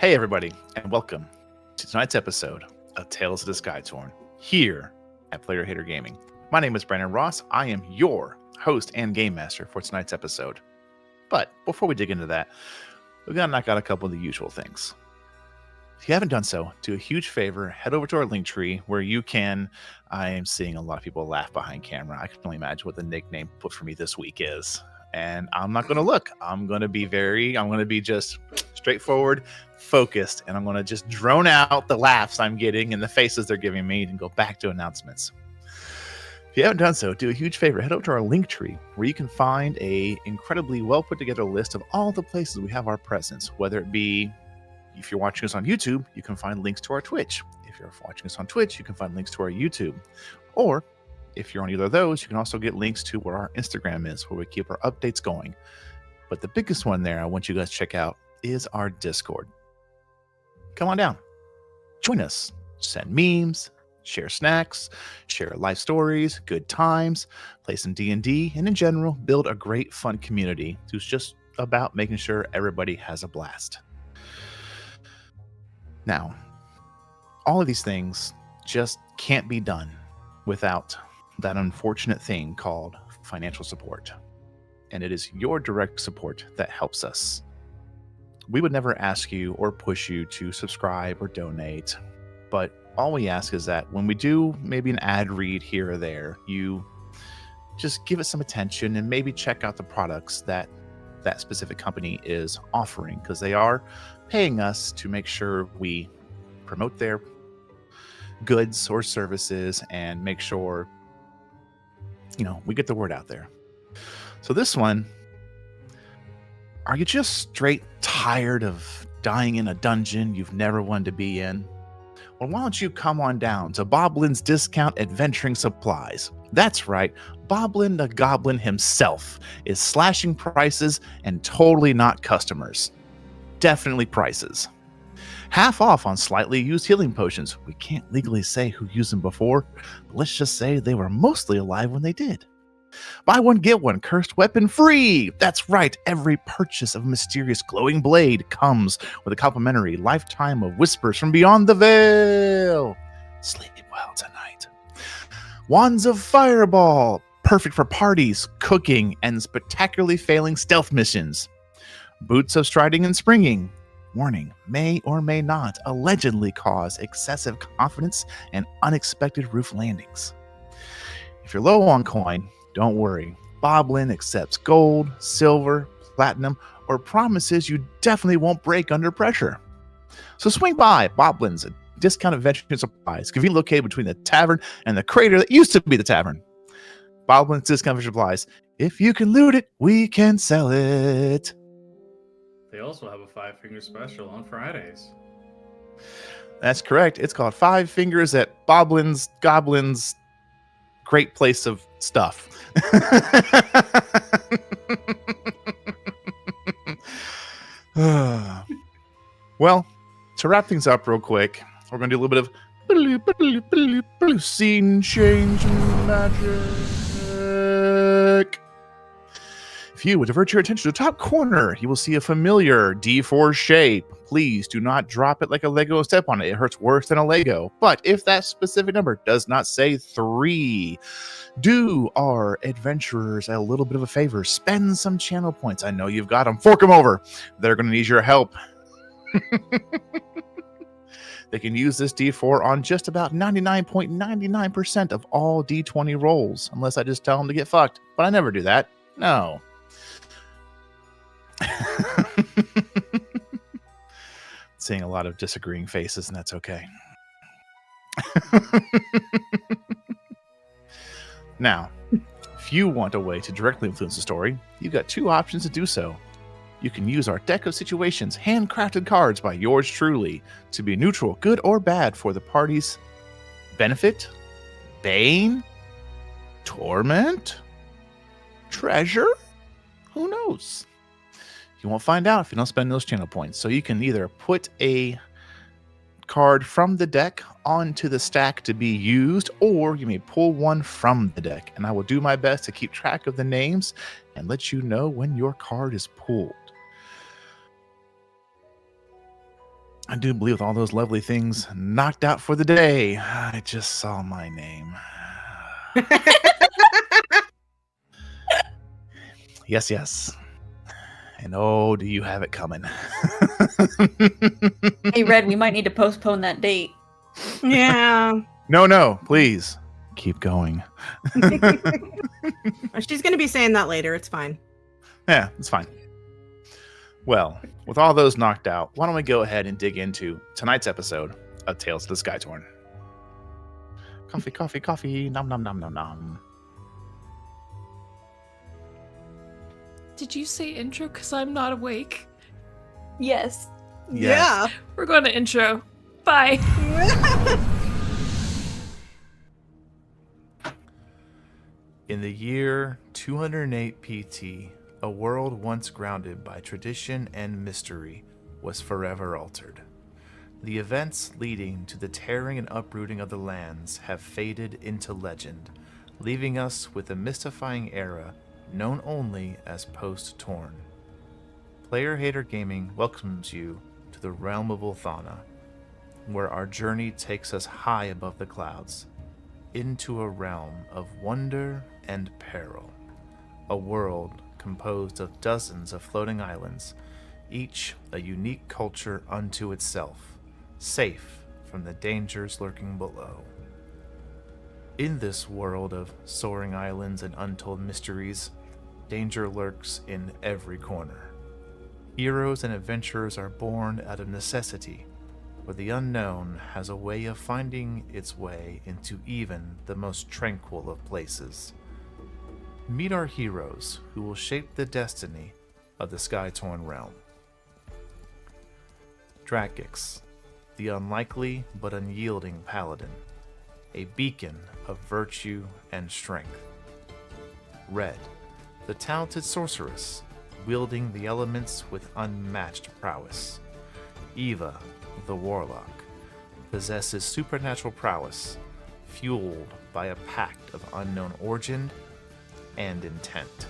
Hey everybody, and welcome to tonight's episode of Tales of the Skytorn here at Player Hater Gaming. My name is Brandon Ross. I am your host and game master for tonight's episode. But before we dig into that, we've got to knock out a couple of the usual things. If you haven't done so, do a huge favor, head over to our link tree where you can. I am seeing a lot of people laugh behind camera. I can only imagine what the nickname put for me this week is. And I'm not going to look. I'm going to be just straightforward, focused, and I'm going to just drone out the laughs I'm getting and the faces they're giving me and go back to announcements. If you haven't done so, do a huge favor. Head over to our link tree where you can find a incredibly well put together list of all the places we have our presence, whether it be if you're watching us on YouTube, you can find links to our Twitch. If you're watching us on Twitch, you can find links to our YouTube. Or if you're on either of those, you can also get links to where our Instagram is, where we keep our updates going. But the biggest one there I want you guys to check out is our Discord. Come on down. Join us. Send memes, share snacks, share life stories, good times, play some D&D, and in general, build a great, fun community who's just about making sure everybody has a blast. Now, all of these things just can't be done without that unfortunate thing called financial support. And it is your direct support that helps us. We would never ask you or push you to subscribe or donate, but all we ask is that when we do maybe an ad read here or there, you just give it some attention and maybe check out the products that that specific company is offering, because they are paying us to make sure we promote their goods or services and make sure we get the word out there. So this one, are you just straight tired of dying in a dungeon you've never wanted to be in? Well, why don't you come on down to Boblin's Discount Adventuring Supplies? That's right, Boblin the Goblin himself is slashing prices and totally not customers. Definitely prices. Half off on slightly used healing potions. We can't legally say who used them before, but let's just say they were mostly alive when they did. Buy one, get one cursed weapon free. That's right, every purchase of a mysterious glowing blade comes with a complimentary lifetime of whispers from beyond the veil. Sleep well tonight. Wands of Fireball, perfect for parties, cooking, and spectacularly failing stealth missions. Boots of Striding and Springing. Warning, may or may not allegedly cause excessive confidence and unexpected roof landings. If you're low on coin, don't worry. Boblin accepts gold, silver, platinum, or promises you definitely won't break under pressure. So swing by Boblin's Discount Adventuring Supplies, conveniently located between the tavern and the crater that used to be the tavern. Boblin's Discount Adventuring Supplies. If you can loot it, we can sell it. They also have a 5-finger special on Fridays. That's correct. It's called 5 Fingers at Boblin's Goblin's Great Place of Stuff. Well, to wrap things up real quick, we're going to do a little bit of scene change magic. If you would divert your attention to the top corner, you will see a familiar D4 shape. Please do not drop it like a Lego and step on it. It hurts worse than a Lego. But if that specific number does not say 3, do our adventurers a little bit of a favor. Spend some channel points. I know you've got them. Fork them over. They're going to need your help. They can use this D4 on just about 99.99% of all D20 rolls, unless I just tell them to get fucked. But I never do that. No. Seeing a lot of disagreeing faces, and that's okay. Now, if you want a way to directly influence the story, you've got 2 options to do so. You can use our deck of situations, handcrafted cards by yours truly, to be neutral, good or bad for the party's benefit, bane, torment, treasure. Who knows? You won't find out if you don't spend those channel points. So you can either put a card from the deck onto the stack to be used, or you may pull one from the deck. And I will do my best to keep track of the names and let you know when your card is pulled. I do believe with all those lovely things knocked out for the day, I just saw my name. Yes, yes. And oh, do you have it coming? Hey, Red, we might need to postpone that date. Yeah. No, please. Keep going. She's going to be saying that later. It's fine. Yeah, it's fine. Well, with all those knocked out, why don't we go ahead and dig into tonight's episode of Tales of the Skytorn. Coffee, coffee, coffee. Nom, nom, nom, nom, nom. Did you say intro? Because I'm not awake. Yes. Yes. We're going to intro. Bye. In the year 208 PT, a world once grounded by tradition and mystery was forever altered. The events leading to the tearing and uprooting of the lands have faded into legend, leaving us with a mystifying era known only as Post-Torn. Player Hater Gaming welcomes you to the realm of Ulthana, where our journey takes us high above the clouds, into a realm of wonder and peril, a world composed of dozens of floating islands, each a unique culture unto itself, safe from the dangers lurking below. In this world of soaring islands and untold mysteries, danger lurks in every corner. Heroes and adventurers are born out of necessity, where the unknown has a way of finding its way into even the most tranquil of places. Meet our heroes who will shape the destiny of the Skytorn realm. Dragix, the unlikely but unyielding paladin, a beacon of virtue and strength. Red, the talented sorceress, wielding the elements with unmatched prowess. Eva, the warlock, possesses supernatural prowess, fueled by a pact of unknown origin and intent.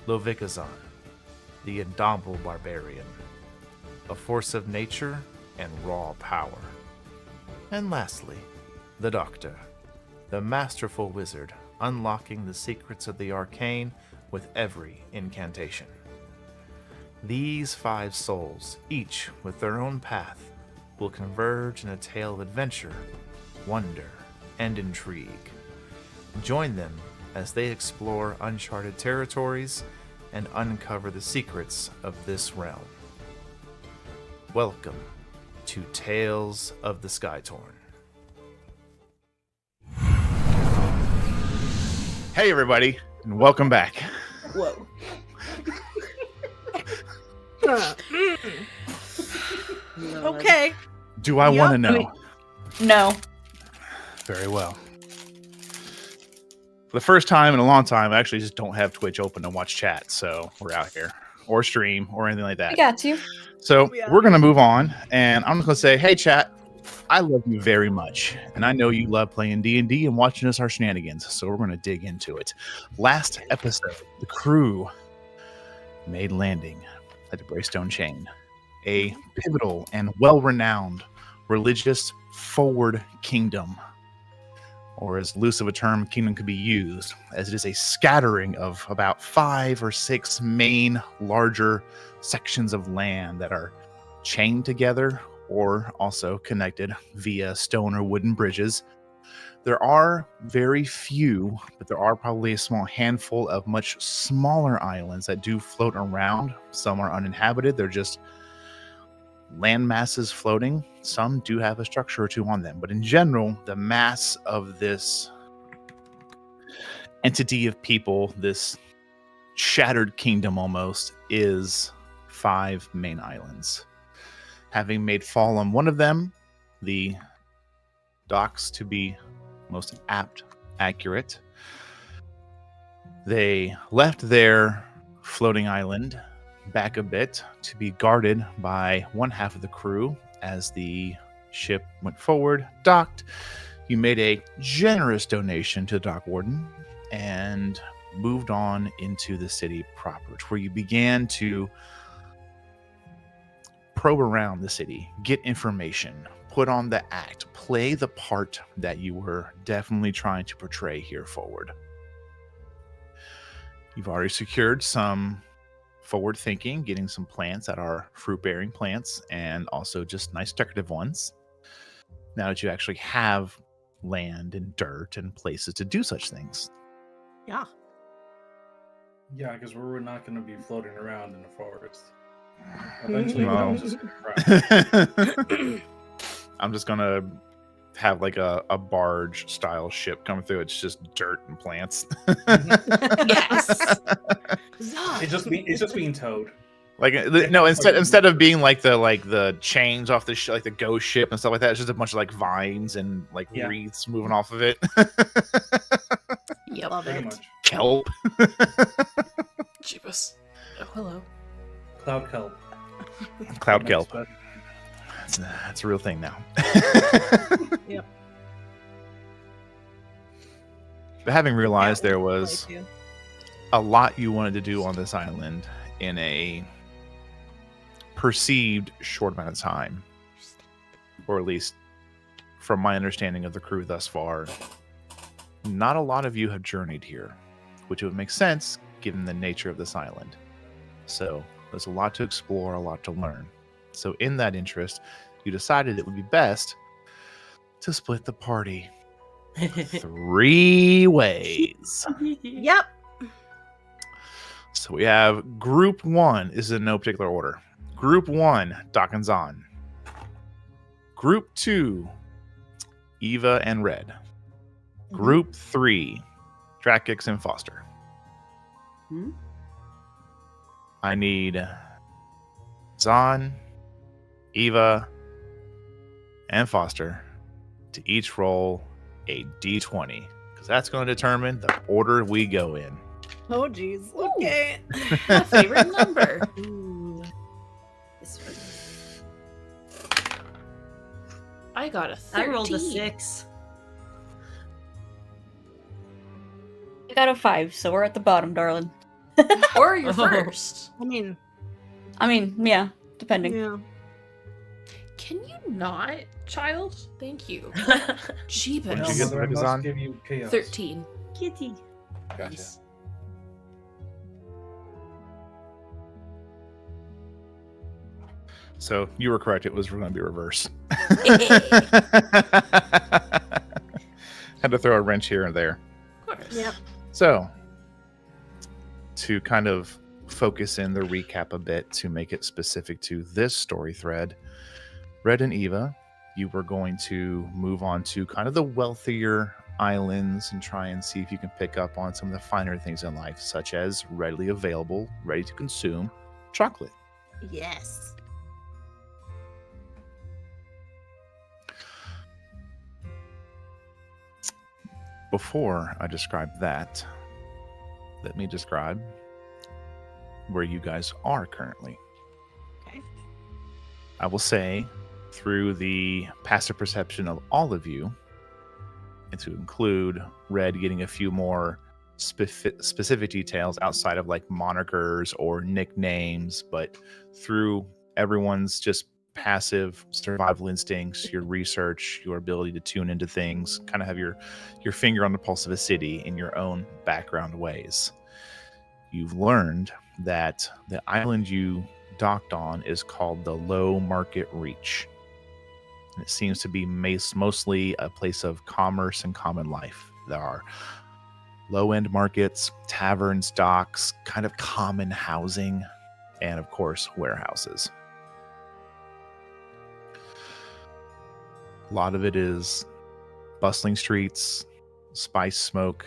Lovikazan, the indomitable barbarian, a force of nature and raw power. And lastly, the Doctor, the masterful wizard, unlocking the secrets of the arcane with every incantation. These 5 souls, each with their own path, will converge in a tale of adventure, wonder, and intrigue. Join them as they explore uncharted territories and uncover the secrets of this realm. Welcome to Tales of the Skytorn. Hey everybody, and welcome back. Whoa. Okay. Do I want to know? No. Very well. For the first time in a long time, I actually just don't have Twitch open to watch chat, so we're out here. Or stream, or anything like that. I got you. So Yeah. we're going to move on, and I'm just going to say, hey chat, I love you very much, and I know you love playing D&D and watching us our shenanigans, so we're going to dig into it. Last episode, the crew made landing at the Bracestone Chain, a pivotal and well-renowned religious forward kingdom, or as loose of a term kingdom could be used, as it is a scattering of about 5 or 6 main larger sections of land that are chained together or also connected via stone or wooden bridges. There are very few, but there are probably a small handful of much smaller islands that do float around. Some are uninhabited. They're just land masses floating. Some do have a structure or two on them. But in general, the mass of this entity of people, this shattered kingdom almost, is 5 main islands. Having made fall on one of them, the docks to be most accurate, they left their floating island back a bit to be guarded by one half of the crew. As the ship went forward, docked, you made a generous donation to the dock warden and moved on into the city proper, where you began to probe around the city, get information, put on the act, play the part that you were definitely trying to portray here forward. You've already secured some forward thinking, getting some plants that are fruit bearing plants and also just nice decorative ones. Now that you actually have land and dirt and places to do such things. Yeah. Yeah, because we're not going to be floating around in the forest. Eventually, Well. it's just going to crash. I'm just gonna have like a barge style ship come through. It's just dirt and plants. Yes. It's just being towed. Like no, instead of being like the chains off the like the ghost ship and stuff like that, it's just a bunch of like vines and like wreaths moving off of it. Yep. Love Pretty it. much. Kelp. Jeebus. Oh, hello. Cloud kelp. Cloud kelp. But That's a real thing now. Yep. But having realized Yeah, there was play too. a lot you wanted to do on this island in a perceived short amount of time, or at least from my understanding of the crew thus far, not a lot of you have journeyed here, which would make sense given the nature of this island. So there's a lot to explore, a lot to learn. So in that interest, you decided it would be best to split the party 3 ways. Yep. So we have Group 1 is in no particular order. Group 1, Doc and Zahn. Group 2, Eva and Red. Group 3, Drakix and Foster. Hmm? I need Zahn, Eva, and Foster to each roll a d20, because that's going to determine the order we go in. Oh, jeez. Okay. My favorite number. Ooh. This one. I got a 13. I rolled a 6. I got a 5, so we're at the bottom, darling. Or your Oh. first. I mean, Yeah, depending. yeah. Can you not, child? Thank you. What'd you Jeebus. get? Mother, I must Zahn? give you chaos. 13. Kitty. Gotcha. Nice. So you were correct. It was going to be reverse. Had to throw a wrench here and there. Of course. Yep. So, to kind of focus in the recap a bit to make it specific to this story thread, Red and Eva, you were going to move on to kind of the wealthier islands and try and see if you can pick up on some of the finer things in life, such as readily available, ready to consume chocolate. Yes. Before I describe that, let me describe where you guys are currently. Okay. I will say, through the passive perception of all of you, and to include Red getting a few more specific details outside of like monikers or nicknames, but through everyone's just passive survival instincts, your research, your ability to tune into things, kind of have your finger on the pulse of a city in your own background ways. You've learned that the island you docked on is called the Low Market Reach. And it seems to be mostly a place of commerce and common life. There are low-end markets, taverns, docks, kind of common housing, and of course, warehouses. A lot of it is bustling streets, spice smoke,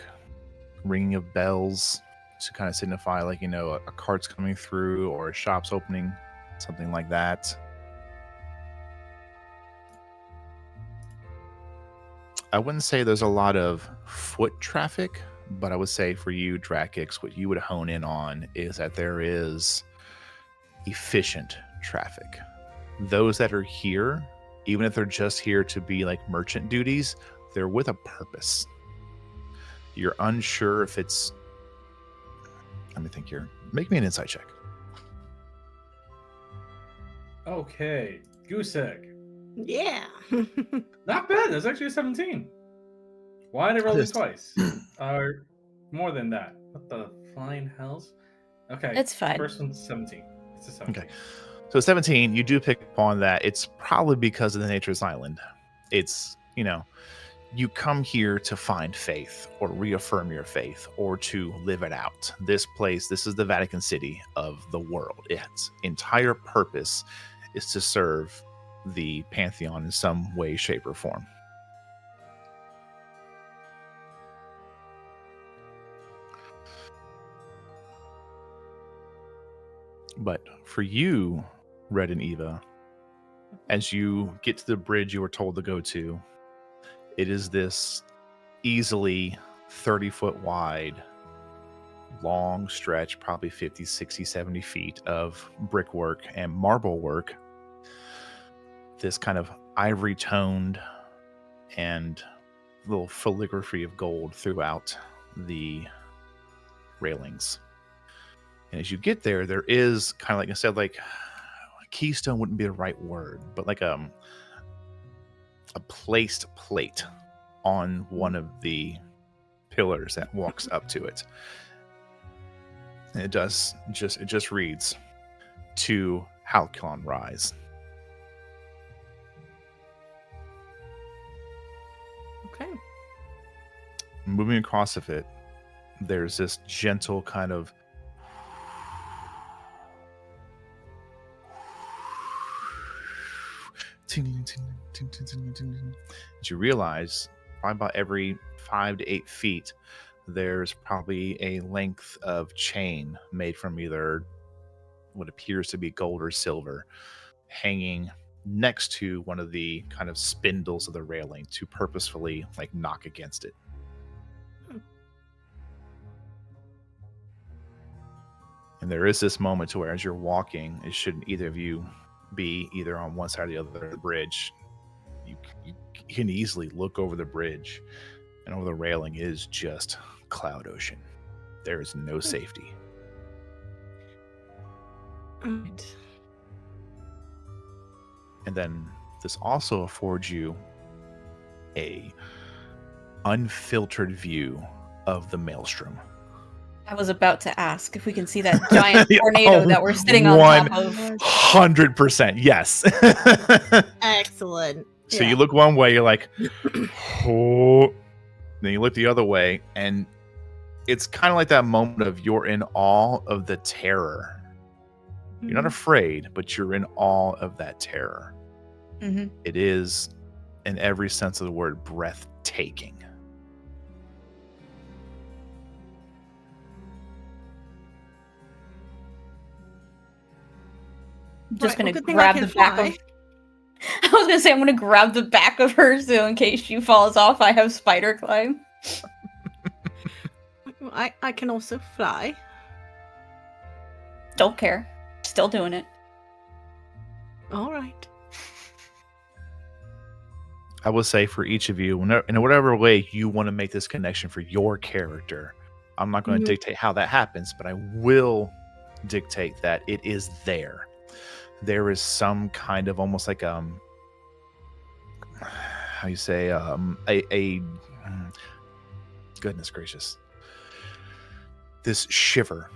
ringing of bells to kind of signify, like, you know, a cart's coming through or a shop's opening, something like that. I wouldn't say there's a lot of foot traffic, but I would say for you, Drakix, what you would hone in on is that there is efficient traffic. Those that are here, even if they're just here to be like merchant duties, they're with a purpose. You're unsure if it's... Let me think here. Make me an insight check. Okay, goose egg. Yeah. Not bad. That's actually a 17. Why did I roll it Just- twice? Or more than that. What the flying hells? Okay. It's fine. First one's 17. It's a 17. Okay. So 17, you do pick up on that. It's probably because of the nature of this island. It's, you come here to find faith or reaffirm your faith or to live it out. This place, this is the Vatican City of the world. Its entire purpose is to serve the Pantheon in some way, shape, or form. But for you, Red and Eva, as you get to the bridge you were told to go to, it is this easily 30-foot wide, long stretch, probably 50, 60, 70 feet of brickwork and marble work. This kind of ivory toned and little filigree of gold throughout the railings. And as you get there, there is kind of, like I said, like keystone wouldn't be the right word, but like a placed plate on one of the pillars that walks up to it. And it just reads, "To Halcyon rise." Okay. Moving across of it, there's this gentle kind of as you realize probably about every 5 to 8 feet there's probably a length of chain made from either what appears to be gold or silver hanging next to one of the kind of spindles of the railing to purposefully like knock against it. And there is this moment to where as you're walking, it shouldn't either of you be either on one side or the other of the bridge. You can easily look over the bridge, and over the railing is just cloud ocean. There is no safety. Right. And then this also affords you a unfiltered view of the maelstrom. I was about to ask if we can see that giant tornado that we're sitting on top of. 100%, yes. Excellent. So you look one way, you're like, oh. Then you look the other way, and it's kind of like that moment of you're in awe of the terror. You're not afraid, but you're in awe of that terror. Mm-hmm. It is, in every sense of the word, breathtaking. Just Right, gonna well, good thing grab I the can back fly. of. I was gonna say I'm gonna grab the back of her so in case she falls off, I have spider climb. I can also fly. Don't care. Still doing it. All right. I will say for each of you, in whatever way you want to make this connection for your character, I'm not going to dictate how that happens, but I will dictate that it is there. There is some kind of almost like how you say goodness gracious, this shiver,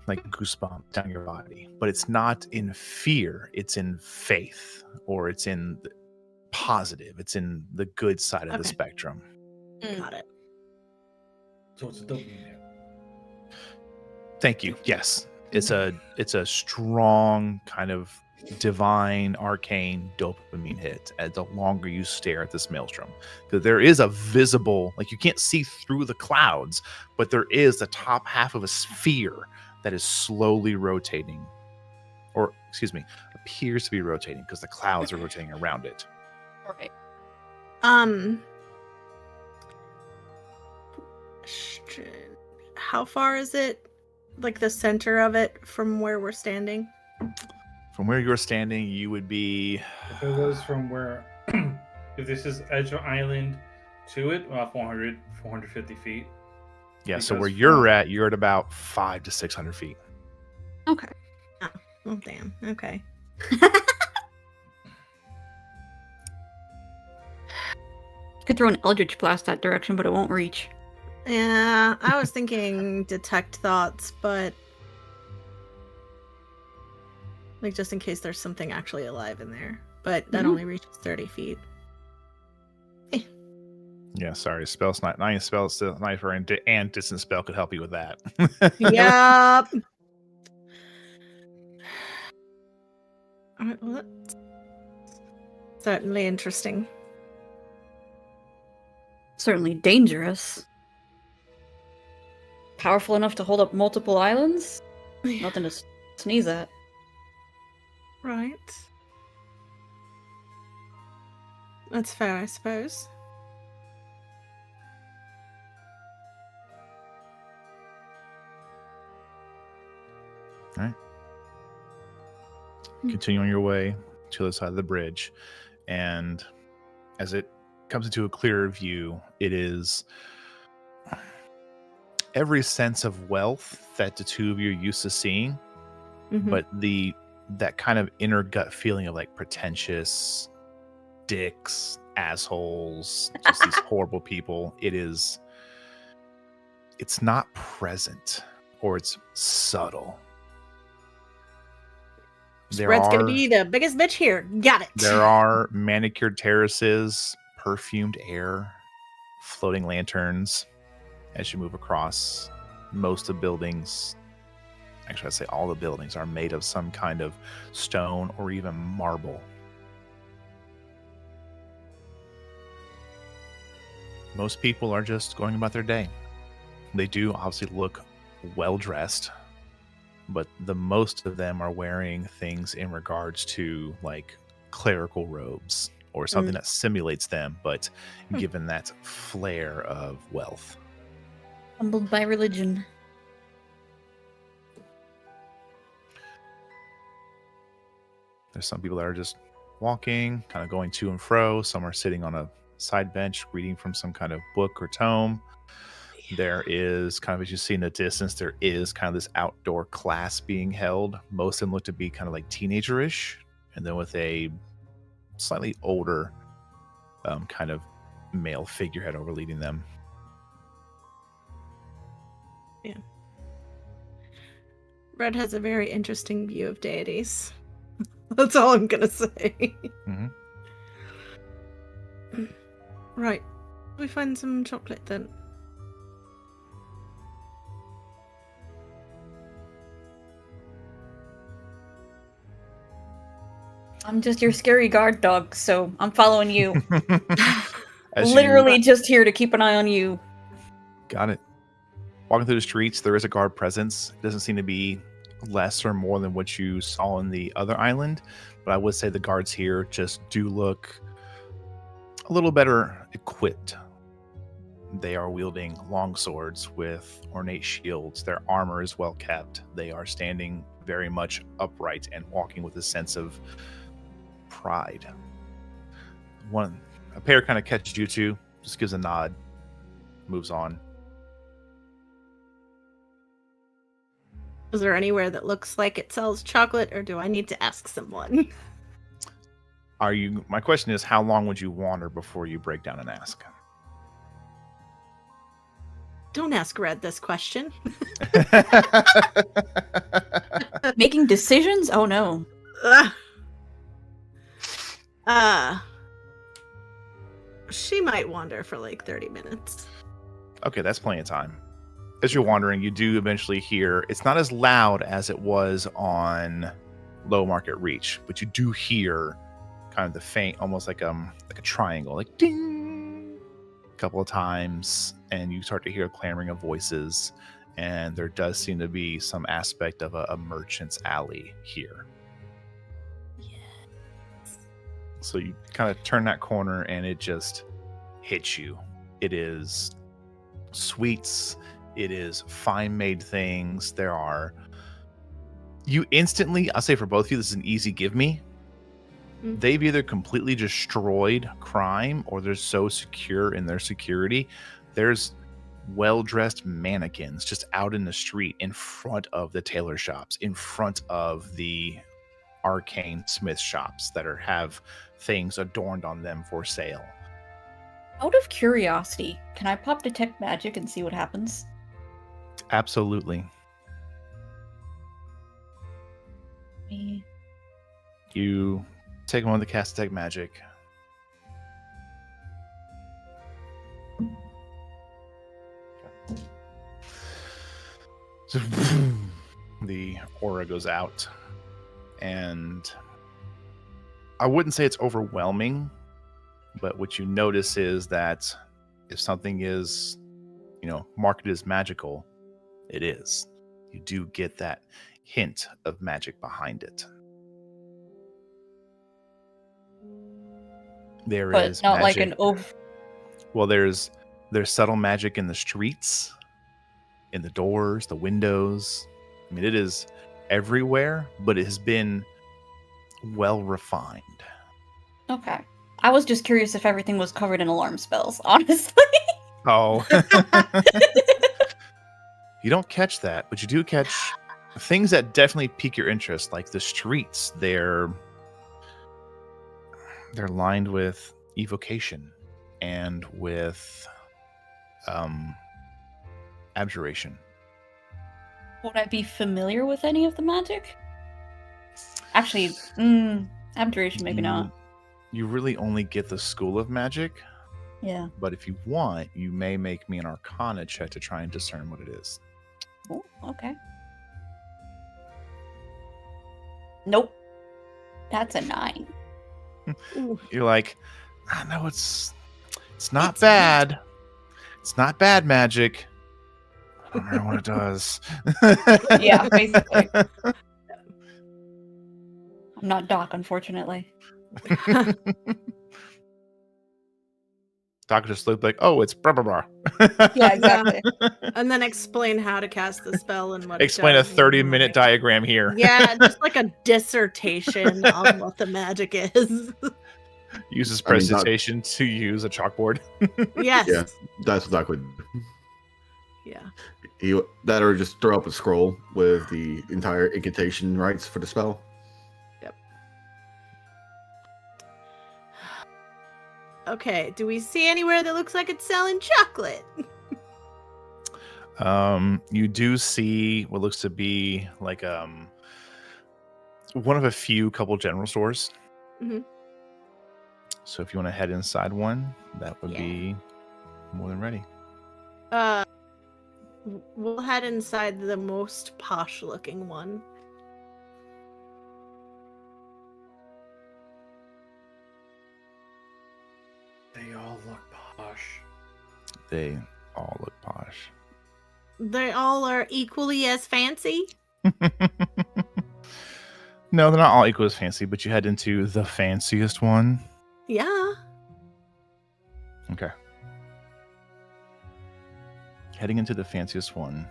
like goosebump down your body, but it's not in fear, it's in faith, or it's in positive, it's in the good side of the spectrum. Got it. So it's a dopamine hit. Thank you. Yes, it's a strong kind of divine arcane dopamine hit as the longer you stare at this maelstrom, because there is a visible, like you can't see through the clouds, but there is the top half of a sphere that is slowly rotating, or excuse me, appears to be rotating because the clouds are rotating around it. Right. How far is it? Like the center of it from where we're standing? From where you're standing, you would be. If it was from where, if this is Edge of Island to it, about 450 feet. Yeah, so Because where you're from- at, you're at about 500 to 600 feet. Okay. Oh damn. Okay. Could throw an Eldritch Blast that direction, but it won't reach. Yeah, I was thinking detect thoughts, but like just in case there's something actually alive in there. But that only reaches 30 feet. Yeah, sorry. Spell sniper and distance spell could help you with that. Yup. Alright, well, that's certainly interesting. Certainly dangerous. Powerful enough to hold up multiple islands? Nothing to sneeze at. Right. That's fair, I suppose. Continue on your way to the other side of the bridge, and as it comes into a clearer view, it is every sense of wealth that the two of you are used to seeing, but that kind of inner gut feeling of like pretentious dicks, assholes, just these horrible people. It's not present, or it's subtle. Red's gonna be the biggest bitch here. Got it. There are manicured terraces, perfumed air, floating lanterns as you move across. Most of the buildings, actually I'd say all the buildings, are made of some kind of stone or even marble. Most people are just going about their day. They do obviously look well dressed, but the most of them are wearing things in regards to like clerical robes or something that simulates them, but given that flair of wealth. Humbled by religion. There's some people that are just walking, kind of going to and fro. Some are sitting on a side bench reading from some kind of book or tome. There is kind of, as you see in the distance, there is kind of this outdoor class being held. Most of them look to be kind of like teenager-ish, and then with a slightly older kind of male figurehead overleading them. Yeah. Red has a very interesting view of deities. That's all I'm gonna say. Right. We find some chocolate then. I'm just your scary guard dog, so I'm following you. As Literally just here to keep an eye on you. Got it. Walking through the streets, there is a guard presence. It doesn't seem to be less or more than what you saw on the other island, but I would say the guards here just do look a little better equipped. They are wielding long swords with ornate shields. Their armor is well kept. They are standing very much upright and walking with a sense of pride. A pair kind of catches you two, just gives a nod, moves on. Is there anywhere that looks like it sells chocolate, or do I need to ask someone? My question is, how long would you wander before you break down and ask? Don't ask Red this question. Making decisions? Oh no. She might wander for like 30 minutes. Okay, that's plenty of time. As you're wandering, you do eventually hear, it's not as loud as it was on Low Market Reach, but you do hear kind of the faint, almost like a triangle, like ding, a couple of times, and you start to hear clamoring of voices, and there does seem to be some aspect of a merchant's alley here. So you kind of turn that corner and it just hits you. It is sweets. It is fine made things. You instantly, I'll say for both of you, this is an easy give me. They've either completely destroyed crime or they're so secure in their security. There's well-dressed mannequins just out in the street in front of the tailor shops, in front of the arcane smith shops that have things adorned on them for sale. Out of curiosity, can I pop detect magic and see what happens? Absolutely. You take one of the cast detect magic. So, the aura goes out, and I wouldn't say it's overwhelming, but what you notice is that if something is, marketed as magical, it is. You do get that hint of magic behind it. There But is not magic. like an over. Well, there's subtle magic in the streets, in the doors, the windows. I mean, it is everywhere, but it has been well refined. Okay. I was just curious if everything was covered in alarm spells, honestly. Oh. You don't catch that, but you do catch things that definitely pique your interest, like the streets. They're lined with evocation and with abjuration. Would I be familiar with any of the magic? Actually, abjuration, maybe not. You really only get the school of magic, Yeah. but if you want, you may make me an arcana check to try and discern what it is. Oh, okay. Nope. That's a 9. You're like, I know it's not bad. It's not bad magic. I don't know what it does. Yeah, basically. I'm not Doc, unfortunately. Doc just looked like, oh, it's blah blah blah. Yeah, exactly. And then explain how to cast the spell and what Explain it a does. 30-minute diagram here. Yeah, just like a dissertation on what the magic is. Uses I mean, Doc- presentation to use a chalkboard. Yes. Yeah, that's what Doc would. Yeah. He that or just throw up a scroll with the entire incantation rights for the spell. Okay, do we see anywhere that looks like it's selling chocolate? You do see what looks to be like one of a few couple general stores. Mhm. So if you want to head inside one, that would Yeah. be more than ready. We'll head inside the most posh looking one. They all look posh. They all look posh. They all are equally as fancy. No, they're not all equal as fancy, but you head into the fanciest one. Yeah. Okay. Heading into the fanciest one,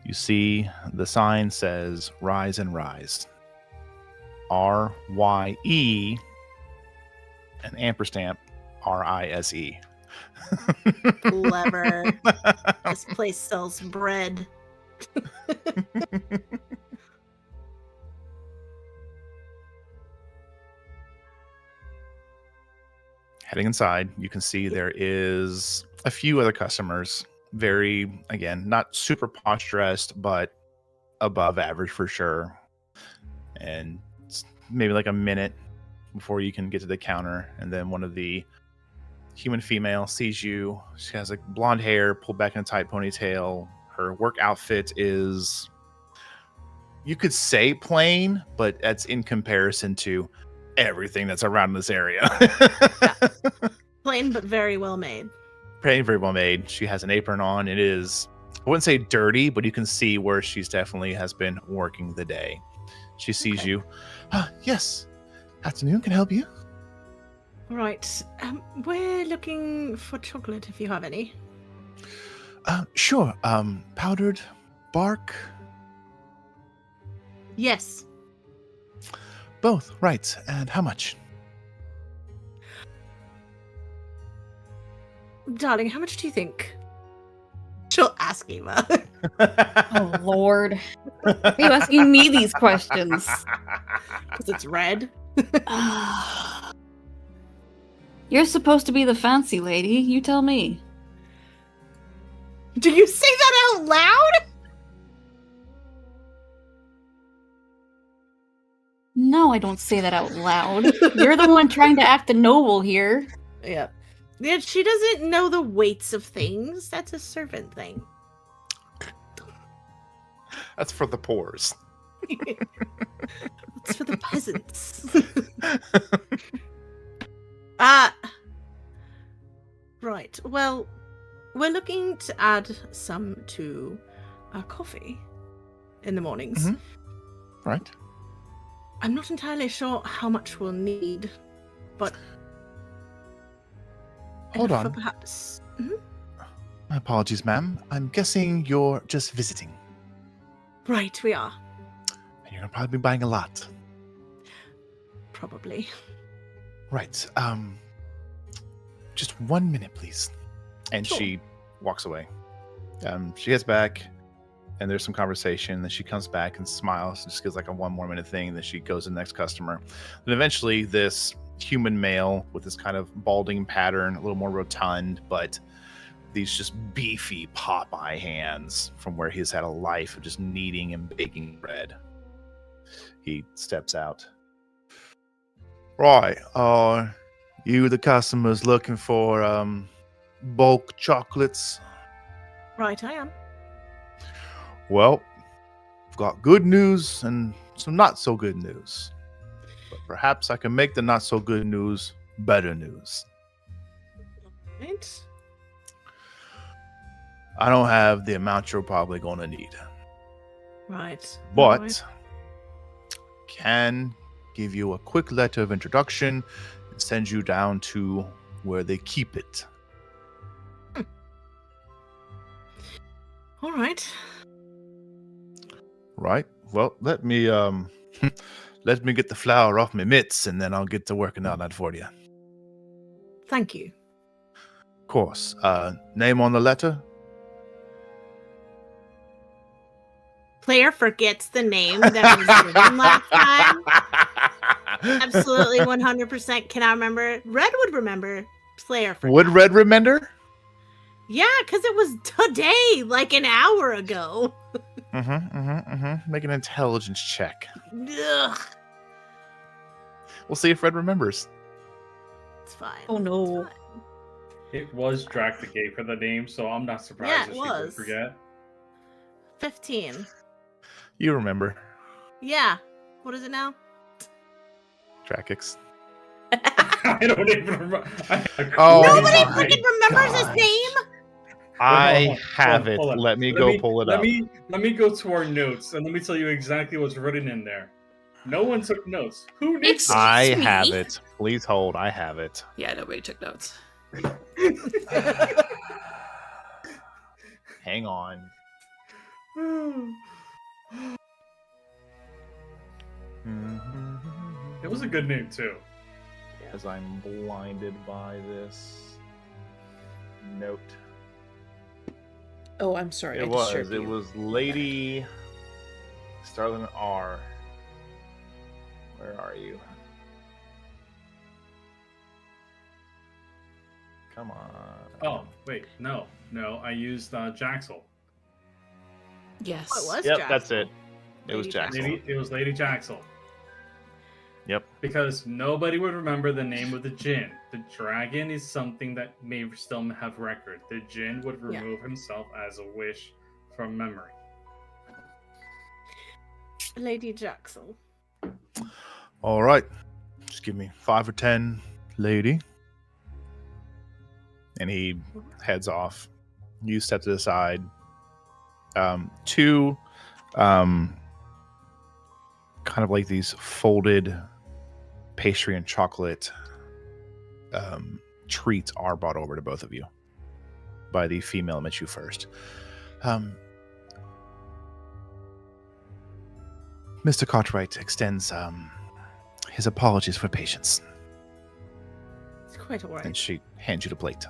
you see the sign says Rise and Rise. RYE and ampersand RISE. Clever. This place sells bread. Heading inside, you can see there is a few other customers. Very, again, not super posh dressed, but above average for sure. And it's maybe like a minute before you can get to the counter. And then one of the human female sees you. She has like blonde hair pulled back in a tight ponytail. Her work outfit is, you could say plain, but that's in comparison to everything that's around this area. Plain but very well made. Very well made. She has an apron on. It is, I wouldn't say dirty, but you can see where she's definitely has been working the day. She sees Okay. you. Yes. Afternoon, can I help you? Right. We're looking for chocolate if you have any. Sure. Powdered bark. Yes. Both. Right. And how much? Darling, how much do you think? She'll ask, Eva. Oh Lord, why are you asking me these questions? Because it's red. You're supposed to be the fancy lady. You tell me. Do you say that out loud? No, I don't say that out loud. You're the one trying to act the noble here. Yeah. Yeah, she doesn't know the weights of things. That's a servant thing. That's for the pores. It's for the peasants. Right. Well, we're looking to add some to our coffee in the mornings. Mhm. Right. I'm not entirely sure how much we'll need, but Hold enough for on. perhaps. My apologies, ma'am. I'm guessing you're just visiting. Right, we are. And you're gonna probably be buying a lot. Probably. Right. Just 1 minute, please. And Sure. she walks away. She gets back, and there's some conversation. Then she comes back and smiles, and just gives like a 1 more minute thing. Then she goes to the next customer. Then eventually, this human male with this kind of balding pattern, a little more rotund, but these just beefy Popeye hands from where he's had a life of just kneading and baking bread. He steps out. Right. You the customers looking for bulk chocolates? Right, I am. Well, I've got good news and some not so good news. But perhaps I can make the not so good news better news. Right. I don't have the amount you're probably going to need, Right. but Right. can give you a quick letter of introduction and send you down to where they keep it. All right. Right. Well, let me let me get the flour off my mitts, and then I'll get to working on that for you. Thank you. Of course. Name on the letter? Player forgets the name that was given last time. Absolutely 100% cannot remember. Red would remember. Player forgot. Would Red remember? Yeah, because it was today, like an hour ago. Make an intelligence check. Ugh, We'll see if Red remembers. it's fine. Oh no. It was Drac that gave her the name, so I'm not surprised Yeah, if it she would was. forget. 15. You remember. Yeah. What is it now? Dracix. I don't even remember. Oh Nobody my freaking remembers God. his name. I have it. Hold on. Let me go pull it up. Let me go to our notes and let me tell you exactly what's written in there. No one took notes. Who did? It's- I me. have it. Please hold. I have it. Yeah, nobody took notes. Hang on. It was a good name too. As I'm blinded by this note. Oh, I'm sorry. I It was. disturbed It you. was Lady Starlin R. Where are you? Come on. Oh wait, no. I used Jaxel. Yes. What was Yep, Jack? that's it. It was Lady Jackson. It was Lady Jaxel. Yep. Because nobody would remember the name of the djinn. The dragon is something that may still have record. The djinn would Yeah. remove himself as a wish from memory. Lady Jaxel. All right. Just give me 5 or 10, lady. And he heads off. You step to the side. Two kind of like these folded pastry and chocolate treats are brought over to both of you by the female that met you first. Mr. Cartwright extends his apologies for patience, It's quite alright. and she hands you the plate.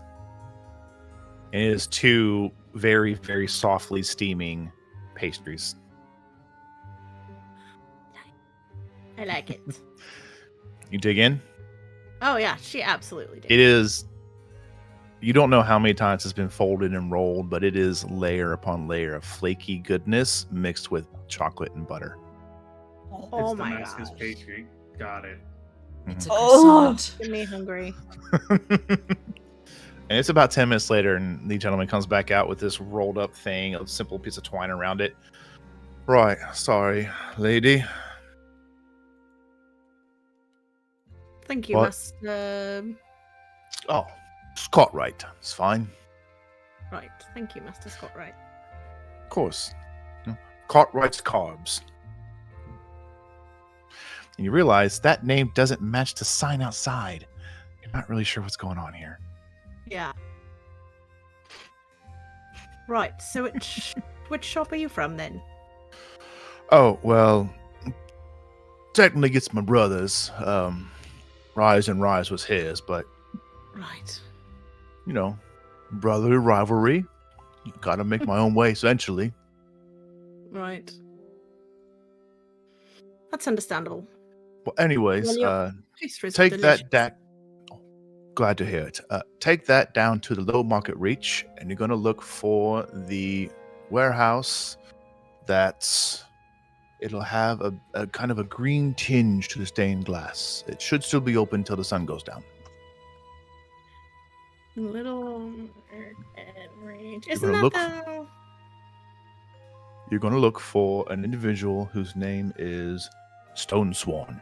And it is two very, very softly steaming pastries. I like it. You dig in? Oh yeah, she absolutely did. It is. You don't know how many times it's been folded and rolled, but it is layer upon layer of flaky goodness mixed with chocolate and butter. Oh It's my Damascus gosh. pastry. Got it. It's a Oh. croissant. Get me hungry. And it's about 10 minutes later, and the gentleman comes back out with this rolled up thing, a simple piece of twine around it. Right, sorry, lady. Think you What? must. Oh, Scott, right. It's fine. Right. Thank you, Master Scott. Right. Of course. Cartwright's Carbs. And you realize that name doesn't match the sign outside. You're not really sure what's going on here. Yeah. Right. So which shop are you from then? Oh, well, technically it's my brother's. Rise and Rise was his, but, Right. you know, brotherly rivalry. Gotta make my own way, essentially. Right. That's understandable. Well, anyways, Well, your pastries are take delicious. that. Glad to hear it. Take that down to the low market reach, and you're gonna look for the warehouse that's. It'll have a kind of a green tinge to the stained glass. It should still be open till the sun goes down. Little range. You're Isn't gonna that look- the? You're gonna look for an individual whose name is Stone Swan.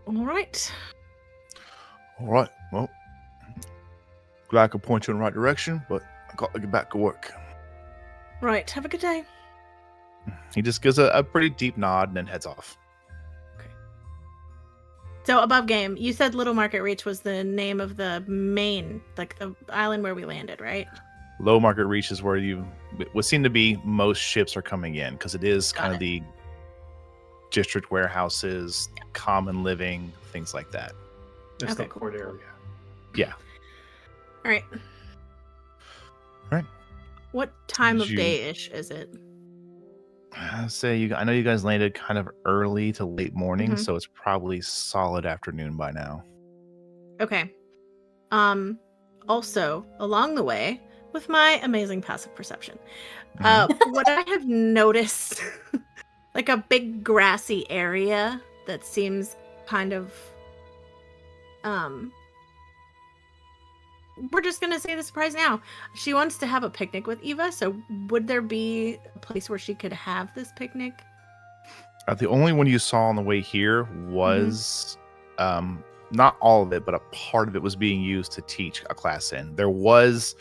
All right. All right. Well, glad I could point you in the right direction, but I got to get back to work. Right. Have a good day. He just gives a pretty deep nod and then heads off. So above game, you said Little Market Reach was the name of the main, like the island where we landed, right? Low market reach is where would seem to be most ships are coming in because it is Got kind it. of the district warehouses, common living, things like that. That's Okay, the court area. Yeah. All right. Right. What time Did of you- day-ish is it? I know you guys landed kind of early to late morning, Mhm. so it's probably solid afternoon by now. Okay. Also, along the way, with my amazing passive perception, what I have noticed, like a big grassy area that seems kind of, we're just gonna say the surprise now. She wants to have a picnic with Eva, so would there be a place where she could have this picnic? The only one you saw on the way here was not all of it, but a part of it was being used to teach a class in. There was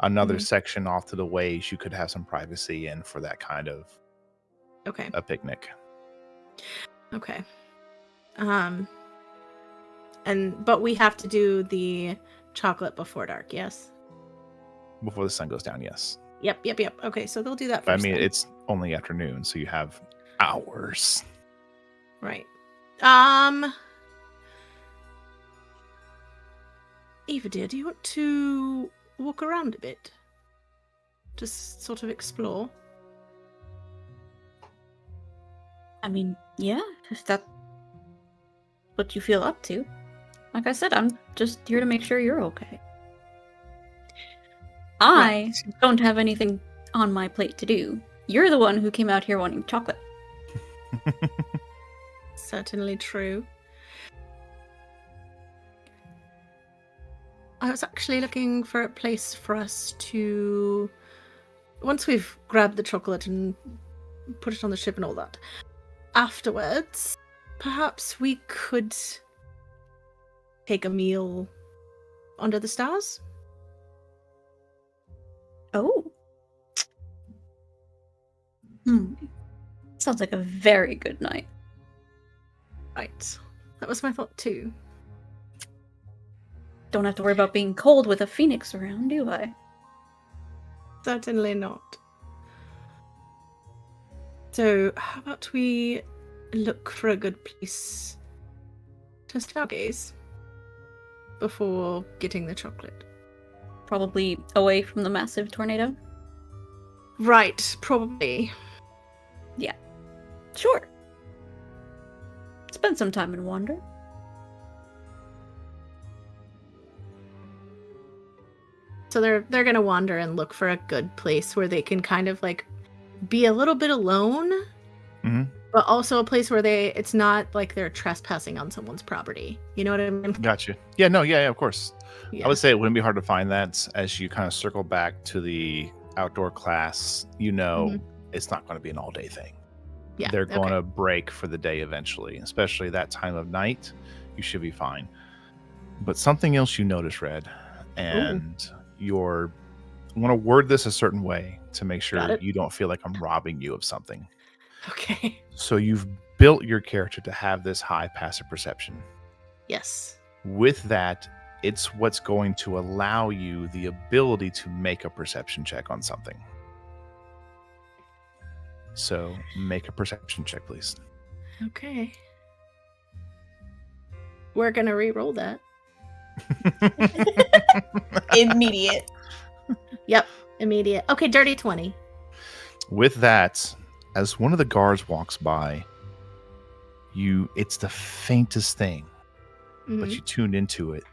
another section off to the ways you could have some privacy in for that kind of Okay. a picnic. Okay. But we have to do the chocolate before dark, yes? Before the sun goes down, yes. Yep. Okay, so they'll do that But I first. mean, then. it's only afternoon, so you have hours. Right. Eva, dear, do you want to walk around a bit? Just sort of explore? I mean, yeah, if that's what you feel up to. Like I said, I'm just here to make sure you're okay. I don't have anything on my plate to do. You're the one who came out here wanting chocolate. Certainly true. I was actually looking for a place for us to... Once we've grabbed the chocolate and put it on the ship and all that, afterwards, perhaps we could take a meal under the stars? Oh. Sounds like a very good night. Right. That was my thought too. Don't have to worry about being cold with a phoenix around, do I? Certainly not. So, how about we look for a good place test our gaze before getting the chocolate. Probably away from the massive tornado. Right, probably. Sure. Spend some time and wander. So they're gonna wander and look for a good place where they can kind of like be a little bit alone, but also a place where it's not like they're trespassing on someone's property. You know what I mean? Gotcha. Yeah, no, yeah, of course. Yeah. I would say it wouldn't be hard to find that as you kind of circle back to the outdoor class. It's not going to be an all-day thing. Yeah, They're going to break for the day eventually, especially that time of night. You should be fine. But something else you notice, Red, and I want to word this a certain way to make sure you don't feel like I'm robbing you of something. Okay. So you've built your character to have this high passive perception. Yes. With that, it's what's going to allow you the ability to make a perception check on something. So make a perception check, please. Okay. We're gonna re-roll that. Immediate. Yep, immediate. Okay, dirty 20. With that, as one of the guards walks by, it's the faintest thing, but you tuned into it.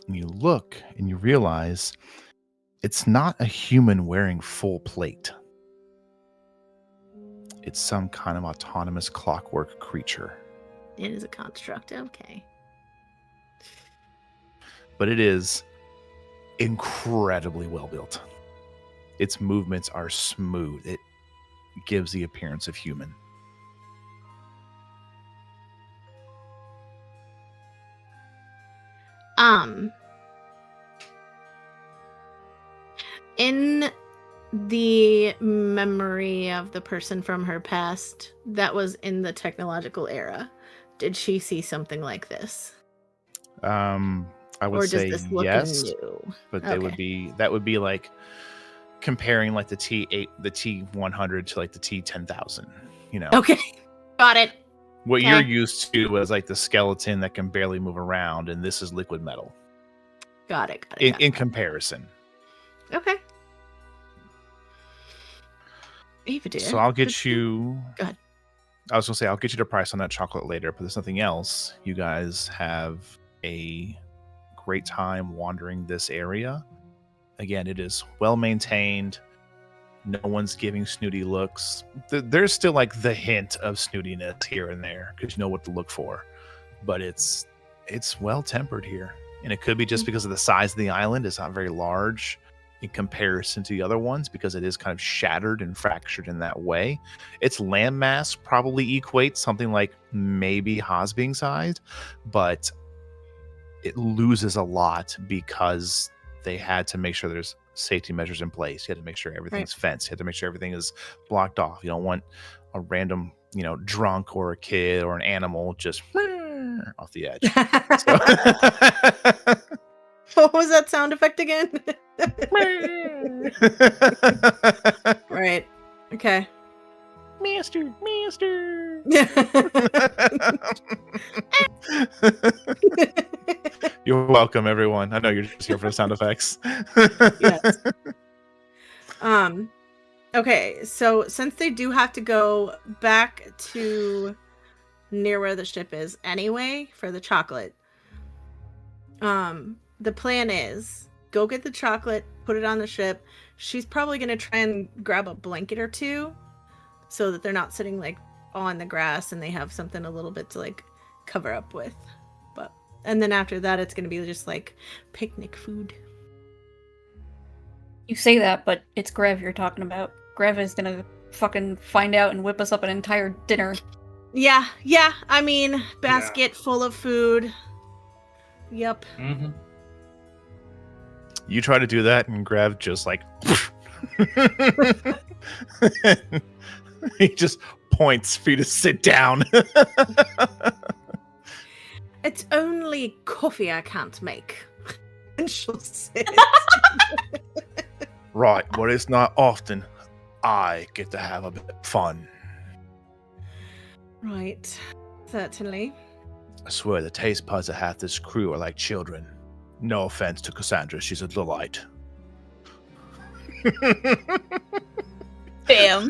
And you look and you realize it's not a human wearing full plate. It's some kind of autonomous clockwork creature. It is a construct, okay. But it is incredibly well built. Its movements are smooth. It gives the appearance of human. In the memory of the person from her past that was in the technological era, did she see something like this? I would or does say this look yes, new? but that would be like comparing like the T100 to like the T10,000. Okay, got it. What you're used to is like the skeleton that can barely move around, and this is liquid metal. Got it. In comparison. Okay. Eva, dear. So I'll get you. Go ahead. I was gonna say I'll get you the price on that chocolate later, but there's nothing else. You guys have a great time wandering this area. Again, it is well maintained. No one's giving snooty looks. There's still like the hint of snootiness here and there because you know what to look for, but it's well tempered here, and it could be just because of the size of the island. It's not very large in comparison to the other ones because it is kind of shattered and fractured in that way. Its landmass probably equates something like maybe Hosbing sized, but it loses a lot because they had to make sure there's safety measures in place. You had to make sure everything's fenced. You had to make sure everything is blocked off. You don't want a random, drunk or a kid or an animal just off the edge. What was that sound effect again? Right. Okay. Master. You're welcome, everyone. I know you're just here for the sound effects. Yes. Okay, so since they do have to go back to near where the ship is anyway for the chocolate, the plan is go get the chocolate, put it on the ship. She's probably gonna try and grab a blanket or two so that they're not sitting like on the grass and they have something a little bit to like cover up with. And then after that, it's gonna be just like picnic food. You say that, but it's Grev you're talking about. Grev is gonna fucking find out and whip us up an entire dinner. Yeah. I mean, basket full of food. Yep. Mm-hmm. You try to do that, and Grev just like he just points for you to sit down. It's only coffee I can't make. And she'll sit. Right, but it's not often I get to have a bit of fun. Right. Certainly. I swear the taste buds of half this crew are like children. No offense to Cassandra, she's a delight. Bam.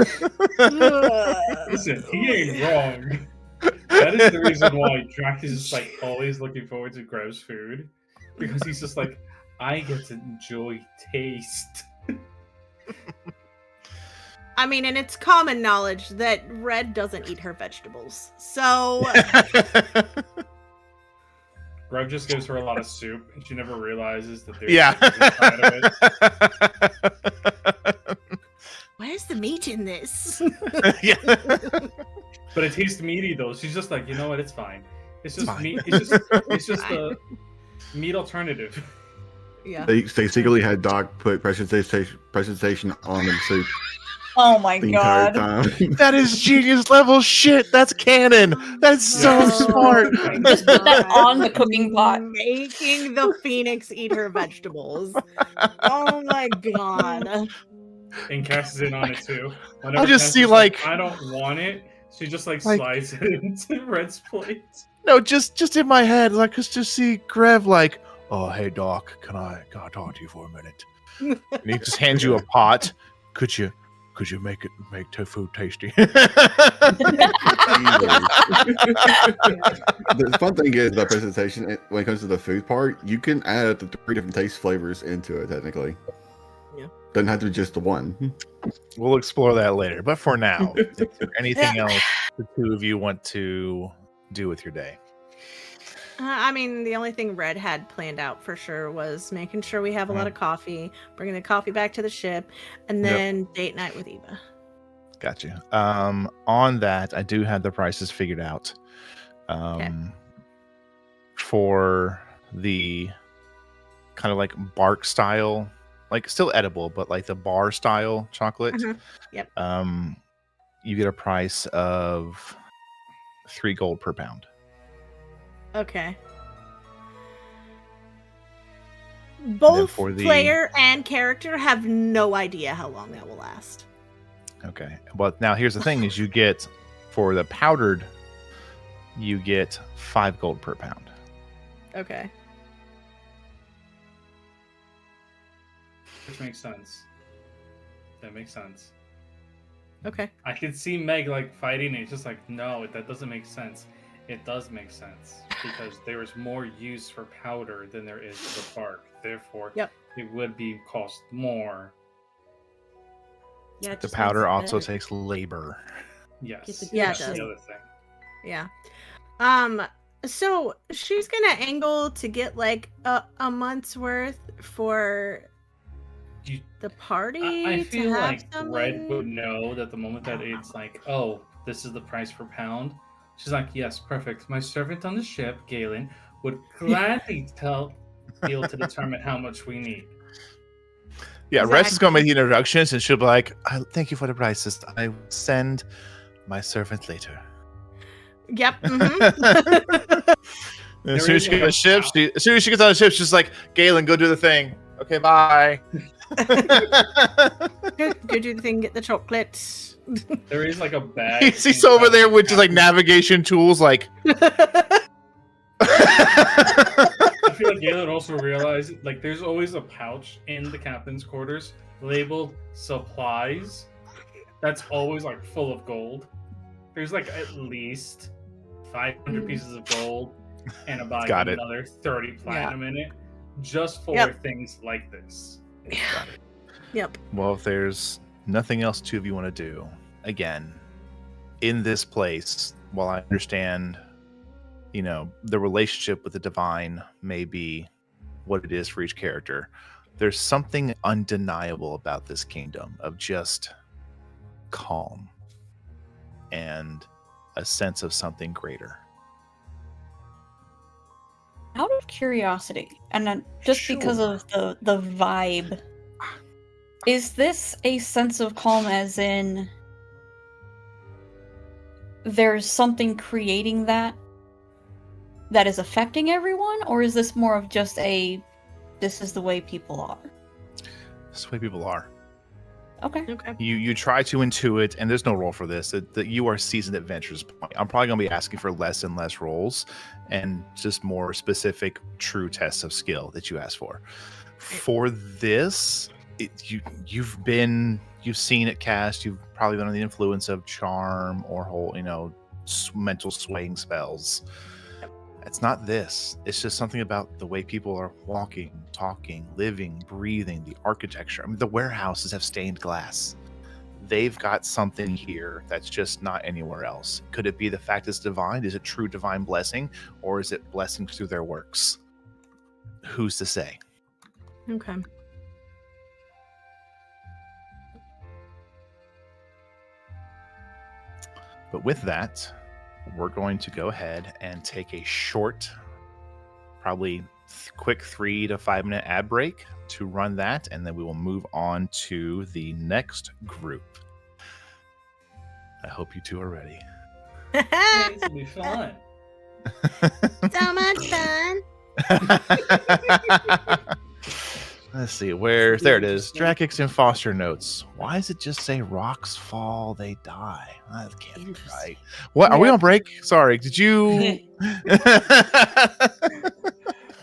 Listen, he ain't wrong. That is the reason why Drac is just like always looking forward to Grev's food. Because he's just like, I get to enjoy taste. I mean, and it's common knowledge that Red doesn't eat her vegetables. So, Grev just gives her a lot of soup, and she never realizes that there's Yeah. inside of it. where's the meat in this? Yeah. But it tastes meaty though. She's just like, you know what? It's fine. It's just fine. meat. It's just a meat alternative. Yeah. They secretly had Doc put presentation on the soup Oh my the entire god. time. That is genius level shit. That's canon. That's so Yeah. smart. Just put that on the cooking pot. Making the Phoenix eat her vegetables. Oh my god. And Cass is in on it too. I just Cass see, is like- I don't want it. She just like Like- slides it into Red's plate. No, just in my head, like, just see Grev like, oh, hey Doc, can I talk to you for a minute? And he just hands you a pot. Could you make tofu tasty? The fun thing is about presentation, when it comes to the food part, you can add up to 3 different taste flavors into it, technically. Yeah. Doesn't have to be just the one. We'll explore that later. But for now, is there anything else the two of you want to do with your day? I mean, the only thing Red had planned out for sure was making sure we have a lot of coffee, bringing the coffee back to the ship, and Yep. then date night with Eva. Gotcha. On that, I do have the prices figured out. For the kind of like bark style, like still edible, but like the bar style chocolate. Mhm. Yep. You get a price of 3 gold per pound. Okay. Both for the- player and character have no idea how long that will last. Okay. Well, now here's the thing: is you get for the powdered, you get 5 gold per pound. Okay. Which makes sense. That makes sense. Okay. I can see Meg like fighting it. It's just like, no, that doesn't make sense. It does make sense because there is more use for powder than there is for the bark. Therefore, Yep. it would be cost more. Yeah, it The just powder makes it also better. takes labor. Yes. Get the Yeah, it that's does. the other thing. Yeah. So she's gonna angle to get like a month's worth for You- the party. I to feel have like Red someone- would know that the moment that it's like, oh, this is the price per pound. She's like, yes, perfect. My servant on the ship, Galen, would gladly be able to determine how much we need. Yeah, Rest is going to make the introductions, and she'll be like, "Thank you for the prices. I will send my servant later." Yep. Mhm. As soon as she gets on the ship, she's like, "Galen, go do the thing." Okay, bye. Go do the thing. Get the chocolate. There is like a bag. He's over there with just like navigation tools, like. I feel like Galen also realized like there's always a pouch in the captain's quarters labeled supplies. That's always like full of gold. There's like at least 500 pieces of gold and about like, Got it. another 30 platinum in it, just for Yep. things like this. Yep. Well, if there's nothing else two of you want to do, again, in this place, while I understand, the relationship with the divine may be what it is for each character, there's something undeniable about this kingdom of just calm and a sense of something greater. Out of curiosity, and then just because of the vibe, is this a sense of calm as in there's something creating that is affecting everyone, or is this more of just this is the way people are? That's the way people are. Okay. Okay. You try to intuit, and there's no roll for this. That you are seasoned adventurers. I'm probably going to be asking for less and less rolls, and just more specific, true tests of skill that you ask for. For this, you've seen it cast. You've probably been under the influence of charm or whole mental swaying spells. It's not this. It's just something about the way people are walking, talking, living, breathing, the architecture. I mean, the warehouses have stained glass. They've got something here that's just not anywhere else. Could it be the fact it's divine? Is it true divine blessing? Or is it blessings through their works? Who's to say? Okay. But with that, we're going to go ahead and take a short, probably quick 3 to 5 minute ad break to run that, and then we will move on to the next group. I hope you two are ready. This will be fun. So much fun. Let's see, there it is. Drakics and Foster notes. Why does it just say rocks fall, they die? That can't be right. What? Are we on break? Sorry, did you?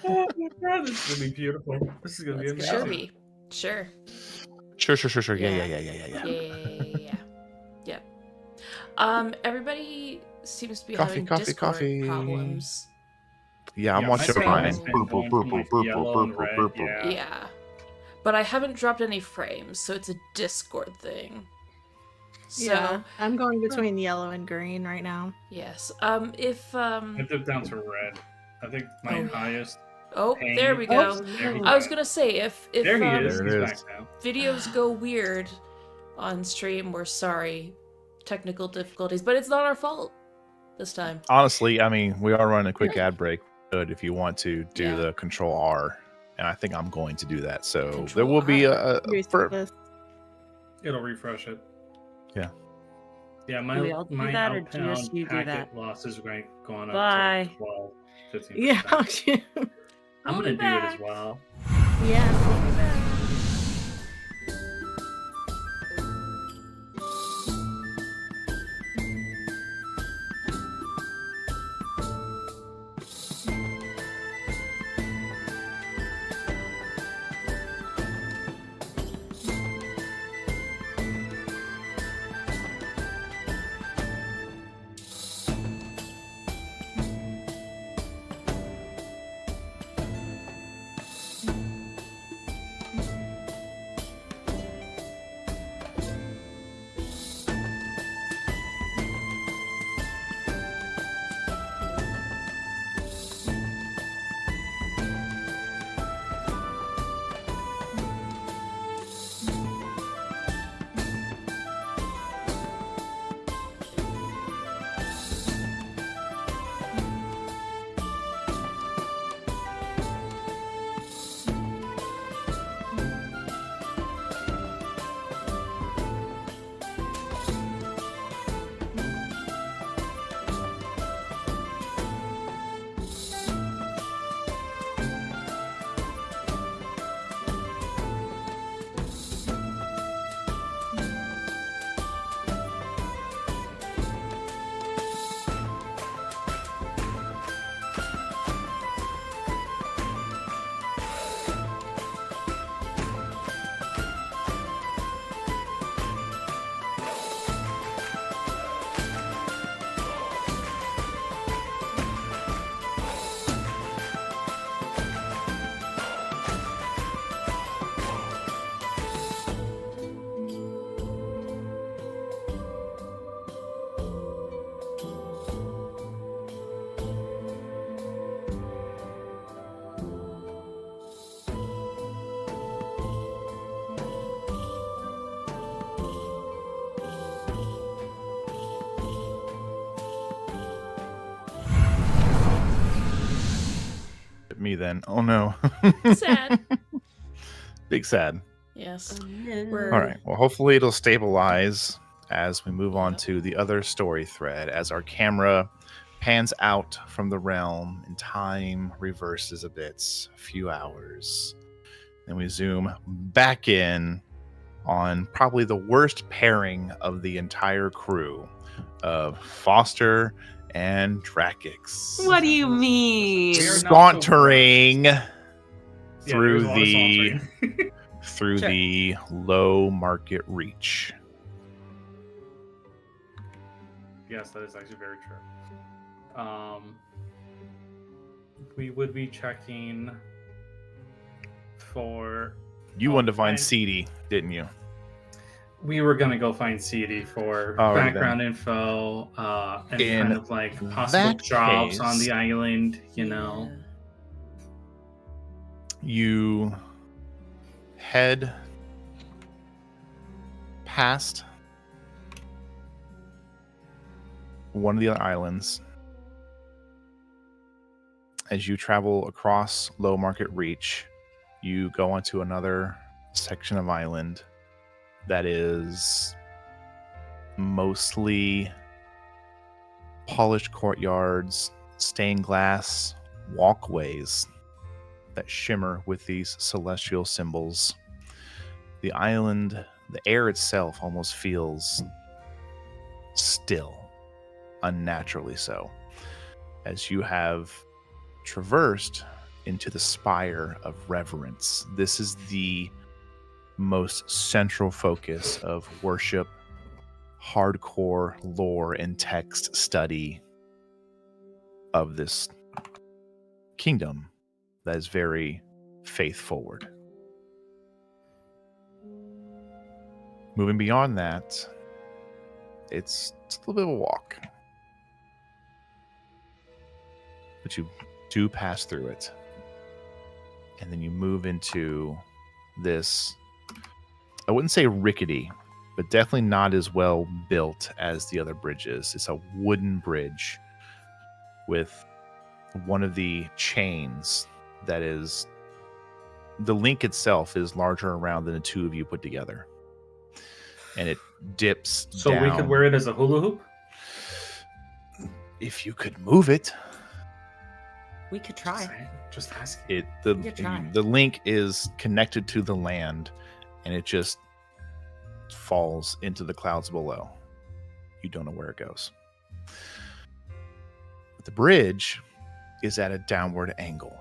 Oh my god, this is gonna be beautiful. This is gonna be Sure amazing. be. Sure. Sure. Yeah. Yeah. Everybody seems to be Coffee, having coffee, Discord coffee. problems. Yeah, I'm Yeah, watching my mine. screen has been going from, like, yellow and red, yeah. Yeah. But I haven't dropped any frames, so it's a Discord thing. So Yeah, I'm going between yellow and green right now. yes. I dipped down to red. I think my Oh. highest. Oh, pain- there we go. There he I was is. gonna say if There he is. There He's it back is. now. videos go weird on stream, we're sorry. Technical difficulties, but it's not our fault this time. Honestly, I mean, we are running a quick ad break. Good if you want to do Yeah. the Control R, and I think I'm going to do that. So Control there will be R. It'll refresh it. Yeah. Yeah, Do we all do my that, or outbound just you do packet that? losses rank going up Bye. to 12, 15%. Yeah. I'm gonna do it as well. Yeah. Me then. Oh no. Sad. Big sad. Yes. Oh, We're- All right. Well, hopefully it'll stabilize as we move on to the other story thread. As our camera pans out from the realm and time reverses a bit, a few hours. Then we zoom back in on probably the worst pairing of the entire crew of Foster and Drakix. What do you mean? We are not the Sauntering Yeah, through there's a lot of the sauntering. through Sure. the low market reach. Yes, that is actually very true. We would be checking for. You wanted to find and Seedy, didn't you? We were gonna go find CD for Alrighty background info, and In kind of like possible that jobs on case- the island. You know, You head past one of the other islands as you travel across low market reach. You go onto another section of island that is mostly polished courtyards, stained glass walkways that shimmer with these celestial symbols. The island, the air itself almost feels still, unnaturally so, as you have traversed into the spire of reverence. This is the most central focus of worship, hardcore lore and text study of this kingdom that is very faith forward. Moving beyond that, it's a little bit of a walk, but you do pass through it, and then you move into this, I wouldn't say rickety, but definitely not as well built as the other bridges. It's a wooden bridge with one of the chains that is, the link itself is larger around than the two of you put together, and it dips so down. we could wear it as a hula hoop. If you could move it. We could try. Just ask. It You try. the link is connected to the land, and it just falls into the clouds below. You don't know where it goes. But the bridge is at a downward angle.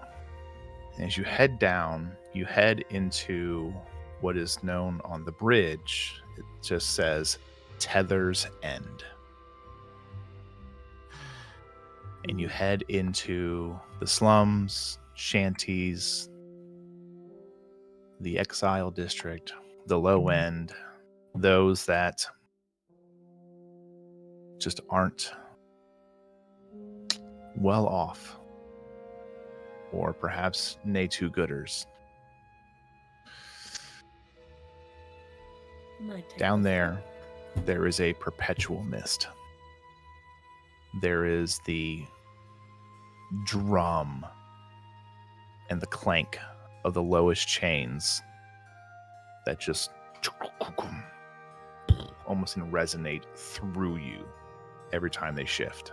And as you head down, you head into what is known on the bridge. It just says Tether's End. And you head into the slums, shanties, the exile district, the low end, those that just aren't well off, or perhaps nay too gooders. Might take Down a there is a perpetual mist. There is the drum and the clank of the lowest chains that just almost resonate through you every time they shift.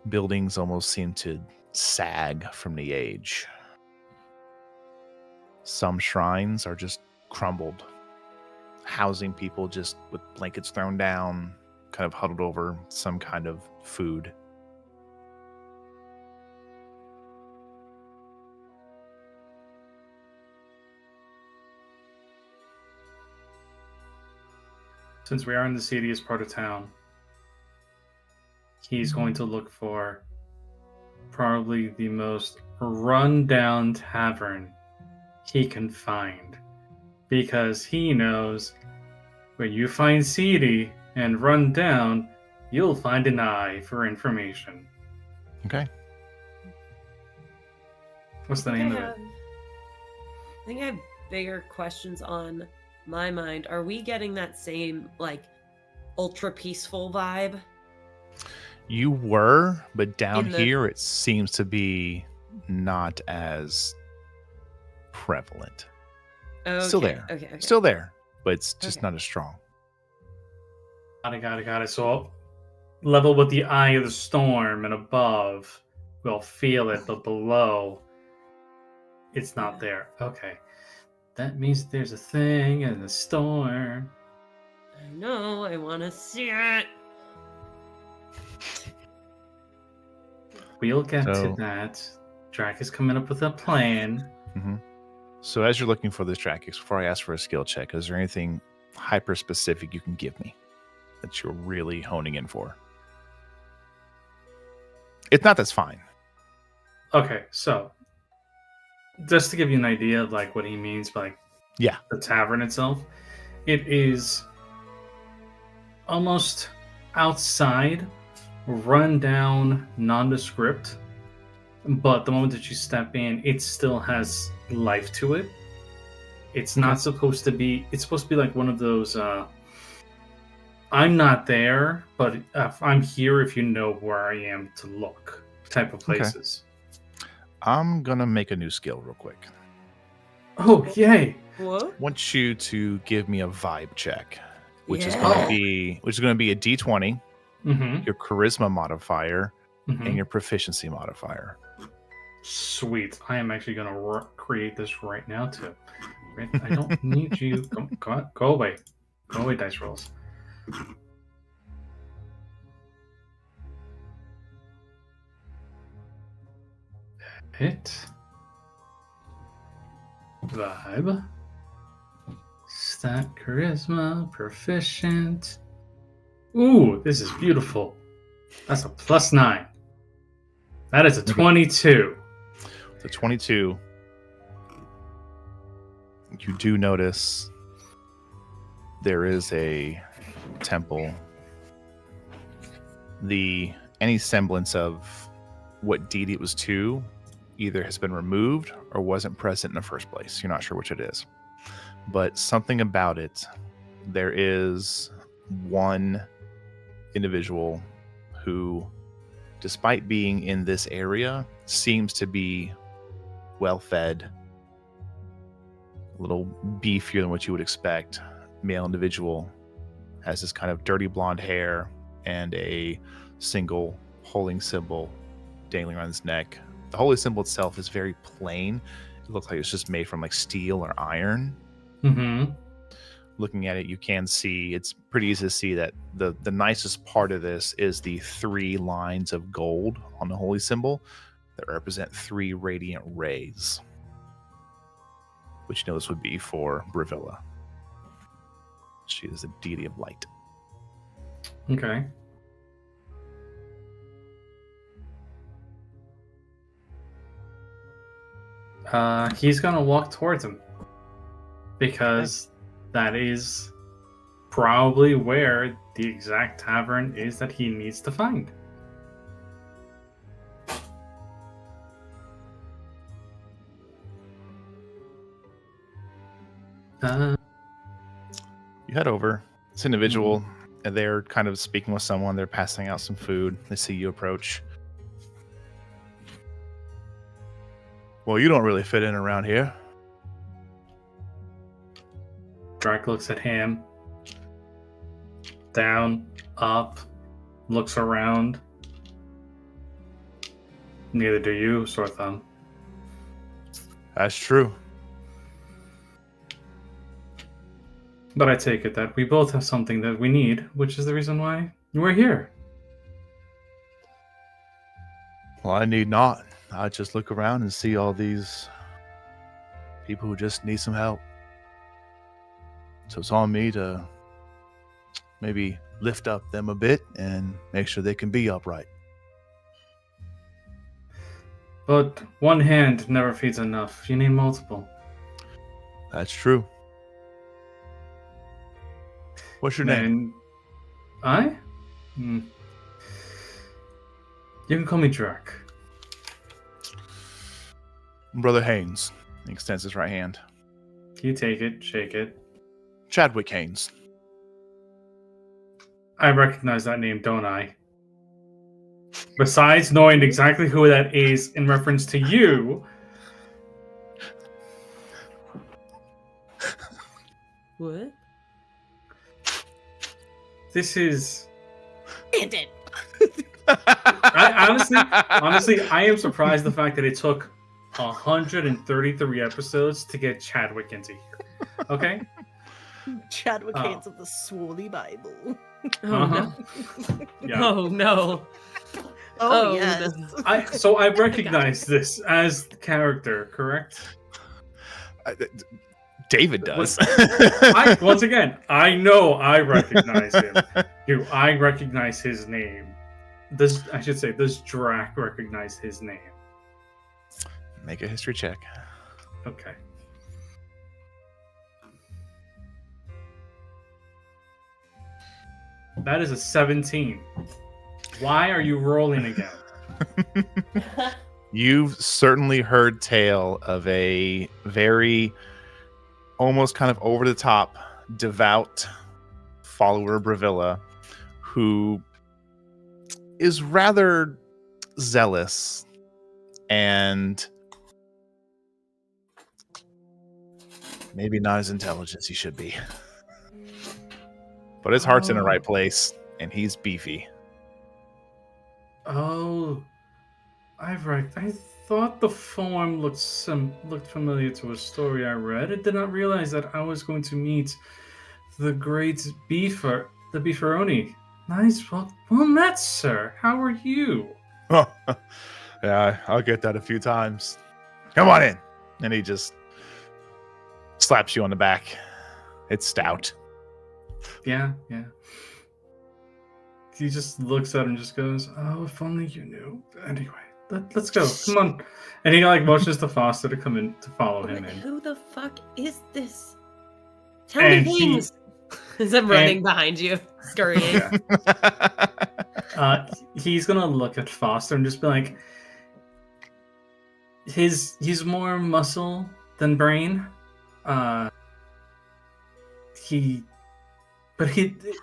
Buildings almost seem to sag from the age. Some shrines are just crumbled, housing people just with blankets thrown down, kind of huddled over some kind of food. Since we are in the seediest part of town, he's going to look for probably the most run-down tavern he can find, because he knows when you find seedy and run down, you'll find an eye for information. Okay. What's the I name think of I it? have- I think I have bigger questions on my mind. Are we getting that same, like, ultra peaceful vibe? You were, but down In the- here it seems to be not as prevalent. Okay, Still there. Okay. Still there, but it's just Okay. not as strong. Got it. So level with the eye of the storm, and above we'll feel it, but below it's not there. Okay. That means there's a thing in the store. I know, I want to see it. We'll get to So- that. Drac is coming up with a plan. So as you're looking for this track, before I ask for a skill check, is there anything hyper specific you can give me that you're really honing in for? If not, that's fine. Okay, so just to give you an idea of like what he means by like Yeah. the tavern itself, it is almost outside, run down, nondescript, but the moment that you step in, it still has life to it. It's not supposed to be. It's supposed to be like one of those. I'm not there, but I'm here if you know where I am to look type of Okay. places. I'm gonna make a new skill real quick. Oh, yay! What? I want you to give me a vibe check, which is Yeah. going to be a D20, Mm-hmm. your charisma modifier, Mm-hmm. and your proficiency modifier. Sweet. I am actually going to create this right now, too. Right? I don't need you. Go away. Go away, dice rolls. Hit. Vibe. Stat charisma. Proficient. Ooh, this is beautiful. That's a +9. That is a 22. The 22, you do notice there is a temple. Any semblance of what deity it was to either has been removed or wasn't present in the first place. You're not sure which it is. But something about it, there is one individual who, despite being in this area, seems to be well fed, a little beefier than what you would expect. Male individual has this kind of dirty blonde hair and a single holy symbol dangling around his neck. The holy symbol itself is very plain. It looks like it's just made from like steel or iron. Mm-hmm. Looking at it, you can see, it's pretty easy to see that the nicest part of this is the 3 lines of gold on the holy symbol that represent 3 radiant rays, which you know this would be for Bravilla. She is a deity of light. Okay. He's gonna walk towards him because that is probably where the exact tavern is that he needs to find. You head over. This individual, and they're kind of speaking with someone. They're passing out some food. They see you approach. Well, you don't really fit in around here. Drac looks at him. Down, up, looks around. Neither do you, Sore Thumb. That's true. But I take it that we both have something that we need, which is the reason why we're here. Well, I need not. I just look around and see all these people who just need some help. So it's on me to maybe lift up them a bit and make sure they can be upright. But one hand never feeds enough. You need multiple. That's true. What's your name? And I? You can call me Drac. Brother Haynes. He extends his right hand. You take it, shake it. Chadwick Haynes. I recognize that name, don't I? Besides knowing exactly who that is in reference to you, What? this is... Brandon. honestly, I am surprised the fact that it took 133 episodes to get Chadwick into here. Okay? Chadwick Oh. hates of the Swarthy Bible. Oh Uh-huh. no. Yeah. Oh no. Oh, Oh, yes. no. So I recognize this as the character, correct? David does. Once again, I know I recognize him. I recognize his name. Does Drac recognize his name? Make a history check. Okay. That is a 17. Why are you rolling again? You've certainly heard tale of a very almost kind of over the top devout follower of Bravilla who is rather zealous and maybe not as intelligent as he should be. But his heart's in the right place and he's beefy. Oh, I thought the form looked familiar to a story I read. I did not realize that I was going to meet the great the beefaroni. Nice, well met, sir. How are you? Yeah, I'll get that a few times. Come on in. And he just slaps you on the back. It's stout. Yeah. He just looks at him and just goes, "Oh, if only you knew." Anyway, let's go. Come on. And he motions to Foster to come in to follow him in. Who the fuck is this? Tell me And he- things. As I'm running behind you, scurrying. Yeah. He's gonna look at Foster and just be like, he's more muscle than brain.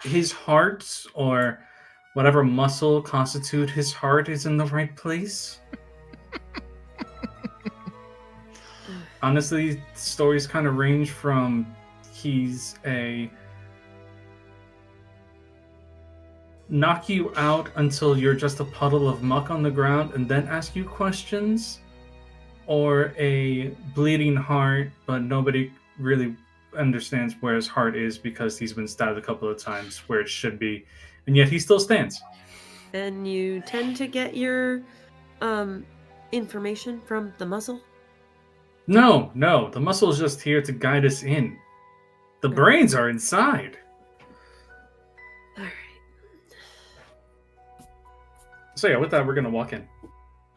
His heart or whatever muscle constitute his heart is in the right place. Honestly, stories kind of range from he's a knock you out until you're just a puddle of muck on the ground and then ask you questions, or a bleeding heart, but nobody really understands where his heart is because he's been stabbed a couple of times where it should be, and yet he still stands. And you tend to get your information from the muzzle? No, the muscle is just here to guide us in. The brains are inside. All right. So yeah, with that, we're gonna walk in.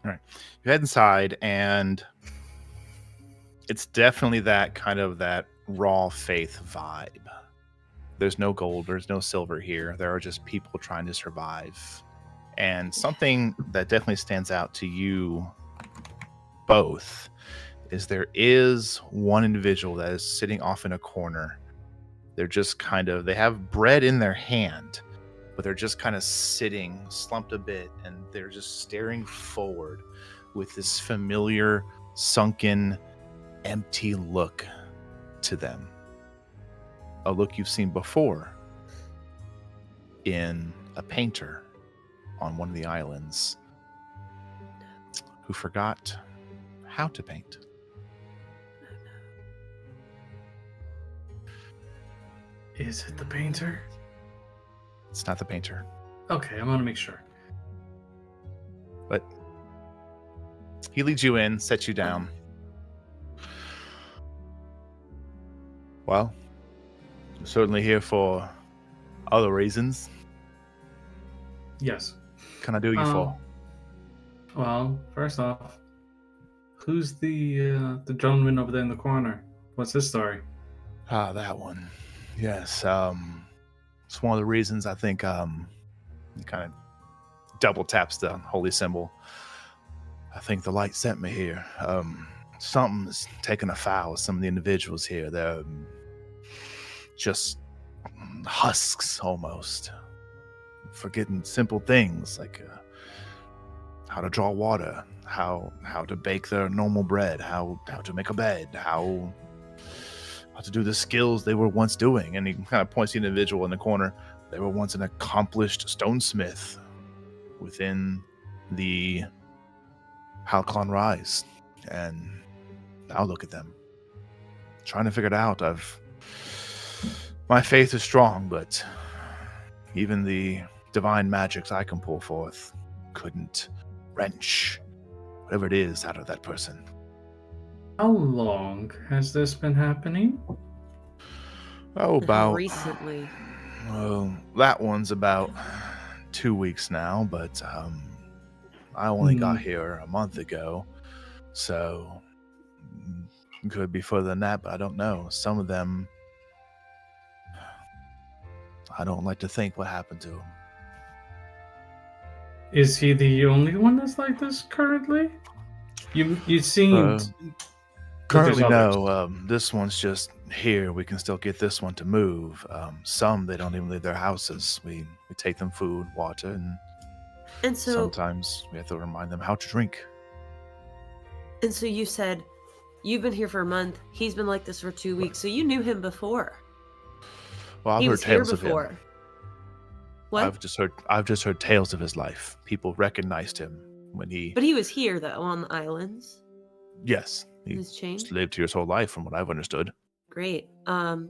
You head inside, and it's definitely that kind of that raw faith vibe. There's no gold, there's no silver here. There are just people trying to survive. And something that definitely stands out to you both is there is one individual that is sitting off in a corner. They're just they have bread in their hand, but they're just kind of sitting, slumped a bit, and they're just staring forward with this familiar, sunken, empty look to them. A look you've seen before in a painter on one of the islands who forgot how to paint. Is it the painter? It's not the painter, Okay, I'm gonna make sure. but he leads you in, sets you down. Well, you're certainly here for other reasons. Yes. Can I do you for? Well, first off, who's the gentleman over there in the corner? What's his story? Ah, that one. Yes. It's one of the reasons I think he kind of double taps the holy symbol. I think the light sent me here. Something's taken afoul with some of the individuals here. They're just husks almost. Forgetting simple things like how to draw water, how to bake their normal bread, how to make a bed, how to do the skills they were once doing. And he kind of points to the individual in the corner. They were once an accomplished stonesmith within the Halcon Rise and now look at them. Trying to figure it out. My faith is strong, but even the divine magics I can pull forth couldn't wrench whatever it is out of that person. How long has this been happening? Oh, about recently. well, that one's about 2 weeks now, but I only got here a month ago, so could be further than that, but I don't know. Some of them, I don't like to think what happened to him. Is he the only one that's like this currently? You seemed Currently, there's no. This one's just here. We can still get this one to move. Some, they don't even leave their houses. We take them food, water, And so, sometimes we have to remind them how to drink. and so you said you've been here for a month. He's been like this for 2 weeks. So you knew him before. Well, I've He heard was here tales of him. before. What? I've just heard tales of his life. People recognized him when he. But he was here though on the islands. Yes, In he his chain. just lived here his whole life, from what I've understood. Great.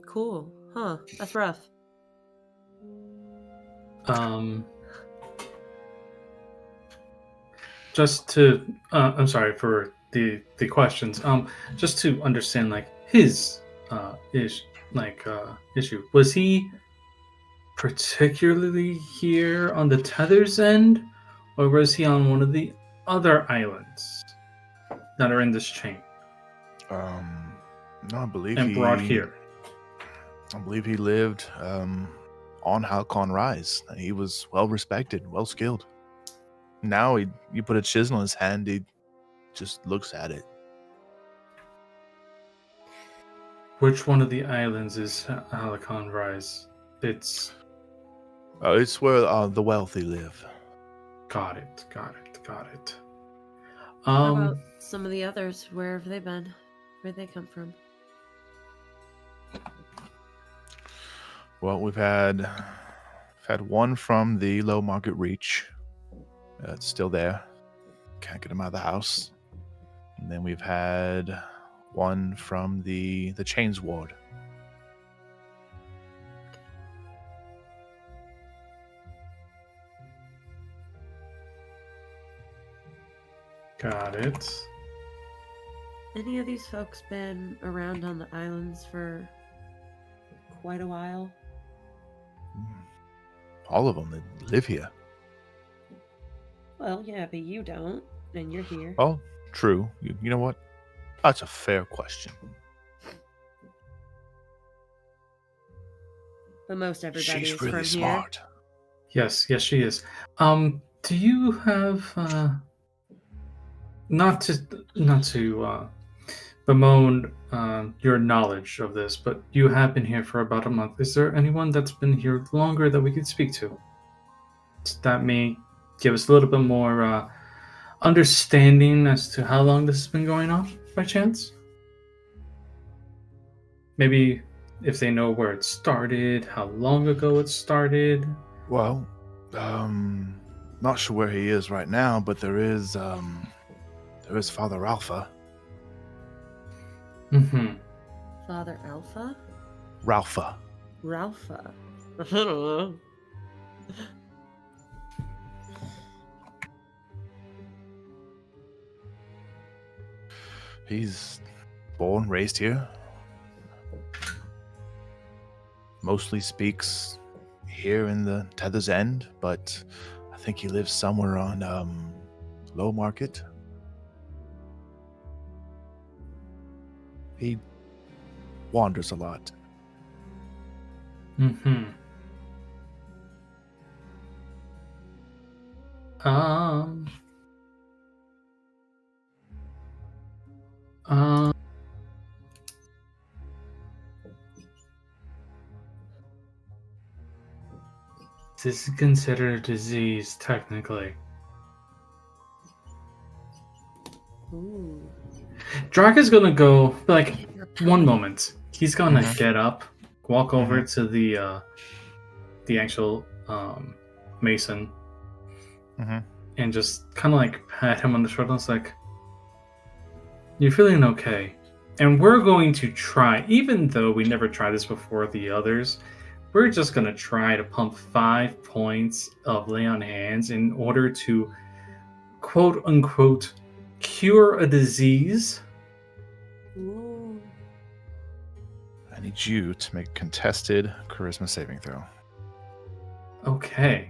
Cool. Huh. That's rough. Just to I'm sorry for the questions. Just to understand, like, his issue, was he particularly here on the Tether's end, or was he on one of the other islands that are in this chain No, I believe and brought here? I believe he lived on Halcon Rise. He was well respected, well skilled. Now you put a chisel in his hand, he just looks at it. Which one of the islands is Halcon Rise? It's It's where the wealthy live. got it. How about some of the others? Where have they been? Where'd they come from? Well, we've had one from the Low Market Reach. It's still there. Can't get him out of the house. And then we've had one from the Chains Ward. Got it. Any of these folks been around on the islands for quite a while? All of them that live here. Well, yeah, but you don't, and you're here. Oh, true. You know what? That's a fair question. But most everybody She's is really from smart. Yes, she is. Do you have not to bemoan your knowledge of this, but you have been here for about a month. Is there anyone that's been here longer that we could speak to? That may give us a little bit more understanding as to how long this has been going on, by chance? Maybe if they know where it started, how long ago it started. Well, not sure where he is right now, but there is Father Alpha. Mm-hmm. Father Alpha? Ralpha. Ralpha. I don't know. He's born, raised here. Mostly speaks here in the Tether's End, but I think he lives somewhere on Low Market. He wanders a lot. Mm-hmm. This is considered a disease, technically. Ooh. Drac is gonna go, like, one moment. He's gonna Mhm. get up, walk over to the actual Mason, Mhm. and just kind of like pat him on the shoulder. And it's like, You're feeling okay. And we're going to try, even though we never tried this before the others, we're just going to try to pump 5 points of lay on hands in order to, quote unquote, cure a disease. Ooh. I need you to make a contested charisma saving throw. Okay.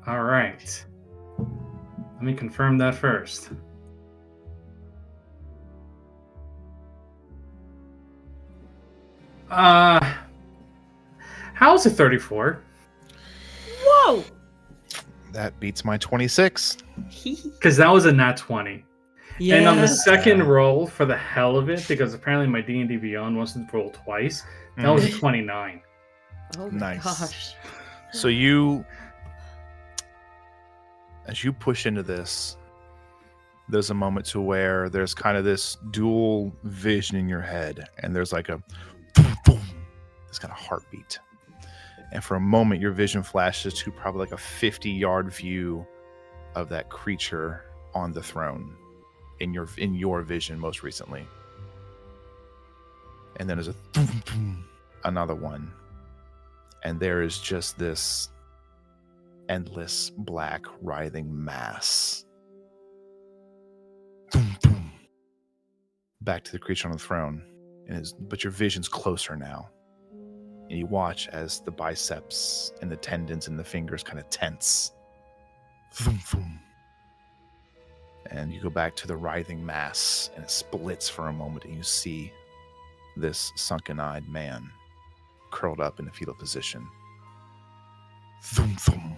All right. Let me confirm that first. How's a 34? Whoa! That beats my 26. Because that was a nat 20. Yeah. And on the second roll, for the hell of it, because apparently my D&D Beyond wants to roll twice, that was a 29. Oh my Nice. gosh. So as you push into this, there's a moment to where there's kind of this dual vision in your head, and there's like a boom, boom, this kind of heartbeat. And for a moment, your vision flashes to probably like a 50-yard view of that creature on the throne in your vision most recently. And then there's a boom, boom, another one. And there is just this endless black writhing mass. Boom, boom. Back to the creature on the throne. But your vision's closer now. And you watch as the biceps and the tendons and the fingers kind of tense. Boom, boom. And you go back to the writhing mass, and it splits for a moment, and you see this sunken-eyed man curled up in a fetal position. Thum, thum.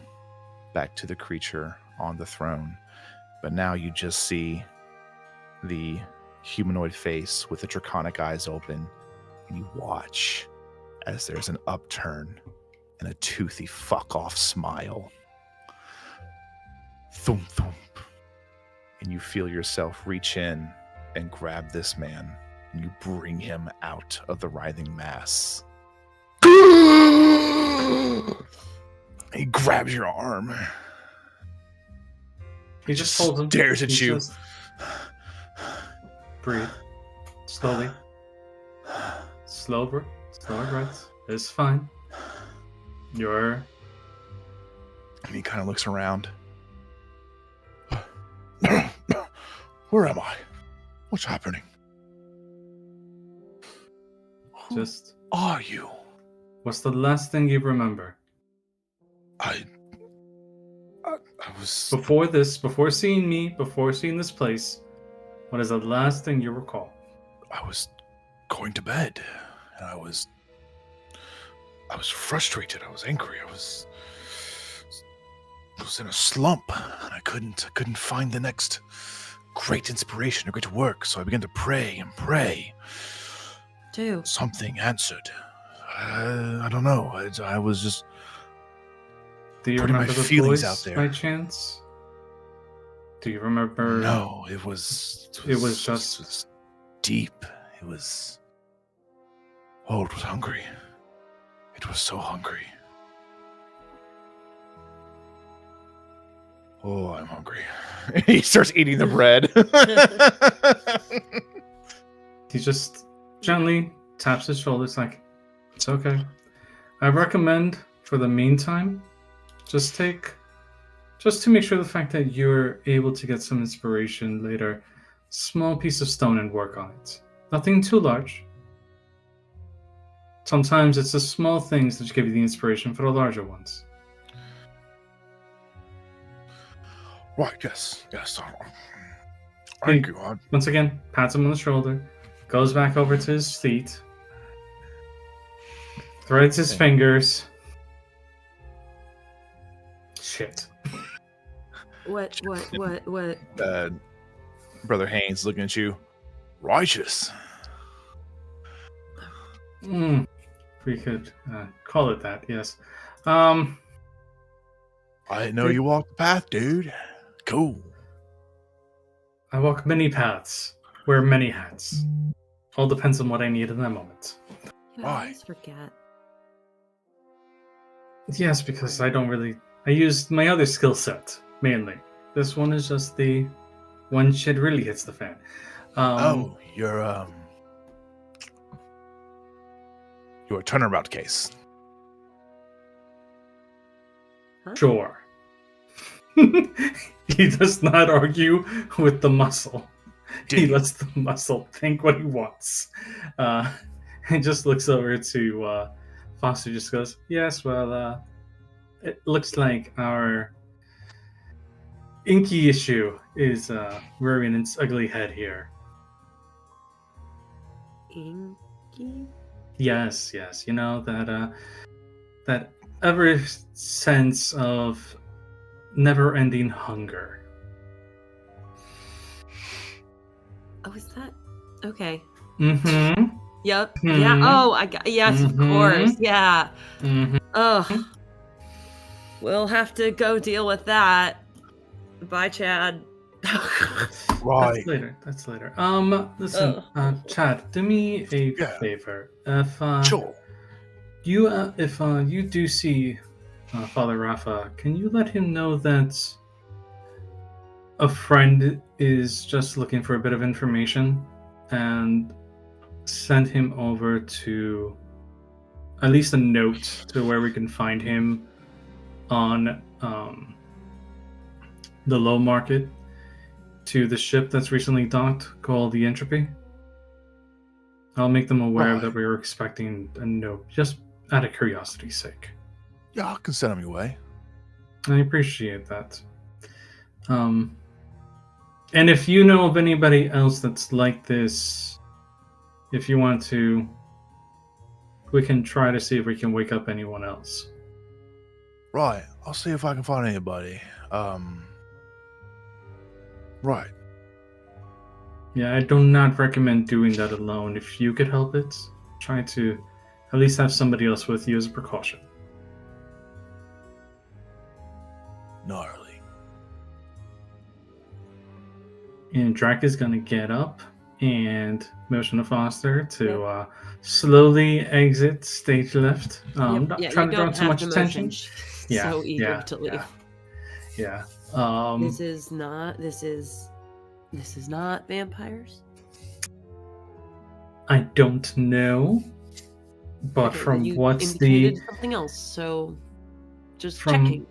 Back to the creature on the throne. But now you just see the humanoid face with the draconic eyes open, and you watch as there's an upturn and a toothy fuck-off smile. Thump, thump. And you feel yourself reach in and grab this man, and you bring him out of the writhing mass. He grabs your arm. He just holds him. Stares at He you. just- Breathe. Slowly. Slower breaths. It's fine. You're... And he kind of looks around. Where am I? What's happening? Who Just... are you? What's the last thing you remember? I was... Before seeing me, before seeing this place, what is the last thing you recall? I was going to bed, and I was frustrated. I was angry. I was in a slump, and I couldn't find the next great inspiration or great work. So I began to pray and pray. Dude. Something answered. I don't know. I was just Do you putting my remember the feelings voice out there. by chance? Do you remember? No, it was just deep. It was hungry. It was so hungry. Oh, I'm hungry. He starts eating the bread. He just gently taps his shoulders like, it's okay. I recommend, for the meantime, just to make sure the fact that you're able to get some inspiration later, small piece of stone and work on it. Nothing too large. Sometimes it's the small things that give you the inspiration for the larger ones. Right, yes. Thank you. Once again, pats him on the shoulder, goes back over to his feet, threads his fingers. Shit. What? Brother Haynes looking at you. Righteous. We could call it that, yes. I didn't know you walked the path, dude. Cool. I walk many paths, wear many hats. All depends on what I need in that moment. I Why? always forget. Yes, because I use my other skill set, mainly. This one is just the one shit really hits the fan. Your turnaround case. Sure. He does not argue with the muscle. He lets the muscle think what he wants. He just looks over to Foster, just goes, yes, well, it looks like our inky issue is rearing its ugly head here. Inky? Yes, you know, that ever sense of never-ending hunger. Oh, is that okay? Mm-hmm. Yep. Mhm. Yeah. Oh, I got. Yes, of course. Mhm. Yeah. Mm-hmm. Ugh. We'll have to go deal with that. Bye, Chad. Right. That's later. Listen, Ugh. Chad, do me a Yeah. favor. If Sure. you do see Father Rafa, can you let him know that a friend is just looking for a bit of information, and send him over to at least a note to where we can find him on the low market to the ship that's recently docked called the Entropy. I'll make them aware Right. that we were expecting a note, just out of curiosity's sake. Yeah, I can send him your way. I appreciate that. And if you know of anybody else that's like this, if you want to, we can try to see if we can wake up anyone else. Right. I'll see if I can find anybody. Right. Yeah, I do not recommend doing that alone. If you could help it, try to at least have somebody else with you as a precaution. Gnarly. And Drac is going to get up and motion to Foster to slowly exit stage left. Not Yeah, trying you to draw don't too have much to attention. motion. She's Yeah, so eager yeah, to leave. Yeah. This is not vampires. I don't know, but Okay, from you what's indicated the something else, so just From- checking.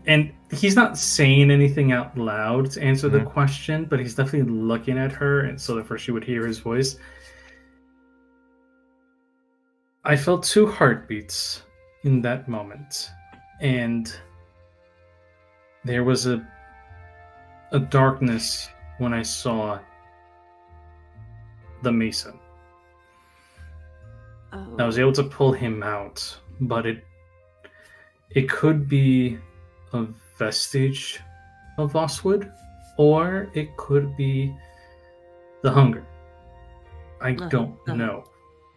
and he's not saying anything out loud to answer the Mhm. question, but he's definitely looking at her, and so therefore she would hear his voice. I felt 2 heartbeats in that moment, and there was a darkness when I saw the Mason. Oh. I was able to pull him out, but it could be a vestige of Oswood, or it could be the hunger. I don't know,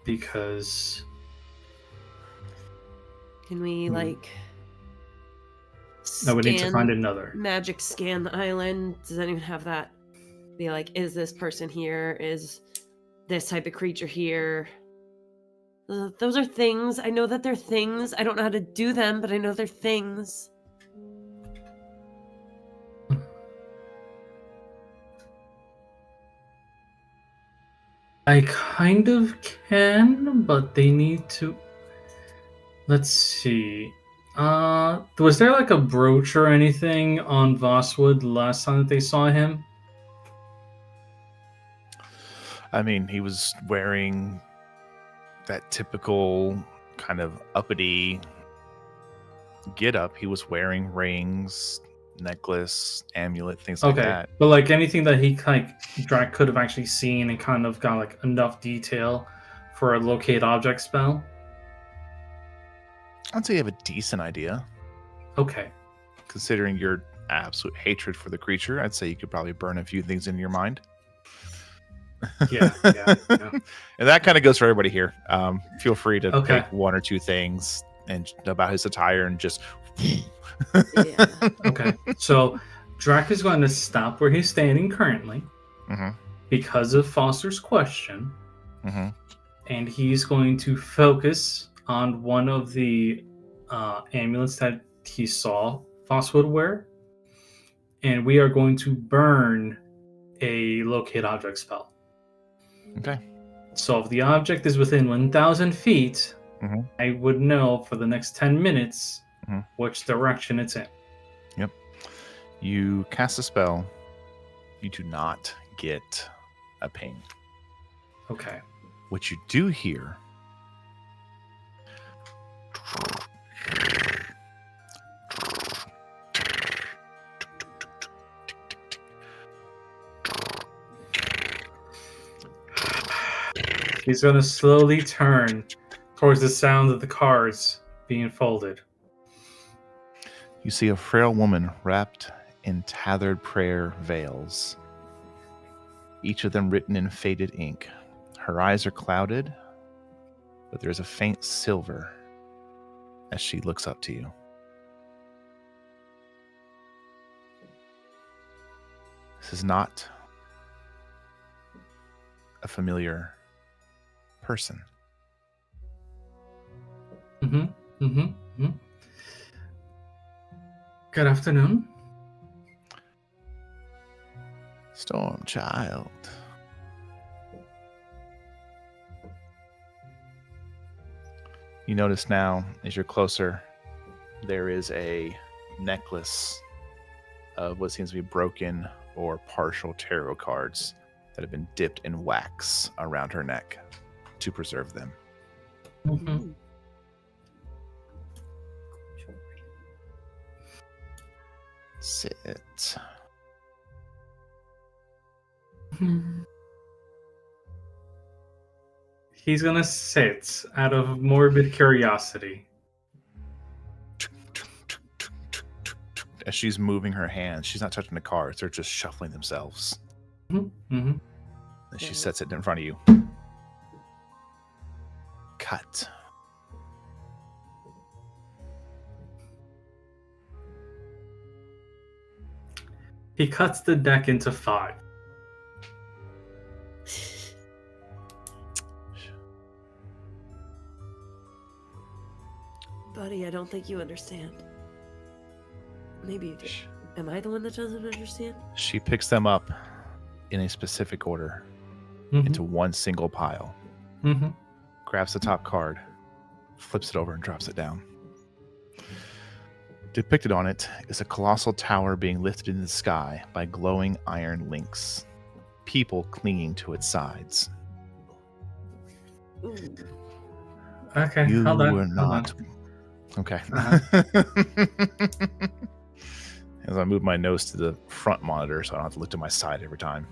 because Can we like? I would need to find scan- another. magic scan the island. Does anyone have that? Be like, is this person here? Is this type of creature here? Those are things. I know that they're things. I don't know how to do them, but I know they're things. I kind of can, but they need to. Let's see. Was there like a brooch or anything on Vosswood the last time that they saw him? I mean, he was wearing that typical kind of uppity get up. He was wearing rings, necklace, amulet, things like Okay, that. but like anything that he Drac could have actually seen and kind of got like enough detail for a locate object spell. I'd say you have a decent idea. Okay. Considering your absolute hatred for the creature, I'd say you could probably burn a few things in your mind. Yeah. And that kind of goes for everybody here. Feel free to Okay. pick 1 or 2 things and about his attire and just. Yeah. Okay. So Drac is going to stop where he's standing currently Mhm. because of Foster's question, Mhm. and he's going to focus on one of the amulets that he saw Foss would wear, and we are going to burn a locate object spell. Okay. So if the object is within 1,000 feet, Mhm. I would know for the next 10 minutes Mhm. which direction it's in. Yep. You cast a spell. You do not get a ping. Okay. What you do hear He's going to slowly turn towards the sound of the cards being folded. you see a frail woman wrapped in tethered prayer veils, each of them written in faded ink. Her eyes are clouded, but there's a faint silver as she looks up to you. This is not a familiar person. Good afternoon. Storm child. You notice now, as you're closer, there is a necklace of what seems to be broken or partial tarot cards that have been dipped in wax around her neck to preserve them. Sit. He's going to sit out of morbid curiosity. As she's moving her hands, she's not touching the cards, they're just shuffling themselves. Mm-hmm. And she sets it in front of you. Cut. He cuts the deck into 5. Buddy, I don't think you understand. Maybe you do. Am I the one that doesn't understand? She picks them up in a specific order into one single pile. Grabs the top card, flips it over, and drops it down. Depicted on it is a colossal tower being lifted into the sky by glowing iron links, people clinging to its sides. Ooh. Okay, You hold on. were hold not. on. Okay. As I move my nose to the front monitor so I don't have to look to my side every time.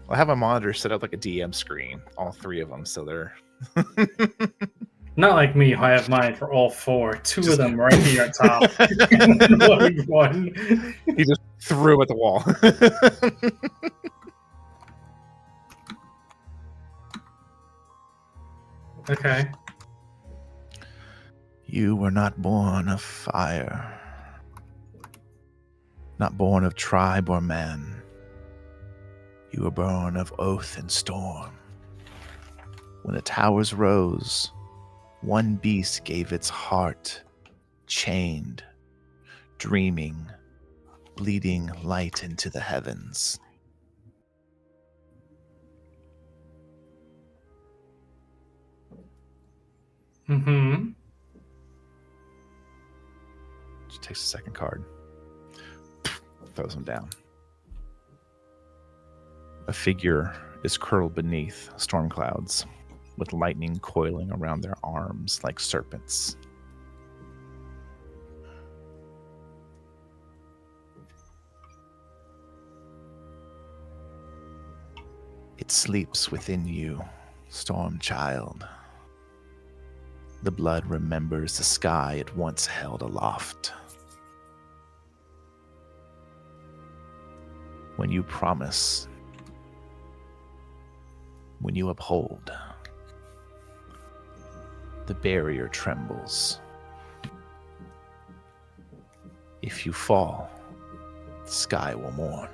I have my monitor set up like a DM screen, all 3 of them, so they're... Not like me, I have mine for all 4. 2 of them right here at top. And one. He just threw at the wall. Okay. You were not born of fire, not born of tribe or man. You were born of oath and storm. When the towers rose, one beast gave its heart, chained, dreaming, bleeding light into the heavens. She takes the second card, throws them down. A figure is curled beneath storm clouds, with lightning coiling around their arms like serpents. It sleeps within you, storm child. The blood remembers the sky it once held aloft. When you promise, when you uphold, the barrier trembles. If you fall, the sky will mourn.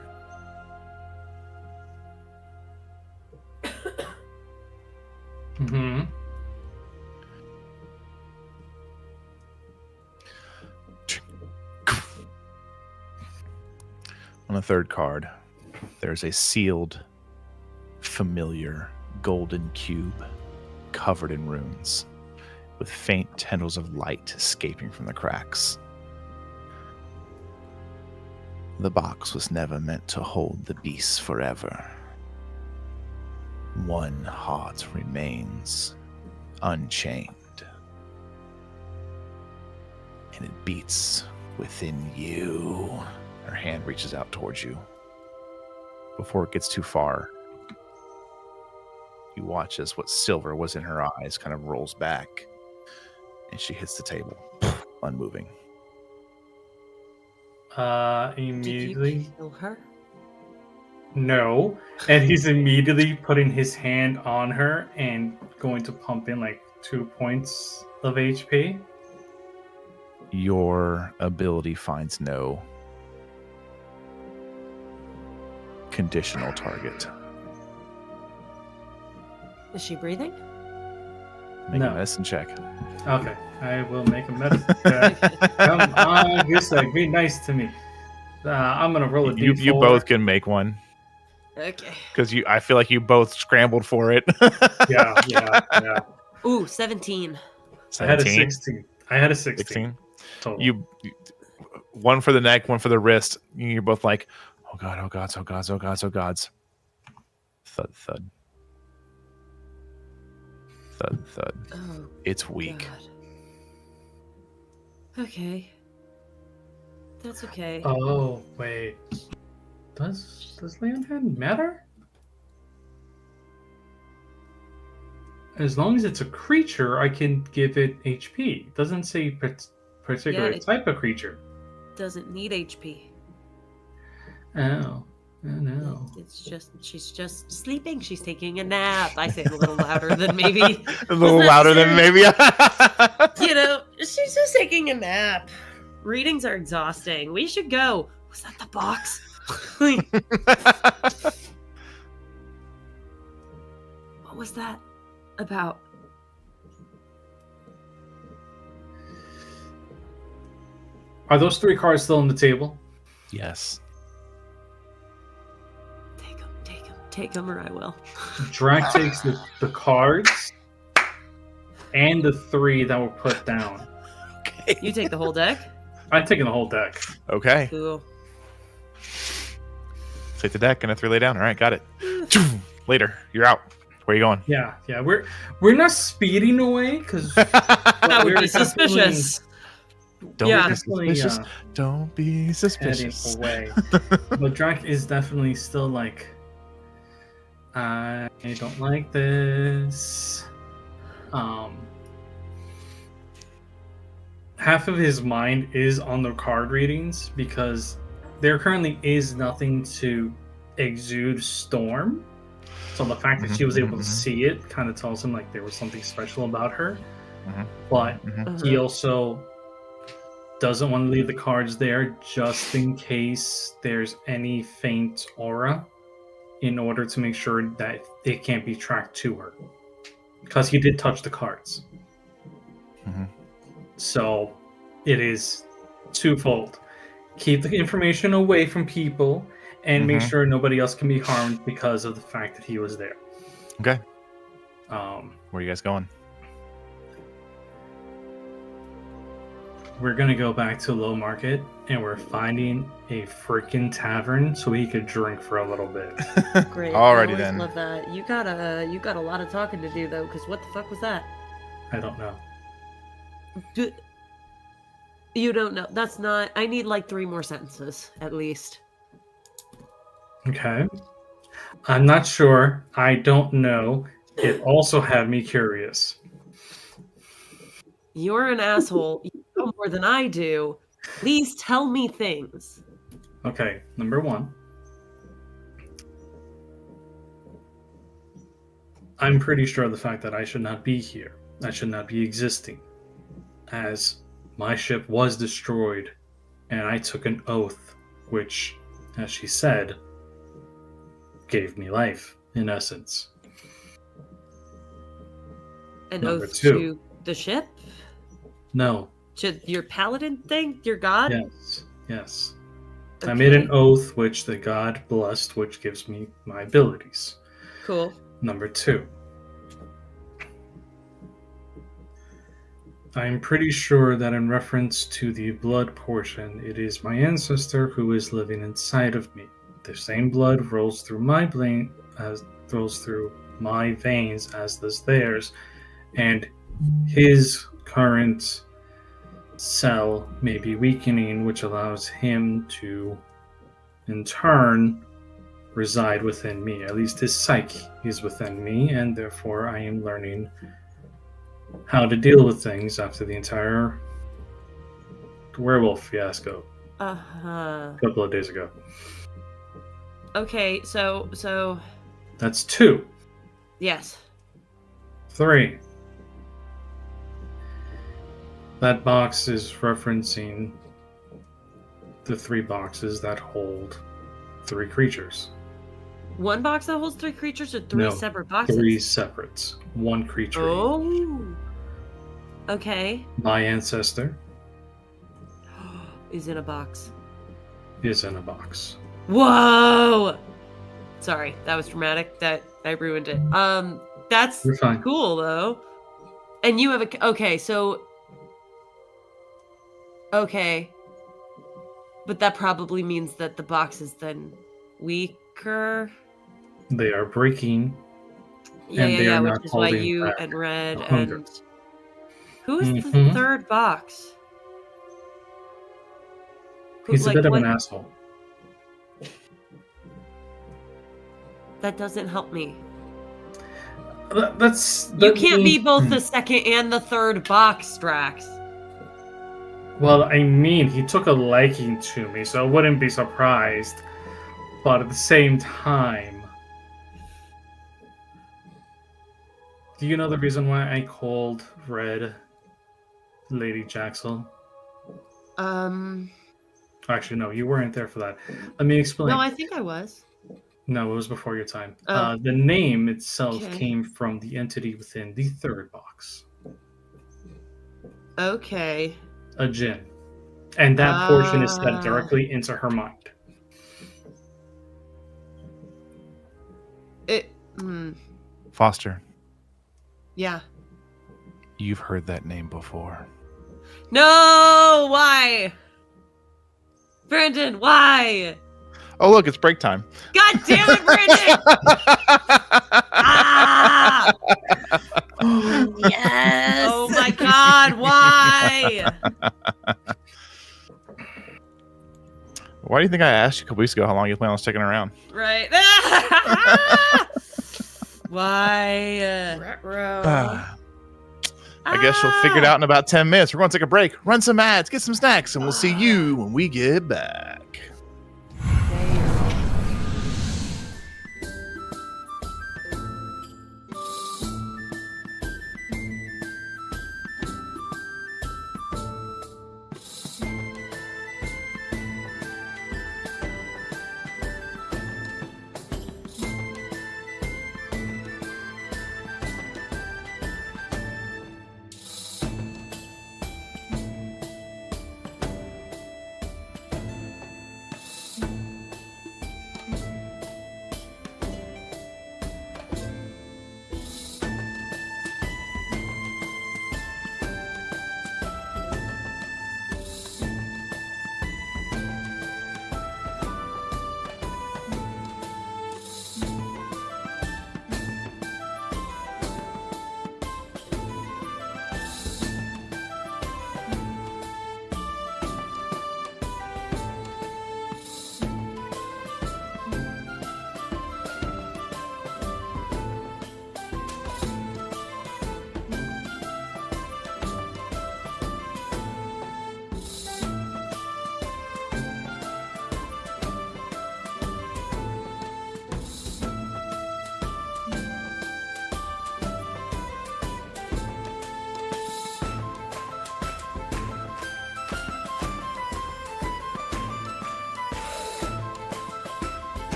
On the third card, there's a sealed, familiar golden cube covered in runes, with faint tendrils of light escaping from the cracks. The box was never meant to hold the beast forever. One heart remains unchained, and it beats within you. Her hand reaches out towards you. Before it gets too far, you watch as what silver was in her eyes kind of rolls back, and she hits the table, unmoving. Immediately. Did you kill her? No. And he's immediately putting his hand on her and going to pump in like 2 points of HP. Your ability finds no conditional target. Is she breathing? Make No. a medicine check. Okay, I will make a medicine check. Come on, you're like, be nice to me. I'm gonna roll a d4. You both can make one Okay. because I feel like you both scrambled for it. Yeah. Ooh, 17. I had a 17? 16. I had a 16. 16. Total. You one for the neck, one for the wrist. You're both like, oh god, oh gods, oh gods, oh gods, oh gods. Thud, thud. Thud, thud. Oh, It's weak. God. Okay. That's okay. Oh wait, does land hand matter? As long as it's a creature, I can give it HP. It doesn't say particular Yeah, type of creature. Doesn't need HP. Oh no. She's just sleeping. She's taking a nap. I say it a little louder than maybe. A little louder than maybe. You know, she's just taking a nap. Readings are exhausting. We should go. Was that the box? What was that about? Are those 3 cards still on the table? Yes. Take them, or I will. Drac takes the cards and the 3 that were put down. Okay. You take the whole deck? I'm taking the whole deck. Okay. Cool. Take the deck and a 3 lay down. All right, got it. Later, you're out. Where are you going? Yeah. We're not speeding away because That would be suspicious. Don't Yeah. be Definitely, suspicious. Don't be heading suspicious. away. But Drac is definitely still like, I don't like this. Half of his mind is on the card readings because there currently is nothing to exude storm. So the fact that she was able to see it kind of tells him like there was something special about her. But he also doesn't want to leave the cards there just in case there's any faint aura, in order to make sure that it can't be tracked to her. Because he did touch the cards. So it is twofold. Keep the information away from people and make sure nobody else can be harmed because of the fact that he was there. Okay. Where are you guys going? We're gonna go back to Low Market and we're finding a freaking tavern so we could drink for a little bit. Great. Alrighty I always then. love that. You got a lot of talking to do though, because what the fuck was that? I don't know. You don't know. That's not. I need like 3 more sentences at least. Okay. I'm not sure. I don't know. It also had me curious. You're an asshole. You know more than I do. Please tell me things. Okay, number 1. I'm pretty sure of the fact that I should not be here. I should not be existing. As my ship was destroyed, and I took an oath, which, as she said, gave me life, in essence. An Number oath 2. to the ship? No. To your paladin thing? Your god? Yes. I made an Okay. oath which the god blessed, which gives me my abilities. Cool. Number 2. I'm pretty sure that in reference to the blood portion, it is my ancestor who is living inside of me. The same blood rolls through my veins as does theirs, and his current cell may be weakening, which allows him to, in turn, reside within me. At least his psyche is within me, and therefore I am learning how to deal with things after the entire werewolf fiasco Uh-huh. a couple of days ago. Okay, so That's 2. yes. 3. That box is referencing the 3 boxes that hold 3 creatures. One box that holds 3 creatures or 3 No, separate boxes? 3 separates. 1 creature each. Oh. Okay. My ancestor Is in a box. is in a box. Whoa! Sorry, that was dramatic. That I ruined it. That's You're fine. cool though. And you have a okay, so okay, but that probably means that the box is then weaker. They are breaking. Yeah, And yeah, they yeah. are Which not is why holding you back and Red hunger. and who is the Mhm. third box? Who- He's a bit of what- an asshole. That doesn't help me. You You can't be both the second and the third box, Drax. Well, I mean, he took a liking to me, so I wouldn't be surprised. But at the same time, do you know the reason why I called Red Lady Jaxel? Actually, no, you weren't there for that. Let me explain. No, I think I was. No, it was before your time. Oh. The name itself Okay. came from the entity within the 3rd box, Okay. a djinn. And that portion is Ah. set directly into her mind. It. Foster, Yeah. you've heard that name before. No! Why? Brandon, why? Oh, look, it's break time. God damn it, Brandon! Ah! Yes. Oh my god, why? Why do you think I asked you a couple weeks ago how long you plan on sticking around? Right. Why? I guess you'll figure it out in about 10 minutes. We're going to take a break, run some ads, get some snacks, and we'll see you when we get back.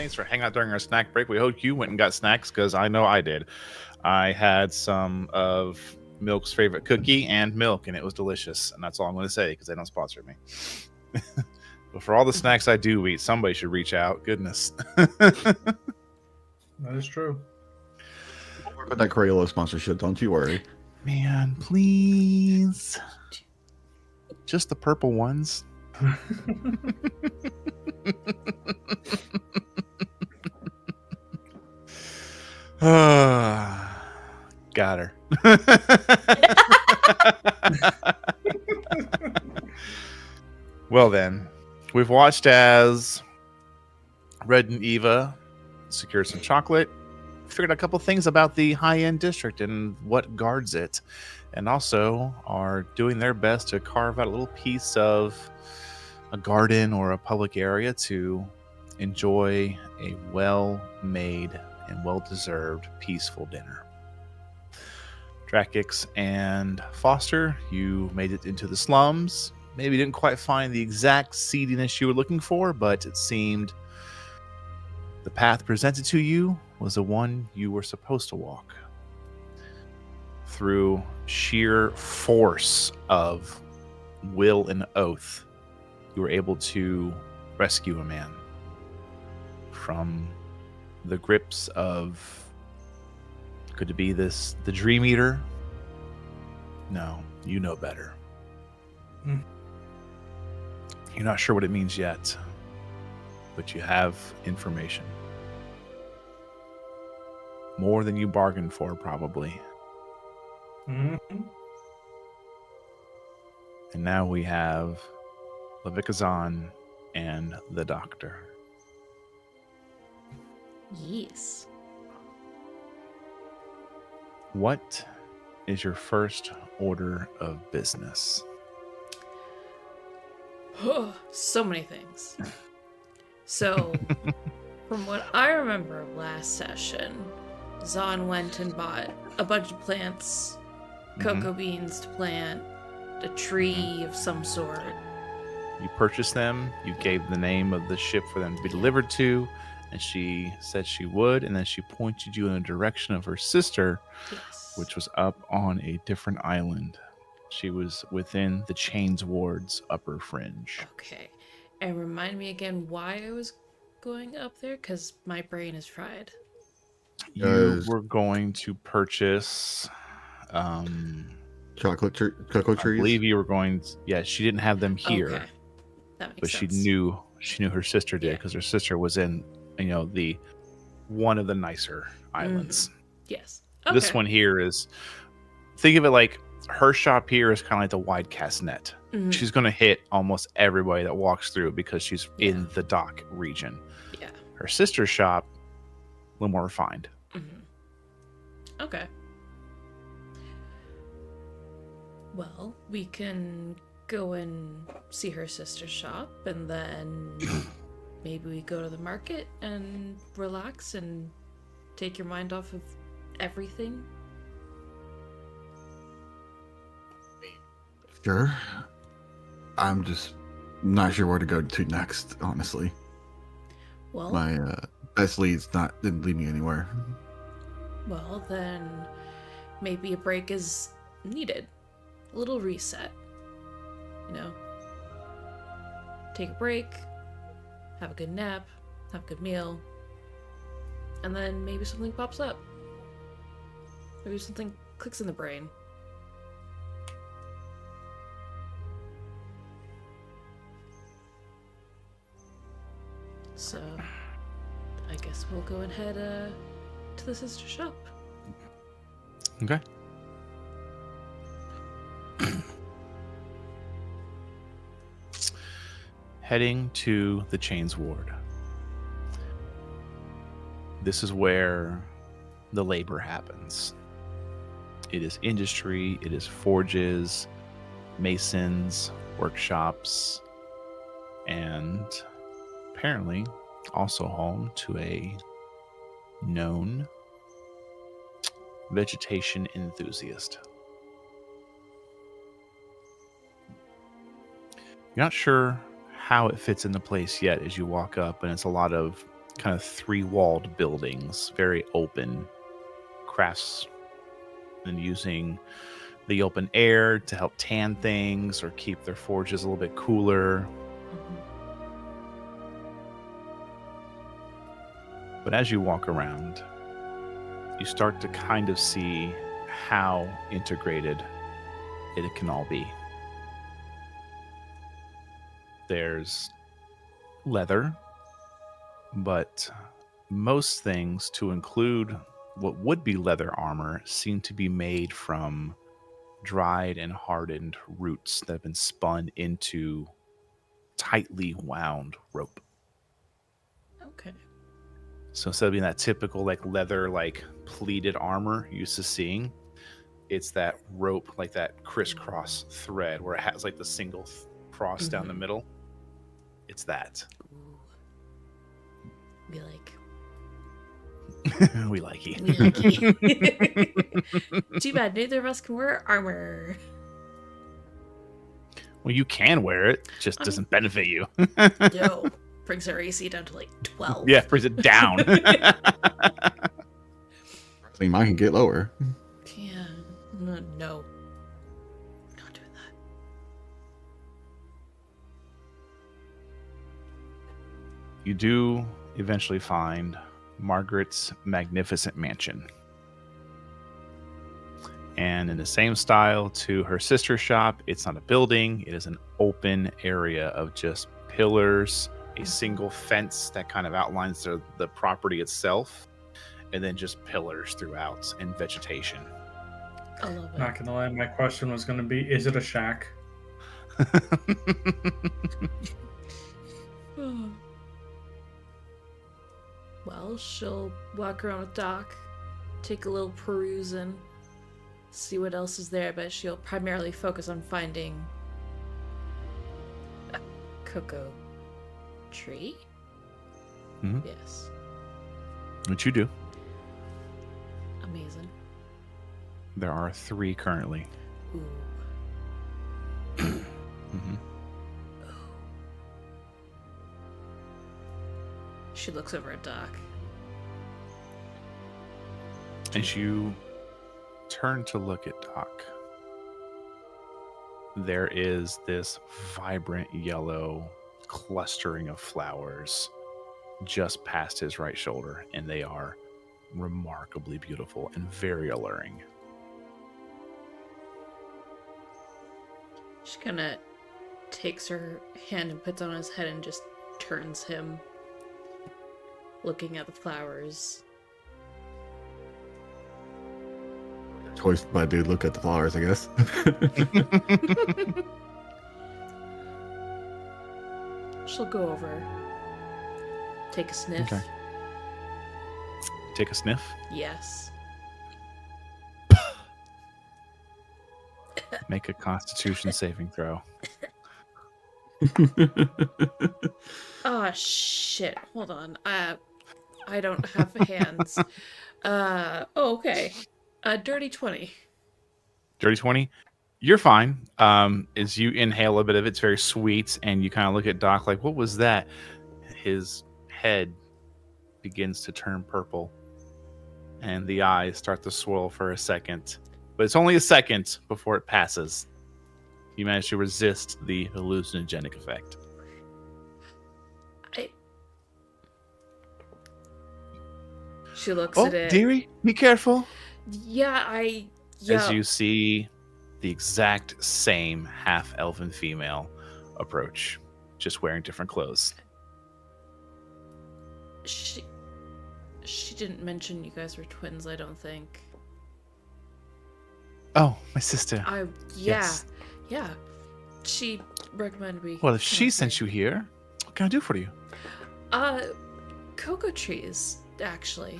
Thanks for hanging out during our snack break. We hope you went and got snacks because I know I did. I had some of Milk's favorite cookie and milk, and it was delicious. And that's all I'm going to say because they don't sponsor me. But for all the snacks I do eat, somebody should reach out. Goodness. That is true. We'll work on that Crayola sponsorship. Don't you worry. Man, please. Just the purple ones. Got her. Well then, we've watched as Red and Eva secured some chocolate, figured out a couple things about the high-end district and what guards it, and also are doing their best to carve out a little piece of a garden or a public area to enjoy a well-made and well-deserved peaceful dinner. Drakix and Foster, you made it into the slums. Maybe didn't quite find the exact seediness you were looking for, but it seemed the path presented to you was the one you were supposed to walk. Through sheer force of will and oath, you were able to rescue a man from the grips of, could it be this, the Dream Eater? No, you know better. You're not sure what it means yet, but you have information. More than you bargained for, probably. Mm-hmm. And now we have Levikazan and the Doctor. Yes. What is your first order of business? So many things. So, from what I remember of last session, Zahn went and bought a bunch of plants, cocoa beans to plant, a tree of some sort. You purchased them, you gave the name of the ship for them to be delivered to, and she said she would, and then she pointed you in the direction of her sister, Yes. which was up on a different island. She was within the Chain's Ward's upper fringe. Okay. And remind me again why I was going up there, because my brain is fried. You were going to purchase Cocoa I trees. believe you were going she didn't have them here. Okay. That makes But sense. she knew her sister did Yeah. because her sister was in the one of the nicer islands. Yes. This Okay. one here is, think of it like her shop here is kind of like the wide cast net. Mhm. She's going to hit almost everybody that walks through because she's Yeah. in the dock region. Yeah. Her sister's shop, a little more refined. Okay. Well, we can go and see her sister's shop, and then maybe we go to the market and relax and take your mind off of everything. Sure. I'm just not sure where to go to next, honestly. Well, My best leads didn't lead me anywhere. well, then maybe a break is needed. A little reset. You know? Take a break, have a good nap, have a good meal, and then maybe something pops up. Maybe something clicks in the brain. So, I guess we'll go and head to the sister shop. Okay. Heading to the Chains Ward. This is where the labor happens. It is industry, it is forges, masons, workshops, and apparently also home to a known vegetation enthusiast. You're not sure how it fits into place yet as you walk up, and it's a lot of kind of 3-walled buildings, very open, crafts, and using the open air to help tan things or keep their forges a little bit cooler. But as you walk around, you start to kind of see how integrated it can all be. There's leather, but most things, to include what would be leather armor, seem to be made from dried and hardened roots that have been spun into tightly wound rope. Okay. So instead of being that typical like leather, like pleated armor you're used to seeing, it's that rope, like that crisscross thread where it has like the single cross down the middle. It's that. Ooh. Be like. We like you. We like you. Too bad neither of us can wear armor. Well, you can wear it, just doesn't benefit you. No. Brings our AC down to like 12. Yeah, brings it down. I think mine can get lower. Yeah. No. Not doing that. You do eventually find Margaret's magnificent mansion. And in the same style to her sister's shop, it's not a building, it is an open area of just pillars, a single fence that kind of outlines the property itself, and then just pillars throughout and vegetation. I love it. Not gonna lie, my question was gonna be, is it a shack? Well, she'll walk around with Doc, take a little perusing, see what else is there, but she'll primarily focus on finding a cocoa tree? Mhm. Yes. What you do? Amazing. There are 3 currently. Ooh. Mm-hmm. She looks over at Doc. As you turn to look at Doc, there is this vibrant yellow clustering of flowers just past his right shoulder, and they are remarkably beautiful and very alluring. She kind of takes her hand and puts it on his head and just turns him, looking at the flowers. Choice my dude, look at the flowers, I guess. She'll go over, take a sniff. Okay. Take a sniff. Yes. Make a Constitution saving throw. Oh shit! Hold on. I don't have hands. Oh, okay. Dirty 20. Dirty 20. You're fine. As you inhale a bit of it, it's very sweet, and you kind of look at Doc like, "What was that?" His head begins to turn purple, and the eyes start to swirl for a second. But it's only a second before it passes. You manage to resist the hallucinogenic effect. She looks Oh, at it. dearie, be careful. Yeah. As you see the exact same half-elven female approach, just wearing different clothes. She didn't mention you guys were twins, I don't think. Oh, my sister. Yeah. Yes. Yeah. She recommended we. Well, if she sent you here, what can I do for you? Cocoa trees, actually.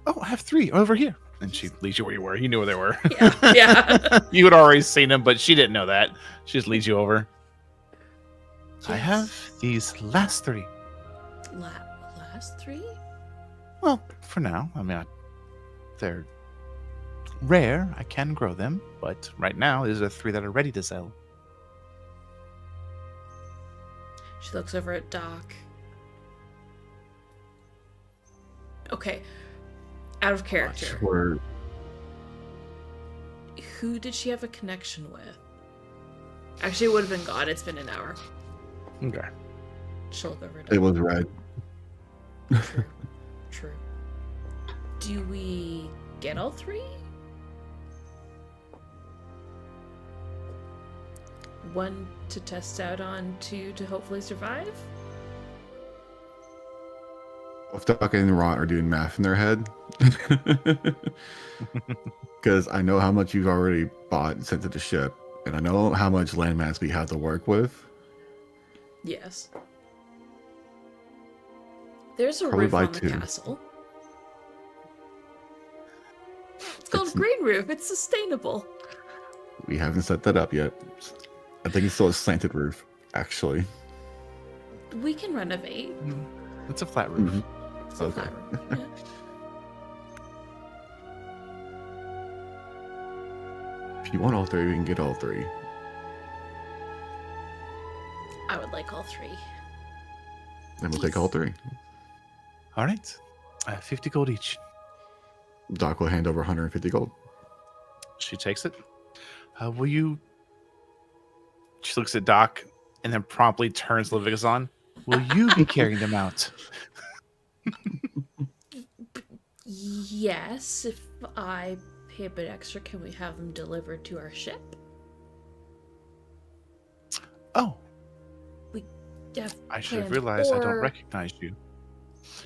Oh, I have 3 over here. And she leads you where you were. You knew where they were. Yeah. You had already seen them, but she didn't know that. She just leads you over. I Yes. have these last 3. Last 3? Well, for now. I mean, they're rare. I can grow them, but right now, these are 3 that are ready to sell. She looks over at Doc. Okay. Out of character. Sure. Who did she have a connection with? Actually, it would have been God. It's been an hour. Okay. She'll look over It was red. True. True. Do we get all three? One to test out on, two to hopefully survive? If Duck and Ron are doing math in their head. Because I know how much you've already bought and sent to the ship, and I know how much landmass we have to work with. Yes. There's a Probably roof by on the 2. castle. It's called It's- green roof. It's sustainable. We haven't set that up yet. I think it's still a slanted roof, actually. We can renovate. It's a flat roof. Mhm. It's a Okay. flat roof, yeah. If you want all 3, we can get all 3. I would like all three. Then we'll take all 3. All right. 50 gold each. Doc will hand over 150 gold. She takes it. Will you... She looks at Doc and then promptly turns Leviticus on. Will you be carrying them out? Yes, if I pay a bit extra, can we have them delivered to our ship? Oh, Have I should have planned, realized I don't or recognize you.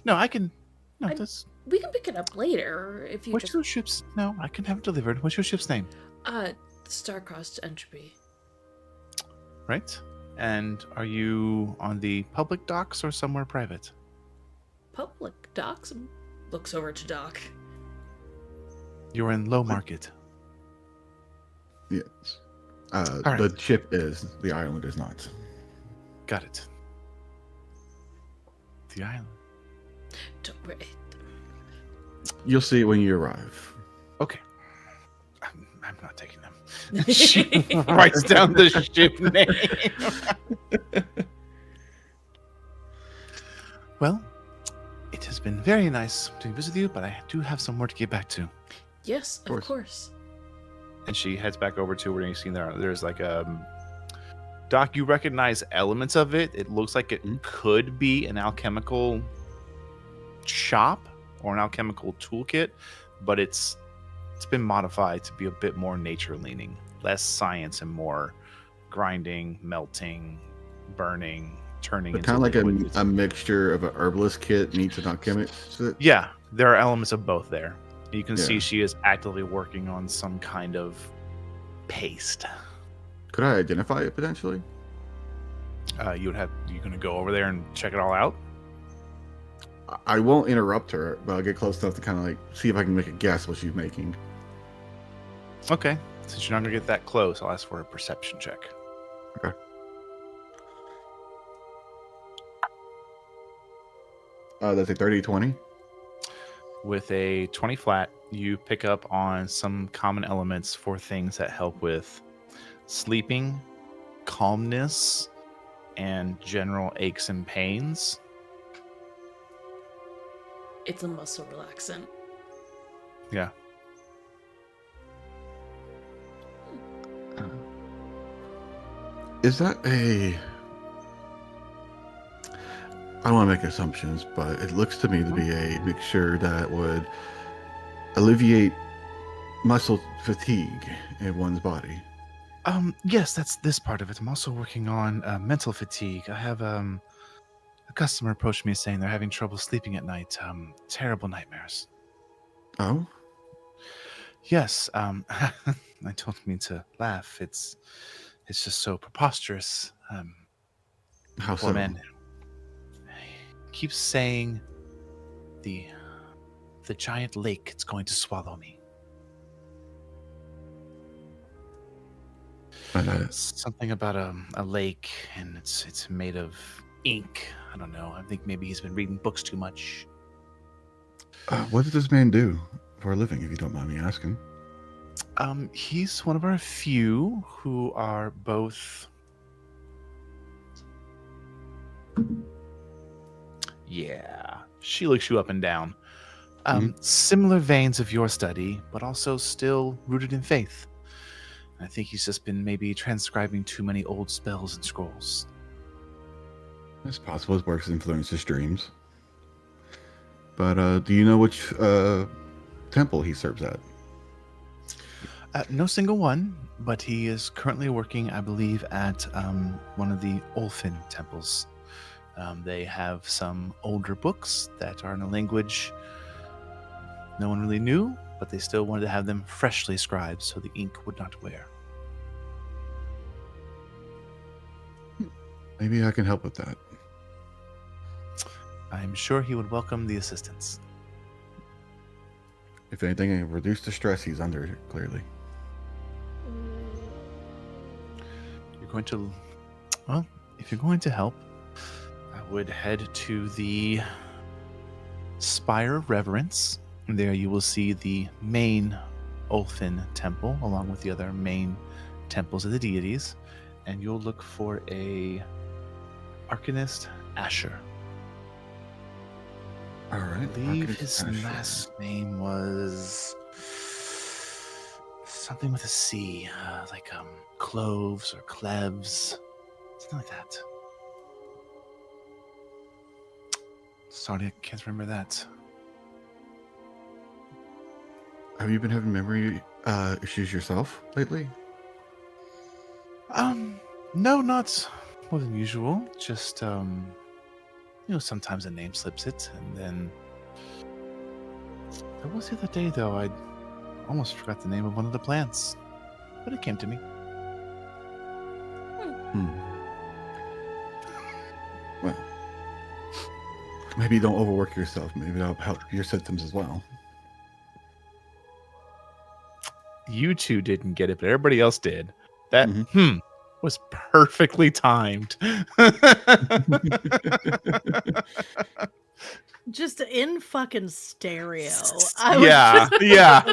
No, I can... No, I- that's... we can pick it up later if you What's just your ship's... No, I can have it delivered. What's your ship's name? Star-crossed entropy. Right? And are you on the public docks or somewhere private? Public docks. Looks over to Doc. You're in Low Market. Yes. right. The ship is. The island is not. Got it. The island. Don't worry. You'll see it when you arrive. Okay. I'm not taking them. She writes down the ship name. Well, it has been very nice to visit you, but I do have some more to get back to. Yes, of course. course. And she heads back over to where you see there's like Doc, you recognize elements of it. It looks like it could be an alchemical shop or an alchemical toolkit, but it's been modified to be a bit more nature leaning, less science and more grinding, melting, burning, turning But into kind of like liquids. a mixture of an herbalist kit meets an alchemist. Yeah, there are elements of both there. You can see Yeah. she is actively working on some kind of paste. Could I identify it potentially? You're gonna go over there and check it all out. I won't interrupt her, but I'll get close enough to kind of like see if I can make a guess what she's making. Okay, since you're not gonna get that close, I'll ask for a perception check. That's a 30-20. With a 20 flat, you pick up on some common elements for things that help with sleeping, calmness, and general aches and pains. It's a muscle relaxant. Yeah. Is that a... I don't want to make assumptions, but it looks to me to be a mixture that would alleviate muscle fatigue in one's body. Yes, that's this part of it. I'm also working on mental fatigue. I have a customer approached me saying they're having trouble sleeping at night. Terrible nightmares. Oh? Yes. I don't mean to laugh. It's just so preposterous. How Poor so? man keeps saying the giant lake it's going to swallow me. Something about a lake, and it's made of ink. I don't know. I think maybe he's been reading books too much. What does this man do for a living, if you don't mind me asking? He's one of our few who are both. Yeah, she looks you up and down. Similar veins of your study, but also still rooted in faith. I think he's just been maybe transcribing too many old spells and scrolls. It's possible his works influence his dreams. But do you know which temple he serves at? No single one, but he is currently working, I believe, at one of the Olfin temples. They have some older books that are in a language no one really knew, but they still wanted to have them freshly scribed so the ink would not wear. Maybe I can help with that. I'm sure he would welcome the assistance. If anything, it reduce the stress he's under, clearly. You're going to... Well, if you're going to help, I would head to the Spire of Reverence. There you will see the main Olfin temple, along with the other main temples of the deities. And you'll look for a Arcanist Asher. All right. I believe Arcanist his Asher. last name was something with a C, like cloves or cleves, something like that. Sorry, I can't remember that. Have you been having memory issues yourself lately? No, not more than usual. Just sometimes a name slips it, and then there was the other day though. I almost forgot the name of one of the plants, but it came to me. Well, maybe don't overwork yourself. Maybe that'll help your symptoms as well. You two didn't get it, but everybody else did. That Mhm. was perfectly timed. Just in fucking stereo. Yeah, yeah.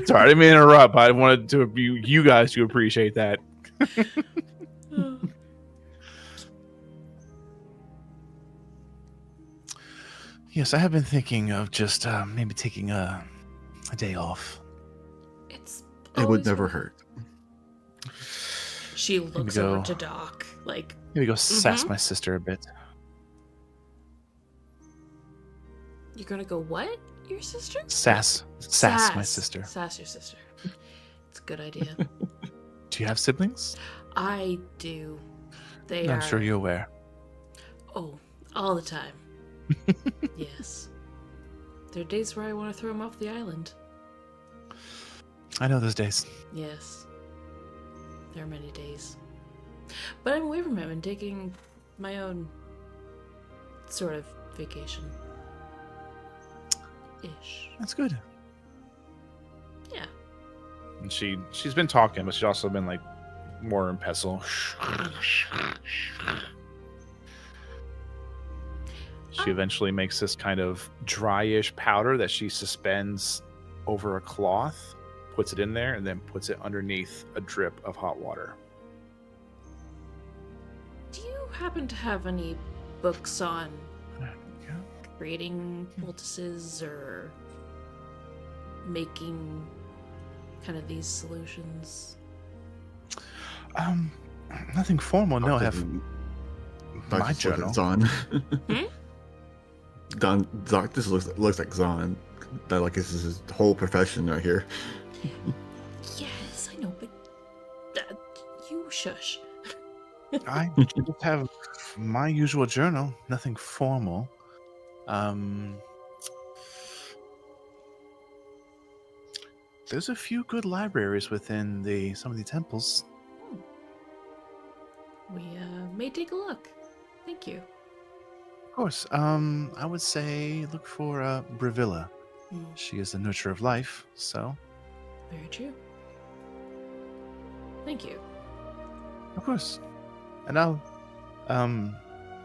Sorry, I didn't mean to interrupt. I wanted to you guys to appreciate that. Yes, I have been thinking of just maybe taking a day off. It's It would always never worth- hurt. She looks go. over to Doc, like, Maybe go sass my sister a bit. you're gonna go what? Your sister? Sass my sister. Sass your sister. It's a good idea. Do you have siblings? I do. They I'm are. sure you're aware. Oh, all the time. Yes. There are days where I want to throw him off the island. I know those days. Yes. There are many days. But I'm away from him and taking my own sort of vacation. Ish. That's good. Yeah. And she's been talking, but she's also been like more in pestle. She eventually makes this kind of dryish powder that she suspends over a cloth, puts it in there, and then puts it underneath a drip of hot water. Do you happen to have any books on Yeah. creating poultices or making kind of these solutions? Nothing formal. No, I have Doc my just looked journal. at Zahn. Doc just looks like Zahn. That like this is his whole profession right here. Yes, I know, but you shush. I just have my usual journal. Nothing formal. There's a few good libraries within some of the temples. We may take a look. Thank you. Of course. I would say look for Bravilla. She is the nurturer of life, so Very true. Thank you. of course. And I'll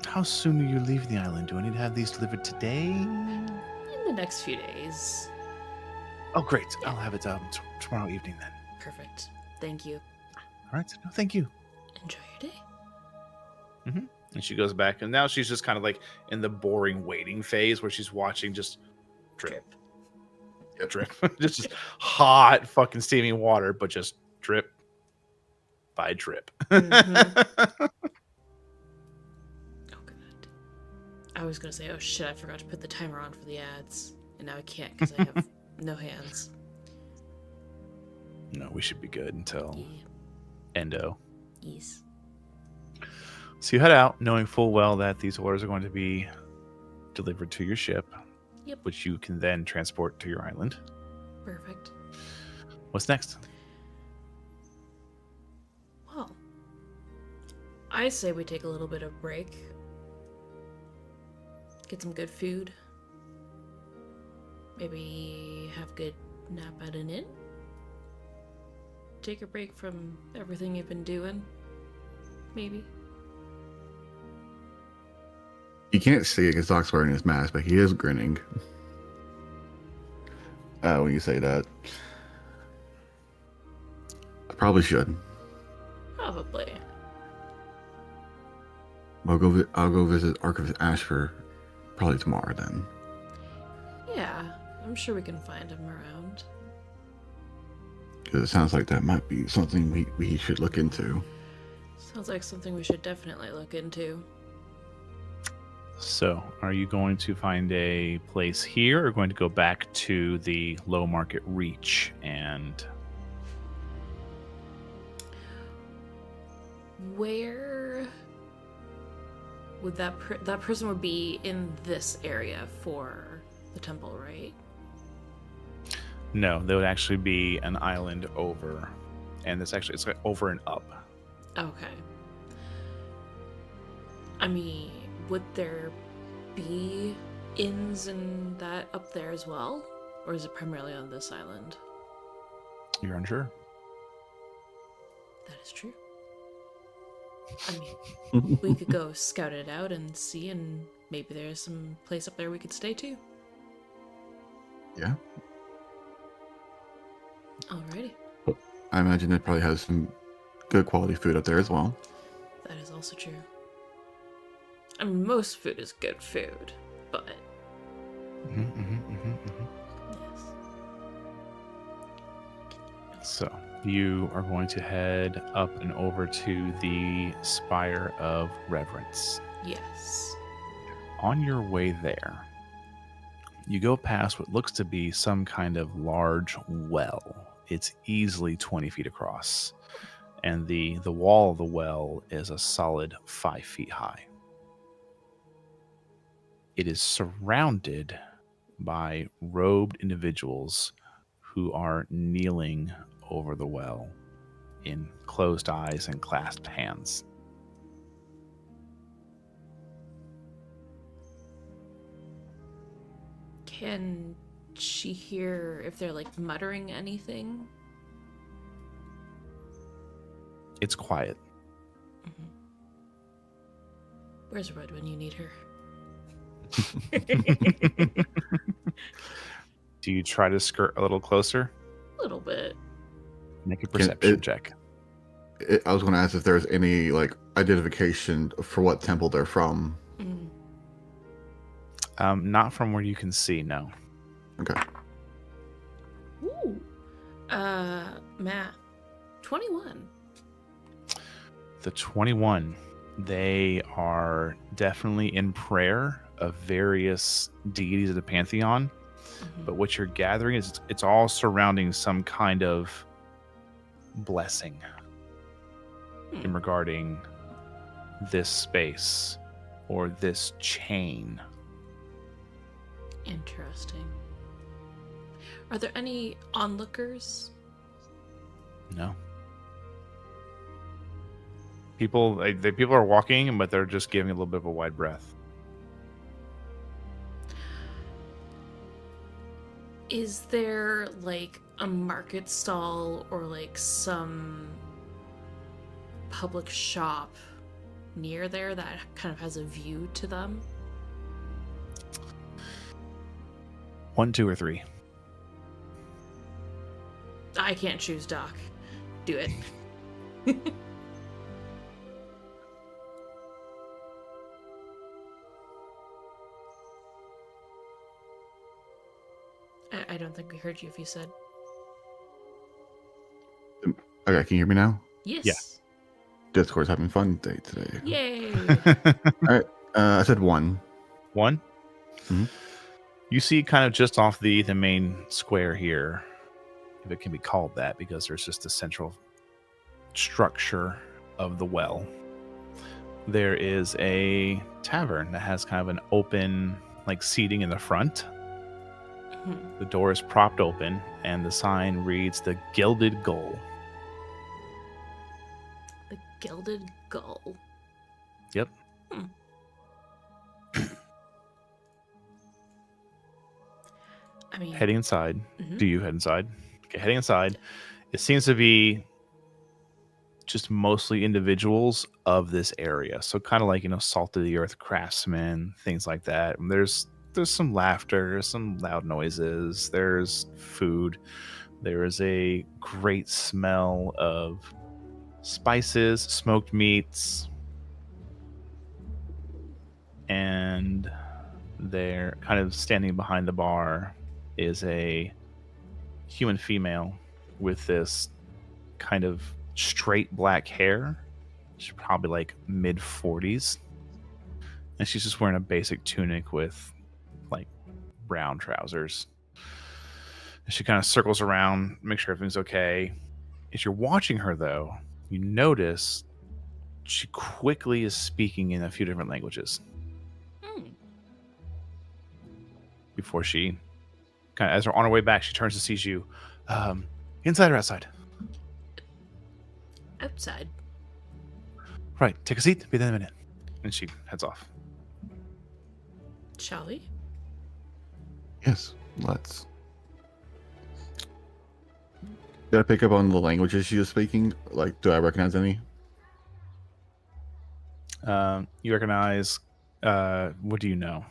how soon do you leave the island? Do I need to have these delivered today? In the next few days. Oh great. I'll have it tomorrow evening then. Perfect. Thank you. All right. No, thank you. Enjoy your day. And she goes back, and now she's just kind of like in the boring waiting phase where she's watching just drip. Drip. just hot fucking steaming water, but just drip by drip. Mhm. Oh, good. I was gonna say, oh shit, I forgot to put the timer on for the ads. And now I can't because I have no hands. No, we should be good until Yeah. Endo. Yes. So you head out, knowing full well that these orders are going to be delivered to your ship, Yep. which you can then transport to your island. Perfect. What's next? Well, I say we take a little bit of break. Get some good food. Maybe have a good nap at an inn. Take a break from everything you've been doing. Maybe. You can't see it because Doc's wearing his mask, but he is grinning. When you say that. I probably should. Probably. I'll go visit Archivist Ashford probably tomorrow then. Yeah, I'm sure we can find him around. Because it sounds like that might be something we should look into. Sounds like something we should definitely look into. So, are you going to find a place here or going to go back to the low market reach and Where would that that person would be in this area for the temple, right? no, there would actually be an island over, and it's like over and up. Okay. I mean, would there be inns and that up there as well? Or is it primarily on this island? You're unsure. That is true. I mean, we could go scout it out and see, and maybe there's some place up there we could stay too. Yeah. Alrighty. I imagine it probably has some good quality food up there as well. That is also true. I mean, most food is good food, but yes. So, you are going to head up and over to the Spire of Reverence. Yes. On your way there, you go past what looks to be some kind of large well. It's easily 20 feet across, and the wall of the well is a solid 5 feet high. It is surrounded by robed individuals who are kneeling over the well in closed eyes and clasped hands. Can she hear if they're like muttering anything? It's quiet. Mm-hmm. Where's Red when you need her? Do you try to skirt a little closer? A little bit. Make a perception it- check. I was going to ask if there's any like identification for what temple they're from. Mm. Not from where you can see, no. Okay. Ooh. Math. 21. The 21, they are definitely in prayer of various deities of the pantheon, Mhm. but what you're gathering is it's all surrounding some kind of blessing in regarding this space or this chain. Interesting. Are there any onlookers? No. People are walking, but they're just giving a little bit of a wide breath. Is there like a market stall or like some public shop near there that kind of has a view to them? 1, 2, or 3. I can't choose, Doc. Do it. don't think we heard you if you said Okay, can you hear me now? yes. Discord's having fun day today. Yay! I said 1. One. Mhm. You see, kind of just off the main square here, if it can be called that, because there's just a central structure of the well. There is a tavern that has kind of an open, like, seating in the front. Mhm. The door is propped open, and the sign reads "The Gilded Gull." The Gilded Gull. Yep. I mean, Heading inside. Mhm. Do you head inside? Okay, heading inside. It seems to be just mostly individuals of this area. So kind of like, salt of the earth craftsmen, things like that. And there's some laughter, some loud noises, there's food. There is a great smell of spices, smoked meats, and they're kind of standing behind the bar is a human female with this kind of straight black hair. She's probably like mid 40s, and she's just wearing a basic tunic with like brown trousers. And she kind of circles around, make sure everything's okay. As you're watching her, though, you notice she quickly is speaking in a few different languages hmm. before she kind of, as her on her way back, she turns and sees you. Inside or outside? Outside. Right. Take a seat. Be there in a minute. And she heads off. Shall we? Yes, let's. Did I pick up on the languages she was speaking? Like, do I recognize any? You recognize. What do you know?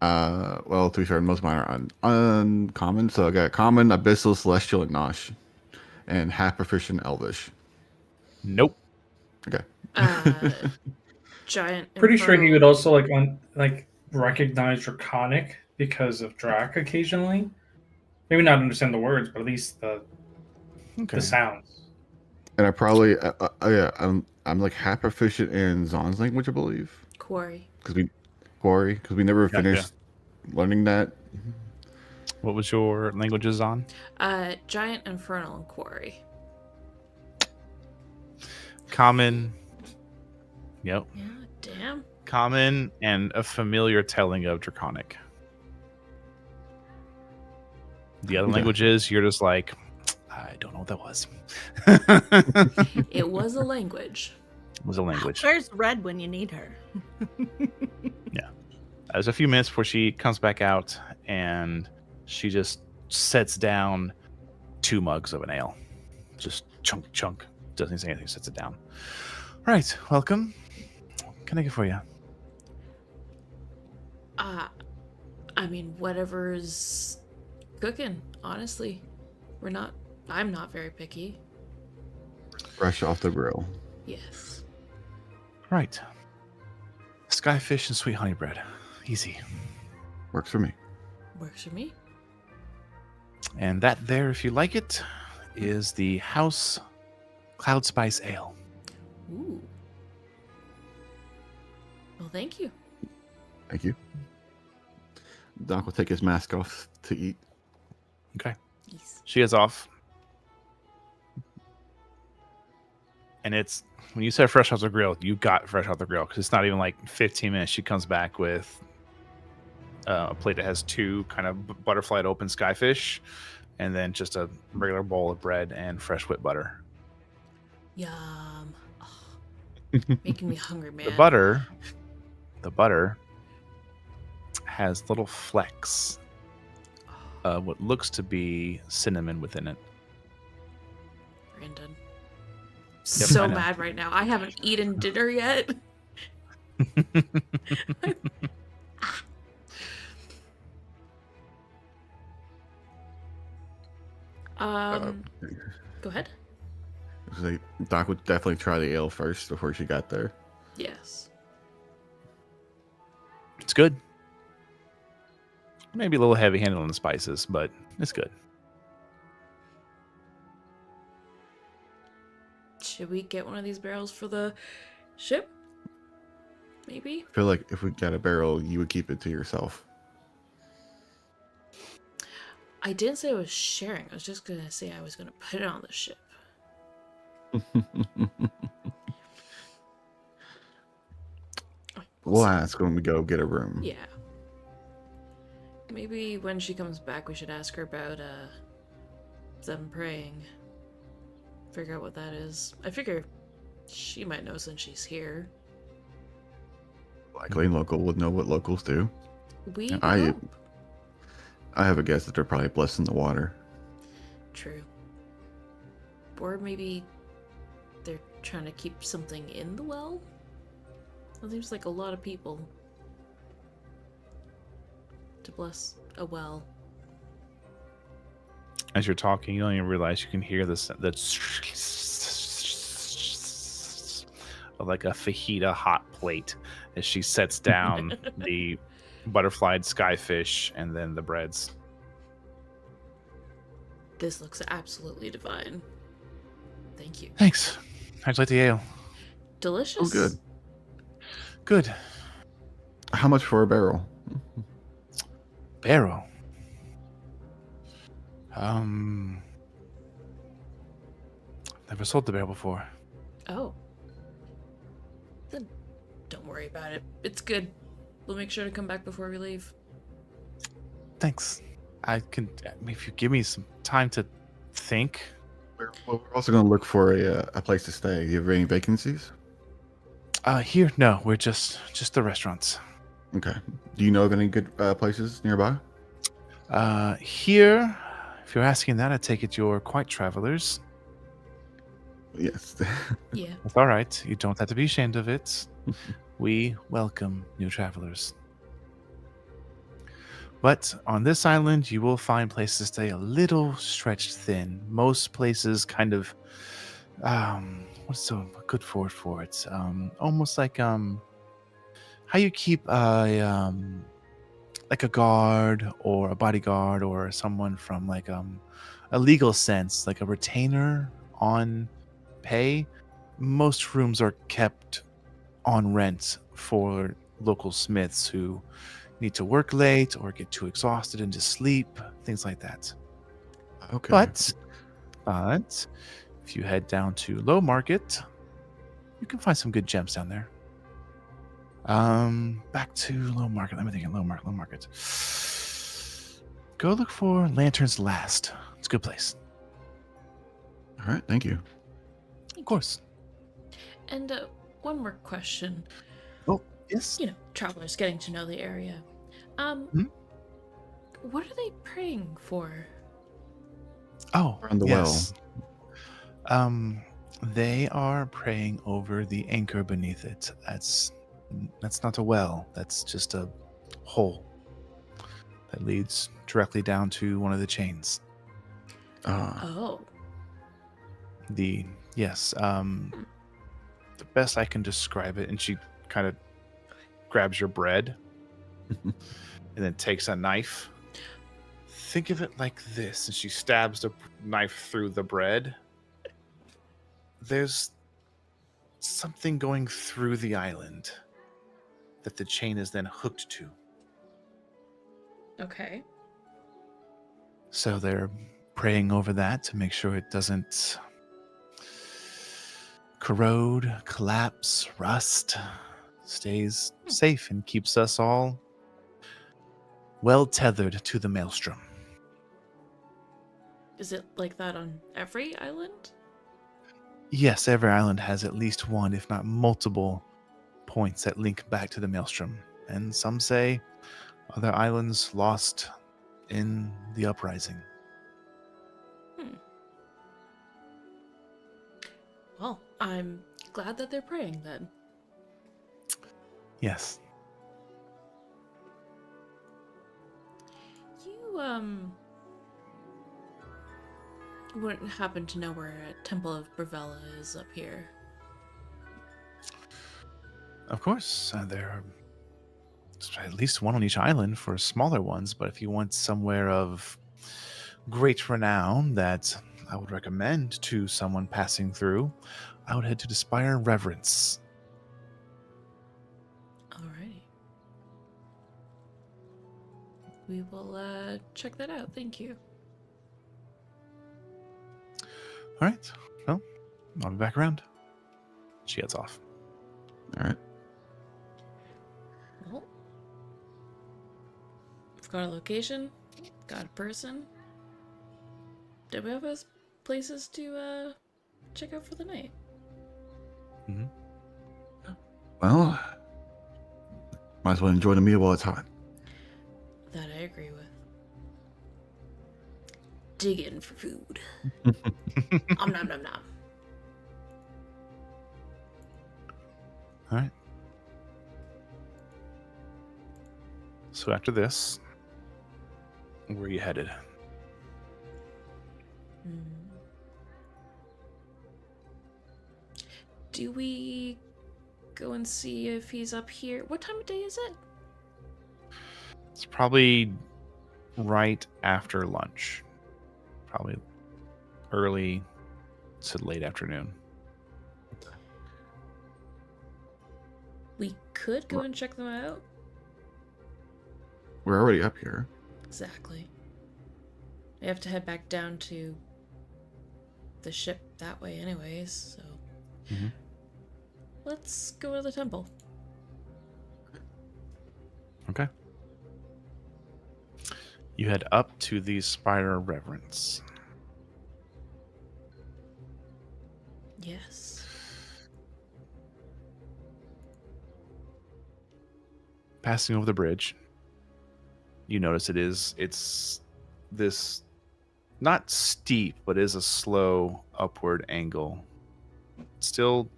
Well, to be fair, most of mine are uncommon. So I got common, abyssal, celestial, and nosh, and half proficient elvish. Nope. Okay. Giant. Pretty sure he infernal- would also recognize Draconic because of Drac occasionally. Maybe not understand the words, but at least the sounds. And I probably, yeah, I'm like half proficient in Zon's language, I believe, Quarry. because we never Gotcha. finished learning that. What was your languages on? Giant, infernal, and quarry. Common. Yep. Yeah. Damn. Common and a familiar telling of Draconic. The other Okay. languages, you're just like, I don't know what that was. It was a language. It was a language. Where's Red when you need her? There's a few minutes before she comes back out, and she just sets down 2 mugs of an ale. Just chunk. Doesn't say anything, sets it down. All right, welcome. What can I get for you? I mean, whatever's cooking, honestly. I'm not very picky. Fresh off the grill. Yes. Right. Skyfish and sweet honey bread. Easy. Works for me. Works for me. And that there, if you like it, is the House Cloud Spice Ale. Ooh. Well, thank you. Thank you. Doc will take his mask off to eat. Okay. Yes. She is off. And it's, when you said fresh off the grill, you got fresh off the grill, because it's not even like 15 minutes. She comes back with a plate that has 2 kind of butterflied open skyfish, and then just a regular bowl of bread and fresh whipped butter. Yum. Oh, making me hungry, man. The butter has little flecks of what looks to be cinnamon within it. Brandon. I So know. mad right now. I haven't eaten dinner yet. Go ahead. So Doc would definitely try the ale first before she got there. Yes. It's good. Maybe a little heavy-handed on the spices, but it's good. Should we get one of these barrels for the ship? Maybe? I feel like if we got a barrel, you would keep it to yourself. I didn't say I was sharing. I was just gonna say I was gonna put it on the ship. We'll ask when we go get a room. Yeah. Maybe when she comes back, we should ask her about them praying. Figure out what that is. I figure she might know since she's here. Likely local would know what locals do. We I hope. I have a guess that they're probably blessing the water. True. Or maybe they're trying to keep something in the well? That seems like a lot of people to bless a well. As you're talking, you don't even realize you can hear this like a fajita hot plate as she sets down the butterflied skyfish and then the breads. This looks absolutely divine. Thank you. Thanks. How'd you like the ale? Delicious. Oh, good. Good. How much for a barrel? Barrel. Never sold the barrel before. Oh. Then don't worry about it. It's good. We'll make sure to come back before we leave. Thanks. If you give me some time to think. We're also going to look for a place to stay. Do you have any vacancies? Here, no, we're just the restaurants. Okay. Do you know of any good places nearby? Here, if you're asking that, I take it you're quite travelers. Yes. Yeah. That's all right. You don't have to be ashamed of it. We welcome new travelers. But on this island, you will find places to stay a little stretched thin. Most places kind of, what's a good word for it? Almost like how you keep like a guard or a bodyguard or someone from like a legal sense, like a retainer on pay. Most rooms are kept on rent for local smiths who need to work late or get too exhausted and just sleep, things like that. Okay. But if you head down to Low Market, you can find some good gems down there. Back to Low Market. Let me think of Low Market. Go look for Lantern's Last. It's a good place. All right. Thank you. Of course. And one more question. Oh, yes. You know, travelers getting to know the area. What are they praying for? Oh, Around the yes. They are praying over the anchor beneath it. That's not a well. That's just a hole that leads directly down to one of the chains. Oh. The best I can describe it, and she kind of grabs your bread and then takes a knife. Think of it like this, and she stabs the knife through the bread. There's something going through the island that the chain is then hooked to. Okay. So they're praying over that to make sure it doesn't corrode, collapse, rust, stays safe and keeps us all well tethered to the maelstrom. Is it like that on every island? Yes, every island has at least one, if not multiple, points that link back to the maelstrom. And some say other islands lost in the uprising. Well, I'm glad that they're praying then. Yes. You wouldn't happen to know where a Temple of Bravella is up here? Of course. There are at least one on each island for smaller ones, but if you want somewhere of great renown that I would recommend to someone passing through, I would head to the Spire Reverence. Alrighty. We will check that out. Thank you. All right. Well, I'll be back around. She heads off. All right. Well, we've got a location, got a person. Do we have us places to check out for the night? Well, might as well enjoy the meal while it's hot. That I agree with. Dig in for food. Nom nom nom nom. All right. So after this, where are you headed? Do we go and see if he's up here? What time of day is it? It's probably right after lunch. Probably early to late afternoon. We could go and check them out. We're already up here. Exactly. We have to head back down to the ship that way anyways, so let's go to the temple. Okay. You head up to the Spire Reverence. Yes. Passing over the bridge, you notice it's this not steep, but is a slow upward angle. Still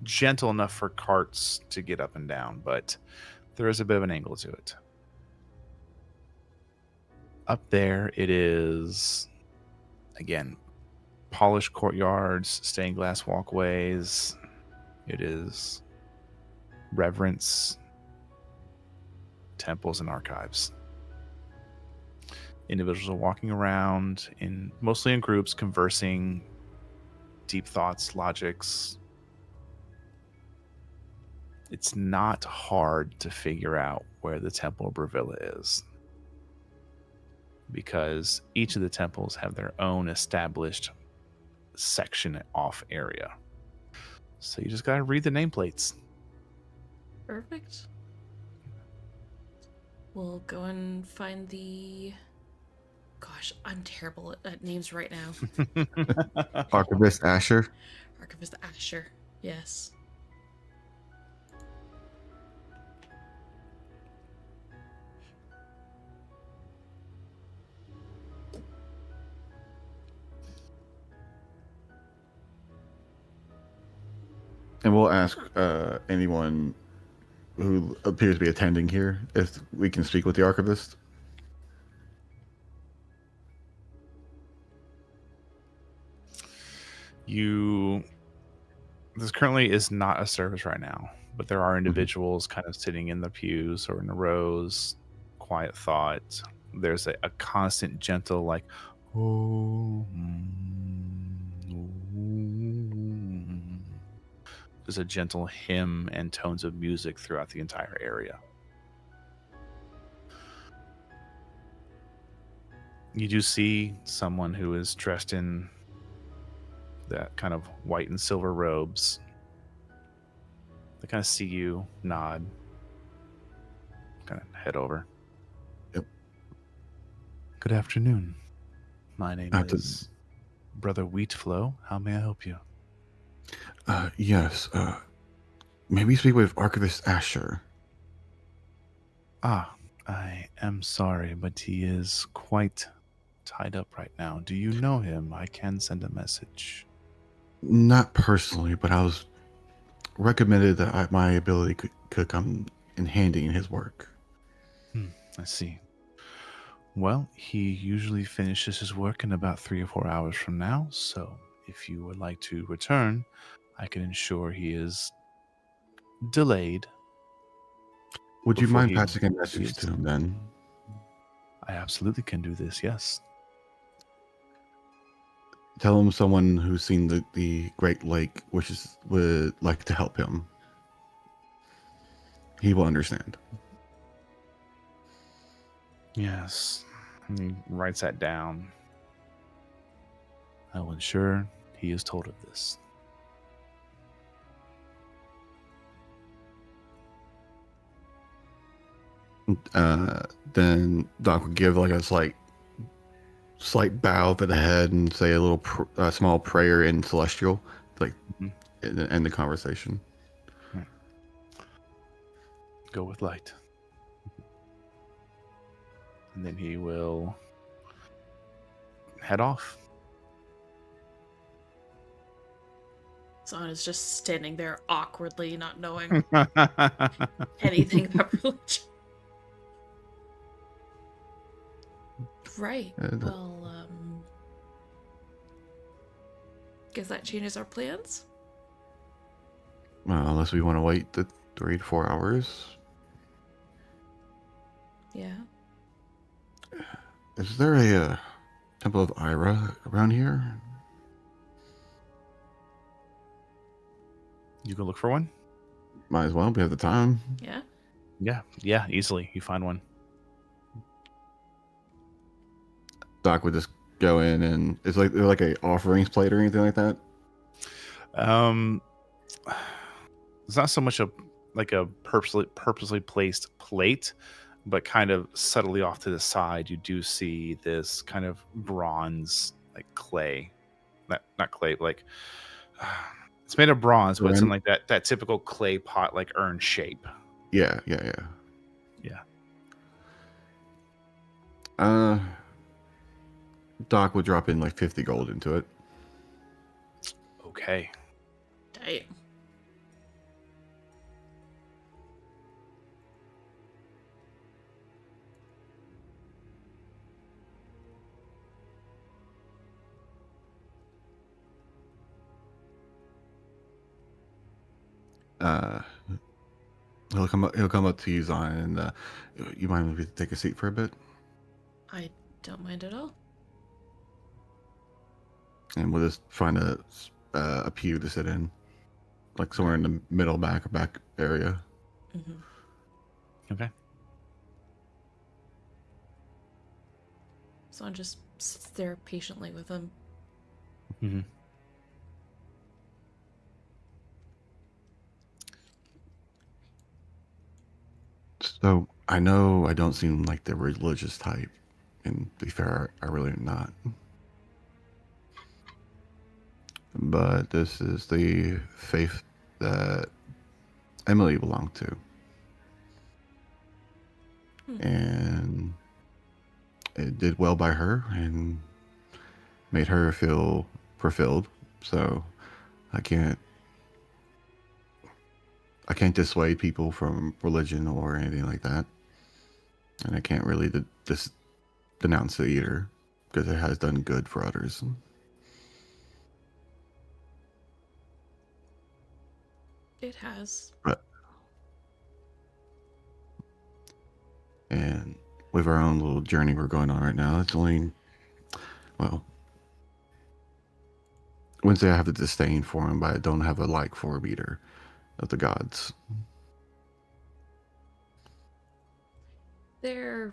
gentle enough for carts to get up and down, but there is a bit of an angle to it. Up there, it is, again, polished courtyards, stained glass walkways. It is reverence, temples, and archives. Individuals are walking around mostly in groups, conversing deep thoughts, logics. It's not hard to figure out where the Temple of Bravilla is, because each of the temples have their own established section off area. So you just gotta read the nameplates. Perfect. We'll go and find the... Gosh, I'm terrible at names right now. Archivist Asher. Archivist Asher. Yes. And we'll ask anyone who appears to be attending here if we can speak with the archivist. This currently is not a service right now, but there are individuals kind of sitting in the pews or in the rows, quiet thought. There's a constant gentle like, oh, there's a gentle hymn and tones of music throughout the entire area. You do see someone who is dressed in that kind of white and silver robes. They kind of see you, nod, kind of head over. Yep. Good afternoon. My name is Brother Wheatflow. How may I help you? Yes. Maybe speak with Archivist Asher. Ah, I am sorry, but he is quite tied up right now. Do you know him? I can send a message. Not personally, but I was recommended that my ability could come in handy in his work. I see. Well, he usually finishes his work in about 3 or 4 hours from now, so if you would like to return, I can ensure he is delayed. Would you Before mind he passing a message leaves. to him then? I absolutely can do this, yes. Tell him someone who's seen the Great Lake would like to help him. He will understand. Yes. And he writes that down. I will ensure he is told of this. Then Doc would give like a slight bow to the head and say a little small prayer in Celestial, like end the conversation. Go with light. And then he will head off. Zahn is just standing there awkwardly, not knowing anything about religion. Right. Well, guess that changes our plans. Well, unless we want to wait the 3 to 4 hours. Yeah. Is there a Temple of Ira around here? You can look for one? Might as well. We have the time. Yeah. Yeah, easily. You find one. Doc would just go in and it's like a offerings plate or anything like that. It's not so much a purposely placed plate, but kind of subtly off to the side, you do see this kind of bronze, like clay, not clay, like it's made of bronze, but it's in like that typical clay pot, like urn shape. Yeah. Doc would drop in like 50 gold into it. Okay. Damn. He'll come up to you, Zion, and you mind if we take a seat for a bit? I don't mind at all. And we'll just find a pew to sit in, like somewhere in the middle back area. Mm-hmm. Okay. Zahn just sits there patiently with him. Mm-hmm. So I know I don't seem like the religious type, and to be fair, I really am not. But this is the faith that Emily belonged to. And it did well by her and made her feel fulfilled. So I can't dissuade people from religion or anything like that. And I can't really denounce it either, because it has done good for others. It has. And with our own little journey we're going on right now, it's only, well, Wednesday I have a disdain for him, but I don't have a like for him either, of the gods. They're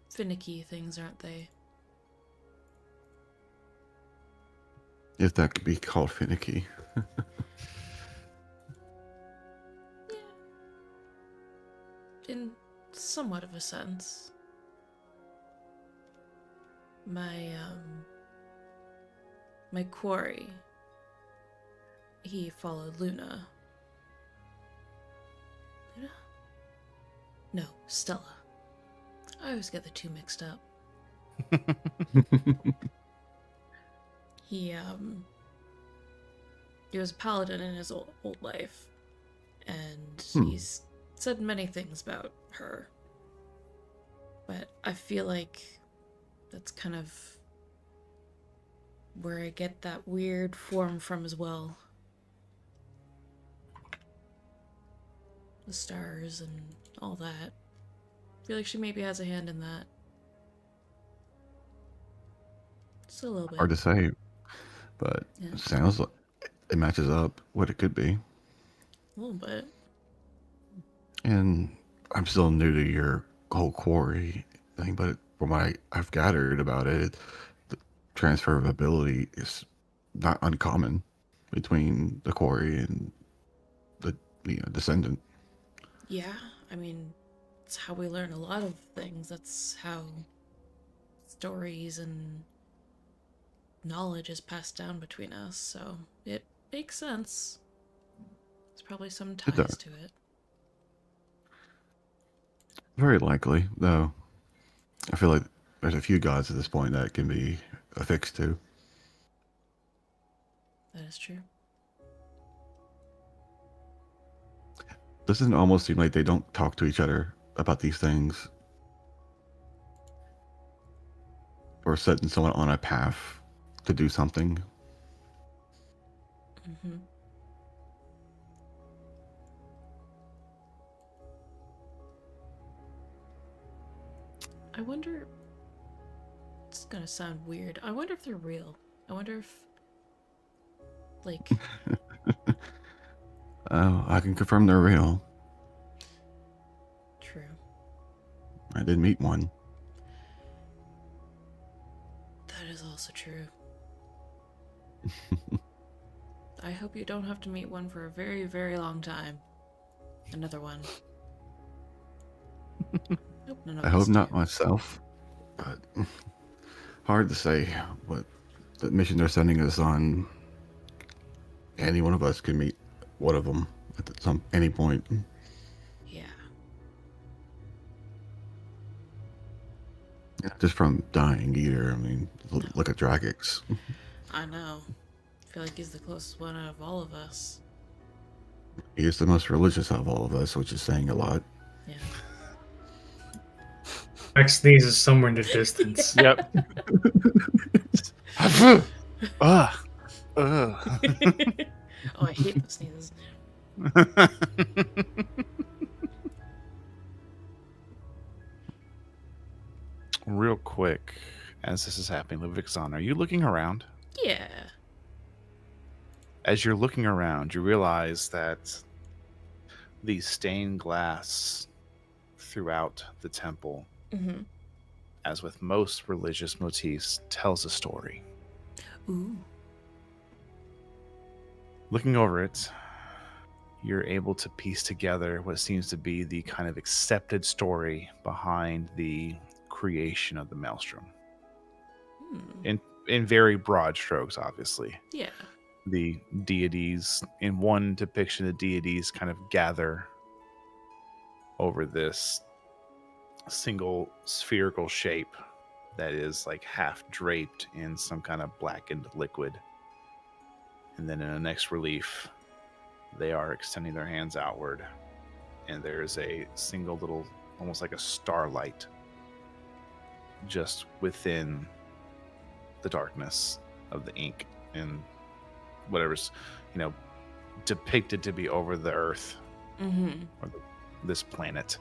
finicky things, aren't they? If that could be called finicky. In somewhat of a sense. My quarry, he followed Luna. Luna? No, Stella. I always get the two mixed up. He was a paladin in his old life, and he's said many things about her. But I feel like that's kind of where I get that weird form from as well. the stars and all that. I feel like she maybe has a hand in that. Just a little bit. Hard to say, but Yeah. it sounds like it matches up what it could be. A little bit. And I'm still new to your whole quarry thing, but from what I've gathered about it, the transfer of ability is not uncommon between the quarry and the descendant. Yeah, I mean, it's how we learn a lot of things. That's how stories and knowledge is passed down between us, so it makes sense. There's probably some ties does. to it. Very likely, though. I feel like there's a few gods at this point that can be affixed to. That is true. Doesn't it almost seem like they don't talk to each other about these things? Or setting someone on a path to do something? Mm-hmm. I wonder... It's gonna sound weird. I wonder if they're real. I wonder if... Like... Oh, I can confirm they're real. True. I did meet one. That is also true. I hope you don't have to meet one for a very, very long time. Another one. Nope, none of I hope us not do. myself, but hard to say what the mission they're sending us on. Any one of us can meet one of them at any point. Yeah. Just from dying either. I mean, look at Dragix. I know. I feel like he's the closest one out of all of us. He is the most religious of all of us, which is saying a lot. Yeah. Max sneezes somewhere in the distance. Yep. Ugh. Oh, I hate the sneezes. Real quick, as this is happening, Ludwig's-san, are you looking around? Yeah. As you're looking around, you realize that the stained glass throughout the temple, Mm-hmm. as with most religious motifs, tells a story. Ooh. Looking over it, you're able to piece together what seems to be the kind of accepted story behind the creation of the Maelstrom. Hmm. In very broad strokes, obviously. Yeah. The deities, in one depiction, the deities kind of gather over this single spherical shape that is like half draped in some kind of blackened liquid. And then in the next relief, they are extending their hands outward, and there is a single little, almost like a starlight, just within the darkness of the ink and whatever's, depicted to be over the earth Mm-hmm. or this planet.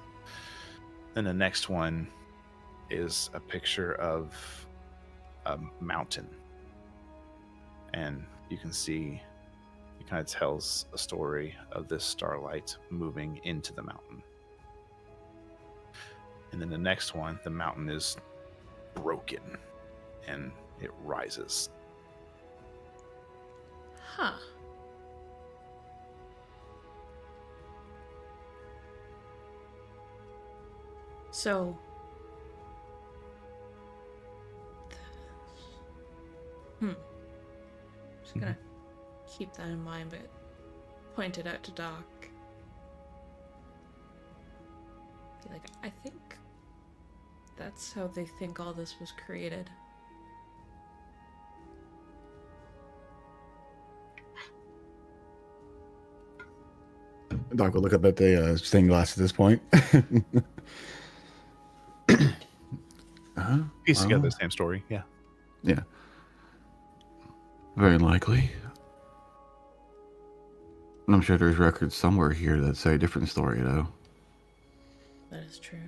Then the next one is a picture of a mountain, and you can see it kind of tells a story of this starlight moving into the mountain. And then the next one, the mountain is broken and it rises. Huh. So... Just gonna keep that in mind, but point it out to Doc. Be like, I think that's how they think all this was created. Doc will look up at the stained glass at this point. Piece together Well, the same story, yeah. yeah. Very likely. I'm sure there's records somewhere here that say a different story, though. That is true.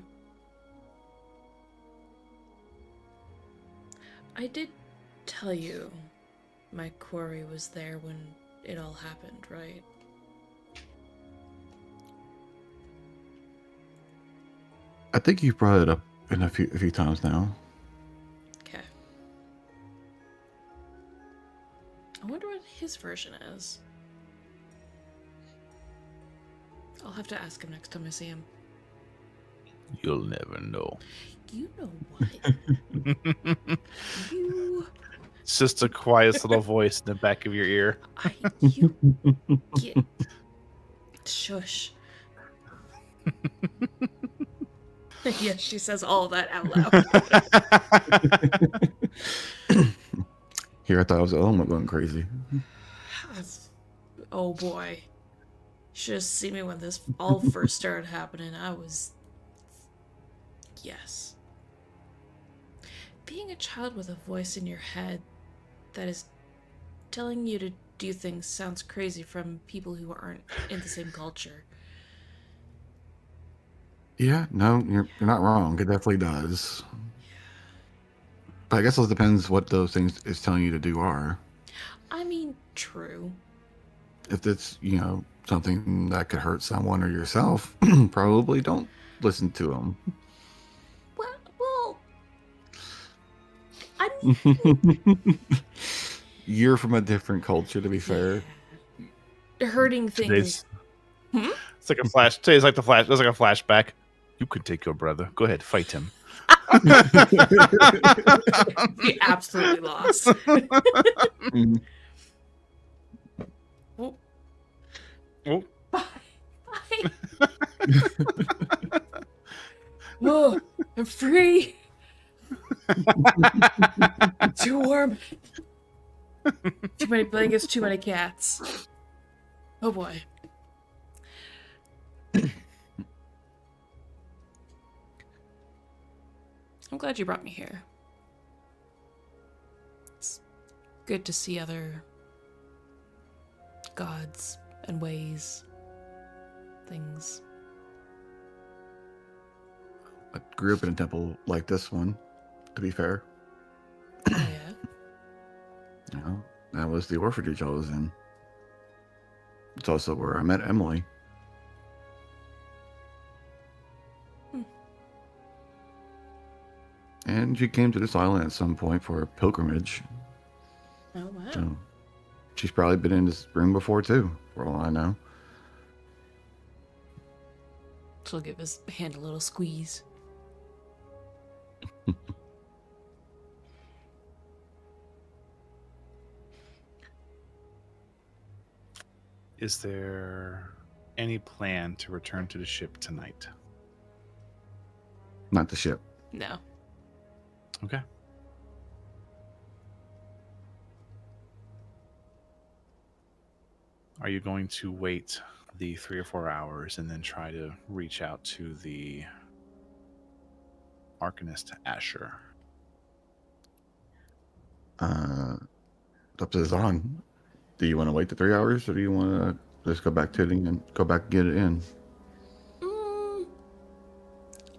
I did tell you my quarry was there when it all happened, right? I think you brought it up in a few times now. Okay. I wonder what his version is. I'll have to ask him next time I see him. You'll never know. You know what? You... It's just a quiet little voice in the back of your ear. You get... Shush. Yes, she says all of that out loud. Here, I thought it was the element going crazy. Oh boy. You should have seen me when this all first started happening. I was... Yes. Being a child with a voice in your head that is telling you to do things sounds crazy from people who aren't in the same culture. Yeah, no, you're not wrong. It definitely does. But I guess it depends what those things it's telling you to do are. I mean, true. If it's, something that could hurt someone or yourself, probably don't listen to them. Well, I mean... You're from a different culture, to be fair. Hurting things. It's like a flash. Today's like the flash. It's like a flashback. You could take your brother. Go ahead, fight him. Be absolutely lost. Oh. Oh. Bye. Oh, I'm free. Too warm. Too many blankets, too many cats. Oh boy. I'm glad you brought me here. It's good to see other gods and ways, things. I grew up in a temple like this one, to be fair. Oh, yeah? That was the orphanage I was in. It's also where I met Emily. And she came to this island at some point for a pilgrimage. Oh, wow. So she's probably been in this room before, too, for all I know. She'll give his hand a little squeeze. Is there any plan to return to the ship tonight? Not the ship. No. Okay. Are you going to wait the 3 or 4 hours and then try to reach out to the Arcanist Asher? Up to Zahn. Do you want to wait the 3 hours, or do you want to just go back to it and go back and get it in?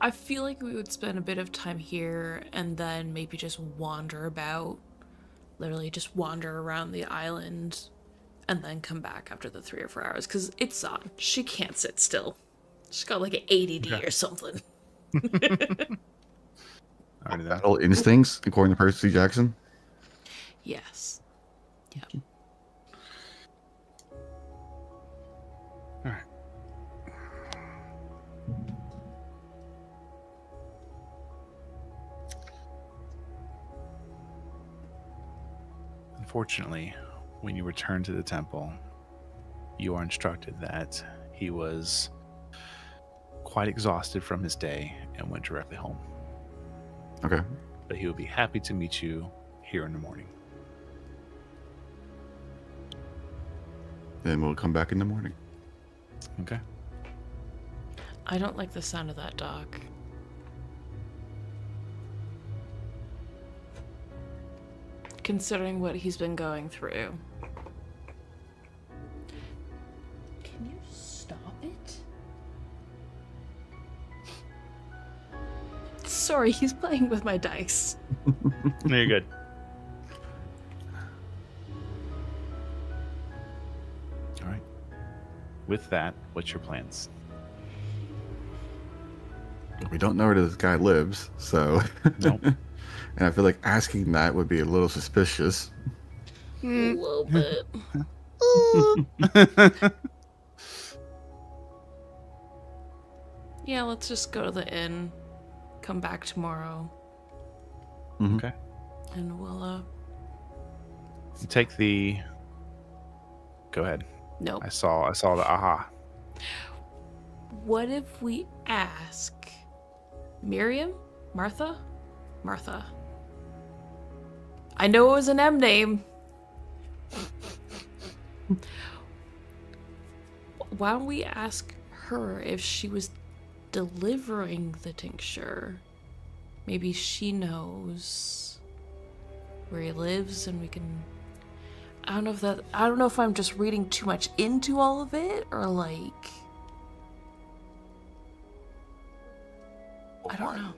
I feel like we would spend a bit of time here and then maybe just wander about. Literally just wander around the island and then come back after the 3 or 4 hours. Because it's Zahn. She can't sit still. She's got like an ADD or something. Alrighty then. Battle instincts, according to Percy Jackson. Yes. Yeah. All right. Unfortunately, when you return to the temple, you are instructed that he was quite exhausted from his day and went directly home. Okay. But he will be happy to meet you here in the morning. Then we'll come back in the morning. Okay. I don't like the sound of that dog. Considering what he's been going through. Can you stop it? Sorry, he's playing with my dice. No, you're good. All right. With that, what's your plans? We don't know where this guy lives, so. Nope. And I feel like asking that would be a little suspicious. A little bit. Yeah, let's just go to the inn. Come back tomorrow. Okay. And we'll, You take the. Go ahead. Nope. I saw the aha. What if we ask Miriam? Martha? Martha. I know it was an M name. Why don't we ask her if she was delivering the tincture? Maybe she knows where he lives and we can... I don't know if I'm just reading too much into all of it or like... I don't know.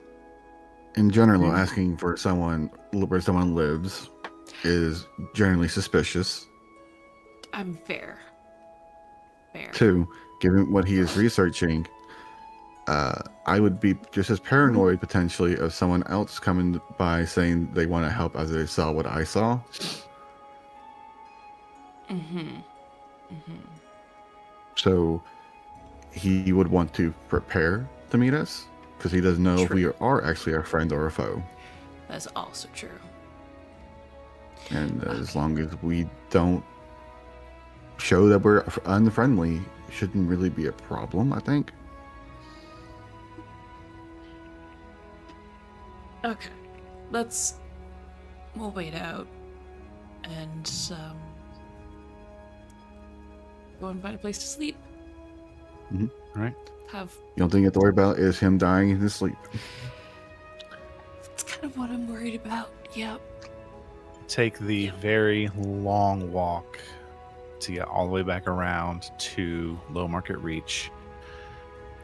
In general, asking for someone where someone lives is generally suspicious. I'm fair. Fair. 2, given what he is researching, I would be just as paranoid potentially of someone else coming by saying they want to help as they saw what I saw. So he would want to prepare to meet us because he doesn't know if we are actually a friend or a foe. That's also true. And as long as we don't show that we're unfriendly, it shouldn't really be a problem, I think. Okay. We'll wait out and go and find a place to sleep. Mm-hmm. All right. Have... The only thing you have to worry about is him dying in his sleep. That's kind of what I'm worried about. Yep. Take the very long walk to get all the way back around to Low Market Reach,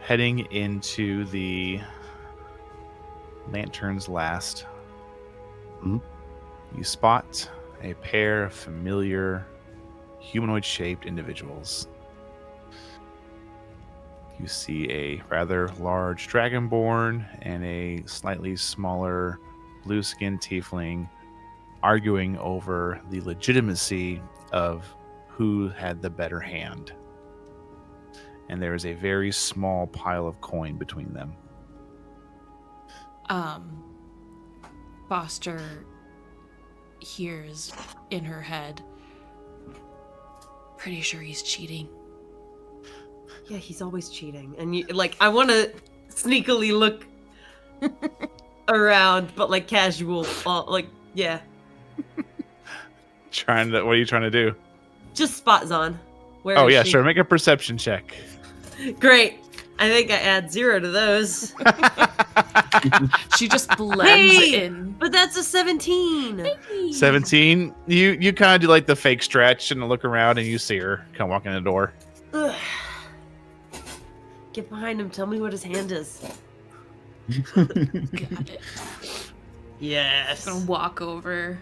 heading into the Lantern's Last. Mhm. You spot a pair of familiar humanoid-shaped individuals. You see a rather large dragonborn and a slightly smaller blue-skinned tiefling arguing over the legitimacy of who had the better hand. And there is a very small pile of coin between them. Foster hears in her head, pretty sure he's cheating. Yeah, he's always cheating. And you, like, I want to sneakily look around, but like casual. Like, yeah. What are you trying to do? Just spots on. Where Oh, is yeah, she? sure. Make a perception check. Great. I think I add 0 to those. She just blends Hey! in. But that's a 17. 17. You kind of do like the fake stretch and look around and you see her come walking in the door. Ugh. Get behind him. Tell me what his hand is. Got it. Yes. Gonna walk over.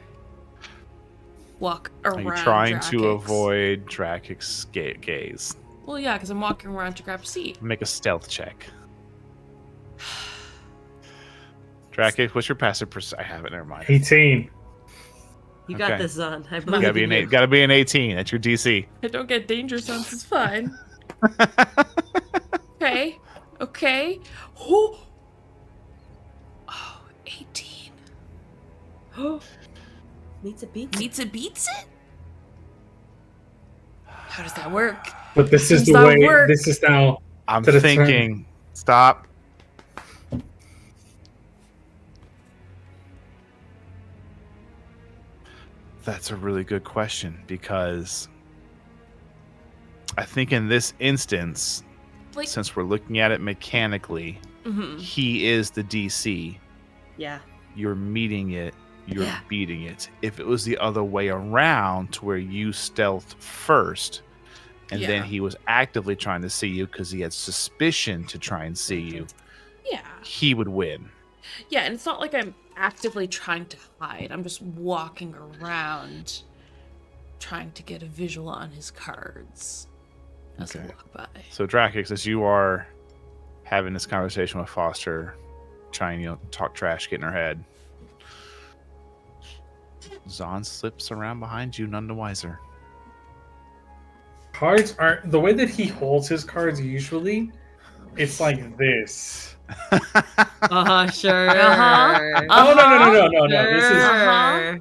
Walk Are around. you trying to Drakix. avoid Drakix's gaze? Well, yeah, because I'm walking around to grab a seat. Make a stealth check. Drakix, what's your passive I have it, never mind. 18. You got Okay. this on. I believe Gotta be in an you. gotta be an 18. That's your DC. I don't get danger sense, it's fine. Okay. Okay. Oh, 18. Meets a beat. Meets it, beats it? How does that work? But this is Does the that way. work? This is now. I'm To the thinking. Stop. That's a really good question because I think in this instance, Like, since we're looking at it mechanically, mhm. he is the DC. Yeah. You're meeting it. You're Yeah. beating it. If it was the other way around to where you stealth first, and then he was actively trying to see you because he had suspicion to try and see you, Yeah. he would win. Yeah, and it's not like I'm actively trying to hide. I'm just walking around trying to get a visual on his cards as I walk by. So Drakix, as you are having this conversation with Foster, trying, talk trash, get in her head, Zahn slips around behind you, none the wiser. Cards aren't the way that he holds his cards usually. It's like this. Sure. No. This is. Sure.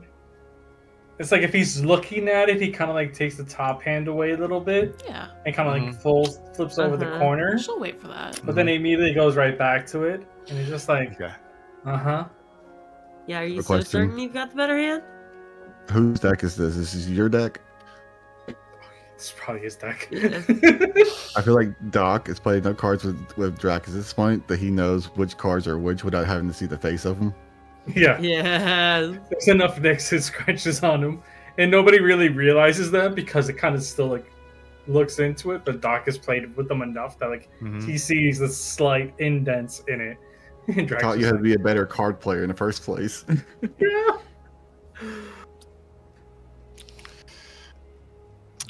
It's like if he's looking at it, he kind of like takes the top hand away a little bit. Yeah. And kind of like flips over the corner. She'll wait for that. But then he immediately goes right back to it, and he's just like, Okay. Yeah, are you so Question. certain you've got the better hand? Whose deck is this? This is your deck? It's probably his deck. I feel like Doc is playing enough cards with Drac at this point that he knows which cards are which without having to see the face of them. Yeah. Yes. There's enough nicks and scratches on him, and nobody really realizes that because it kind of still like looks into it. But Doc has played with them enough that like he sees the slight indents in it. And I thought you had to be a better card player in the first place. Yeah.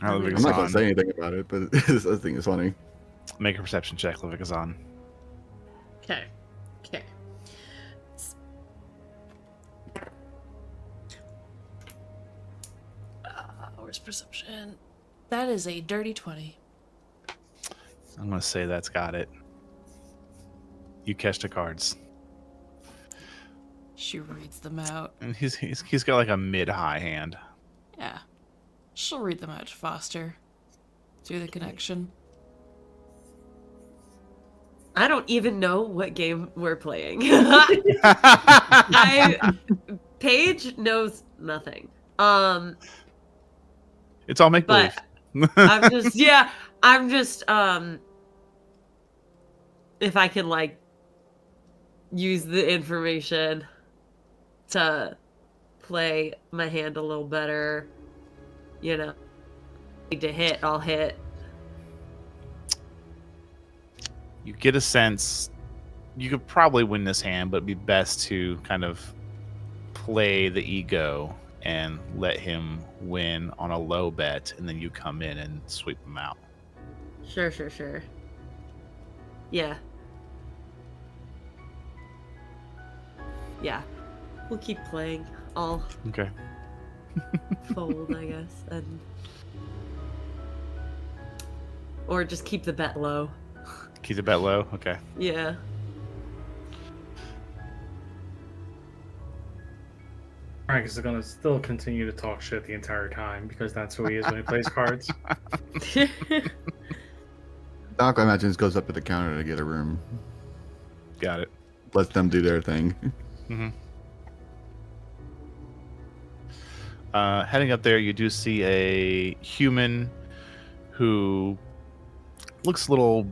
I'm not going to say anything about it, but I think it's funny. Make a perception check, Levikazan. Okay. Where's perception? That is a dirty 20. I'm going to say that's got it. You catch the cards. She reads them out. And he's got like a mid-high hand. Yeah. She'll read them out to Foster. Through the connection. I don't even know what game we're playing. Paige knows nothing. It's all make believe. I'm just if I can like use the information to play my hand a little better, need to hit, I'll hit. You get a sense you could probably win this hand, but it'd be best to kind of play the ego and let him win on a low bet, and then you come in and sweep him out. Sure. Yeah. Yeah. We'll keep playing. I'll Okay. fold, I guess, and or just keep the bet low. Keep the bet low? Okay. Yeah. Alright, because they're gonna still continue to talk shit the entire time because that's who he is when he plays cards. Doc, I imagine, just goes up to the counter to get a room. Got it. Lets them do their thing. Mm-hmm. Heading up there, you do see a human who looks a little...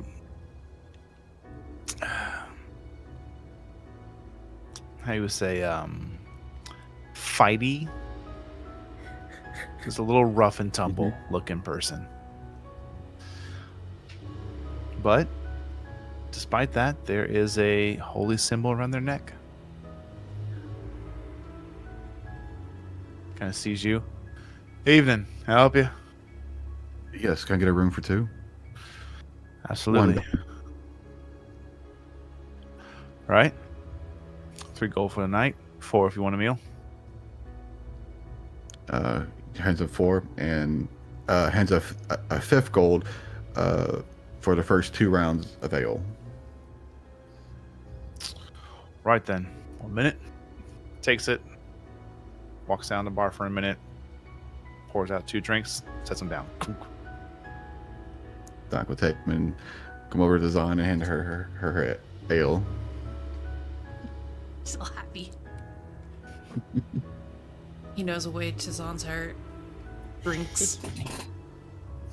how you would say, fighty. Just a little rough and tumble looking person. But despite that, there is a holy symbol around their neck. Kind of sees you. Evening. Can I help you? Yes, can I get a room for two? Absolutely. One. Right. 3 gold for the night. 4 if you want a meal. Hands of 4 and hands of a 5th gold for the first 2 rounds of ale. Right then. 1 minute. Takes it. Walks down the bar for a minute. Pours out 2 drinks. Sets them down. Doc will take them and come over to Zahn and hand her ale. Still happy. He knows a way to Zahn's heart. Drinks.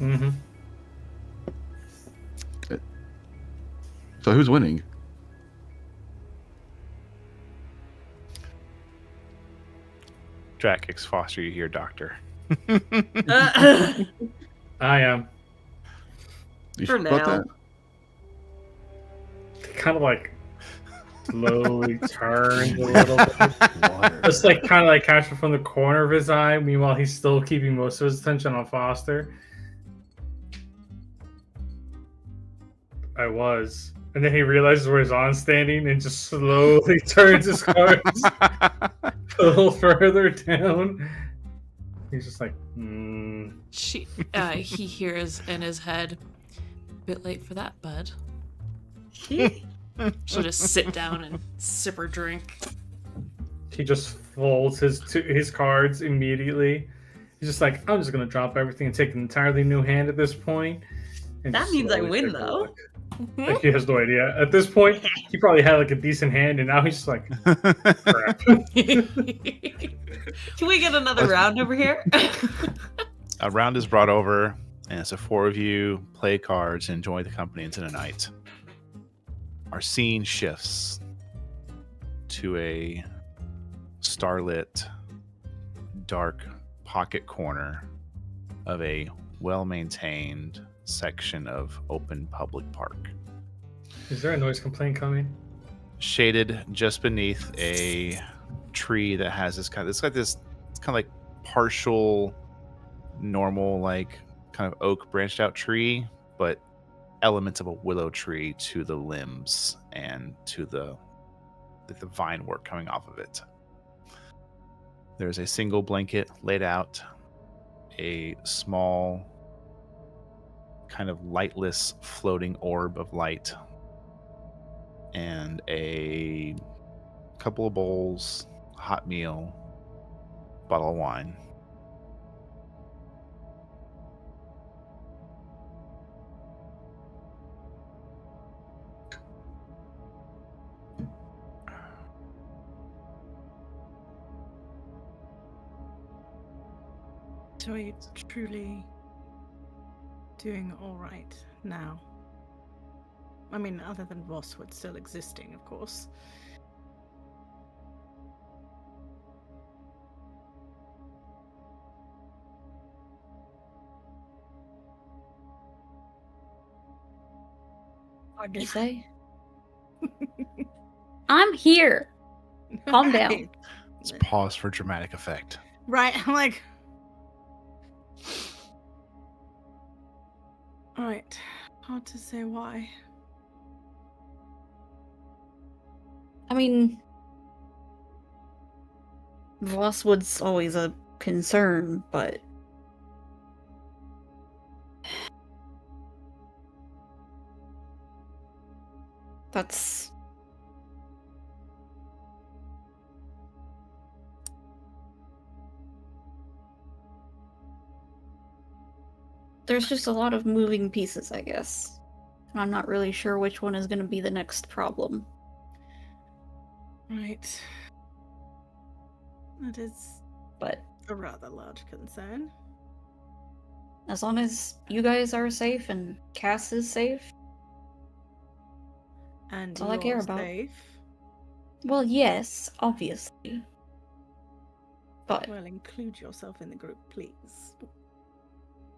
Mm-hmm. So who's winning? Drakix, Foster, you hear, Doctor. I am. You For sure about now. that? Kind of like slowly turns a little bit. Water. Just like kind of like catching from the corner of his eye. Meanwhile, he's still keeping most of his attention on Foster. I was. And then he realizes where Zon's standing and just slowly turns his cards a little further down. He's just like, He hears in his head, bit late for that, bud. She'll just sit down and sip her drink. He just folds his cards immediately. He's just like, I'm just gonna drop everything and take an entirely new hand at this point. And That just means I slowly win, take a though. look. Like, he has no idea. At this point, he probably had like a decent hand, and now he's just like, crap. Can we get another round over here? A round is brought over, and so 4 of you play cards and enjoy the company into the night. Our scene shifts to a starlit, dark pocket corner of a well-maintained section of open public park. Is there a noise complaint coming? Shaded just beneath a tree that has it's kind of like partial normal, like kind of oak branched out tree, but elements of a willow tree to the limbs and to the vine work coming off of it. There's a single blanket laid out, a small kind of lightless floating orb of light, and a couple of bowls, hot meal, bottle of wine. So are you truly doing all right now? I mean, other than Bosswood still existing, of course. Hard to say. I'm here. Calm down. Let's pause for dramatic effect. Right, I'm like... Alright, hard to say why. I mean, Vosswood's always a concern, but that's there's just a lot of moving pieces, I guess. And I'm not really sure which one is going to be the next problem. Right. That is But a rather large concern. as long as you guys are safe and Cass is safe, And That's all I care you're about. safe. well, yes, obviously. But, Well, include yourself in the group, please.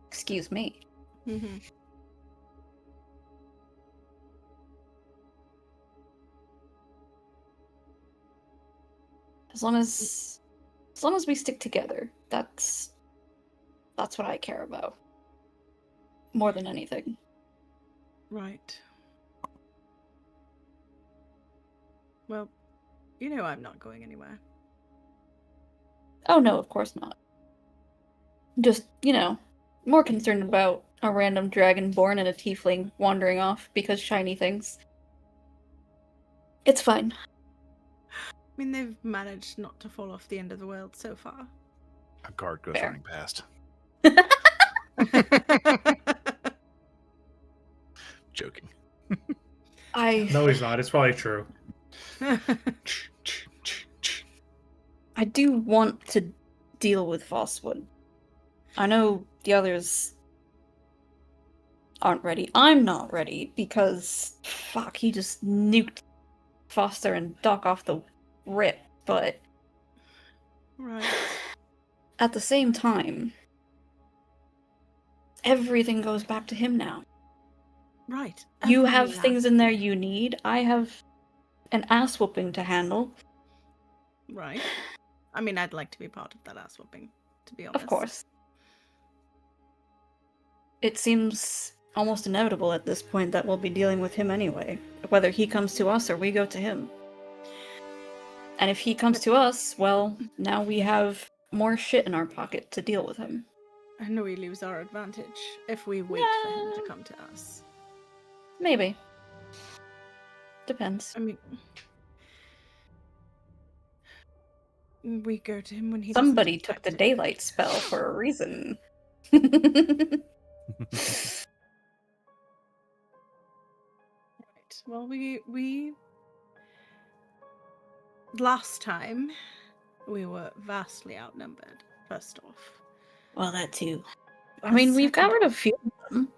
excuse me. Mm-hmm. As long as we stick together, that's what I care about. More than anything. Right. Well, you know I'm not going anywhere. Oh no, of course not. Just, more concerned about a random dragonborn and a tiefling wandering off because shiny things. It's fine. I mean, they've managed not to fall off the end of the world so far. A guard goes Fair. running past. Joking. No, he's not. It's probably true. I do want to deal with Vosswood. I know the others aren't ready. I'm not ready because, fuck, he just nuked Foster and Doc off the rip. But Right. at the same time, everything goes back to him now. Right. You every have last things in there thing. you need. I have an ass whooping to handle. Right. I mean, I'd like to be part of that ass whooping, to be honest. Of course. It seems almost inevitable at this point that we'll be dealing with him anyway, whether he comes to us or we go to him. And if he comes to us, well, now we have more shit in our pocket to deal with him. I know we lose our advantage if we wait for him to Yeah. come to us. Maybe. Depends. I mean, we go to him when he Somebody doesn't took the expect it. daylight spell for a reason. Right. Well, we last time we were vastly outnumbered. First off, Well, that too. I mean, we've got rid of a few of them.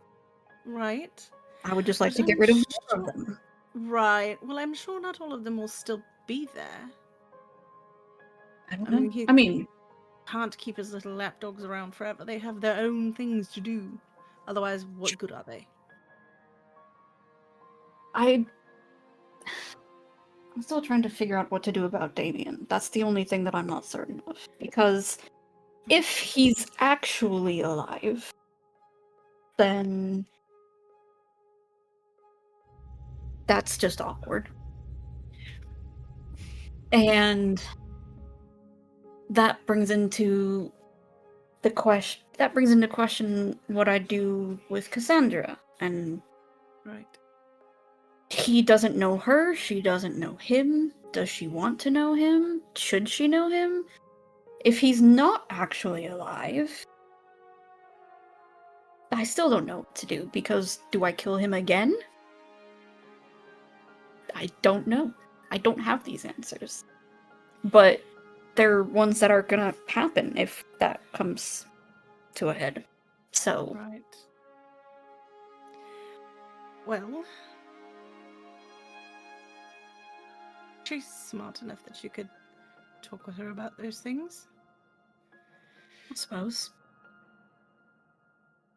right? I would just like But to get I'm rid of more sure- of them. Right. Well, I'm sure not all of them will still be there. I don't I know. mean, he- I mean, Can't keep his little lapdogs around forever. They have their own things to do. Otherwise, what good are they? I'm still trying to figure out what to do about Damien. That's the only thing that I'm not certain of. Because if he's actually alive, then that's just awkward. And that brings into question what I do with Cassandra. And Right. he doesn't know her, she doesn't know him. Does she want to know him? Should she know him? If he's not actually alive, I still don't know what to do, because do I kill him again? I don't know. I don't have these answers. But they're ones that are gonna happen if that comes to a head. So, Right. Well, she's smart enough that you could talk with her about those things. I suppose.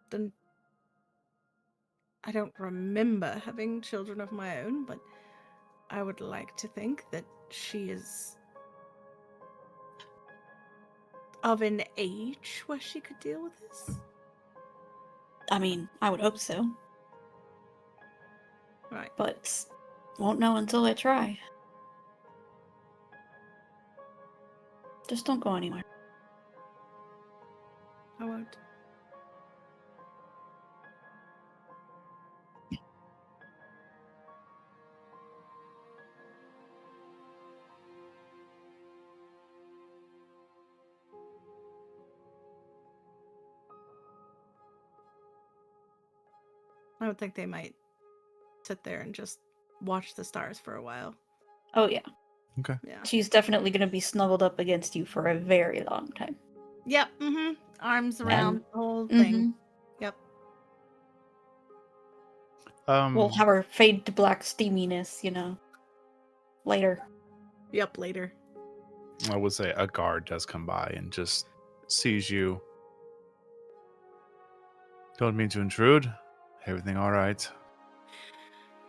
Then I don't remember having children of my own, but I would like to think that she is of an age where she could deal with this. I mean, I would hope so, Right. but won't know until I try. Just don't go anywhere. I won't. I would think they might sit there and just watch the stars for a while. Oh yeah, Yeah. she's definitely gonna be snuggled up against you for a very long time. Yep. Arms around And- the whole thing. Yep. We'll have her fade to black steaminess, later. Yep. Later. I would say a guard does come by and just sees you. Don't mean to intrude. Everything all right?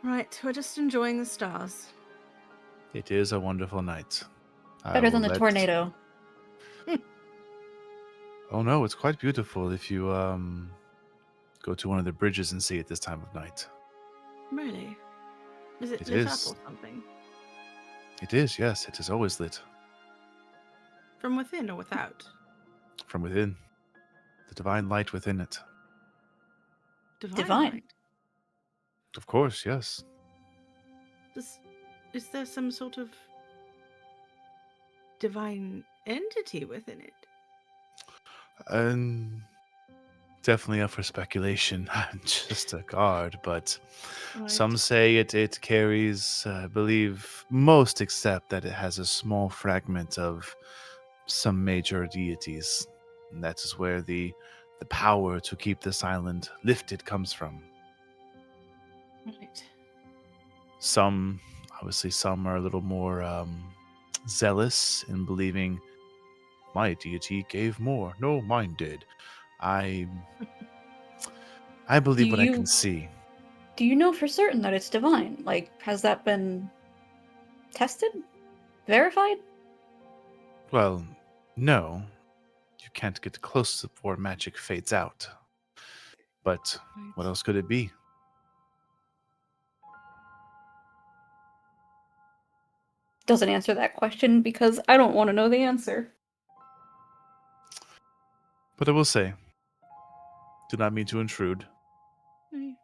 Right. We're just enjoying the stars. It is a wonderful night. I Better than will the let- tornado. Oh no, it's quite beautiful if you go to one of the bridges and see it this time of night. Really? Is it It lit is. up or something? It is, yes, it is always lit From within or without? from within. The divine light within it. Divine. light. Of course, yes. Is there some sort of divine entity within it? Definitely up for speculation. I'm just a guard, but Right. some say it carries, I believe, most accept that it has a small fragment of some major deities. And that is where the power to keep this island lifted comes from. Right. Some, obviously, some are a little more zealous in believing my deity gave more. No, mine did. I believe what I can see. do you know for certain that it's divine? Like, has that been tested? Verified? Well, no. You can't get close before magic fades out. But what else could it be? Doesn't answer that question because I don't want to know the answer. But I will say, do not mean to intrude, Mm.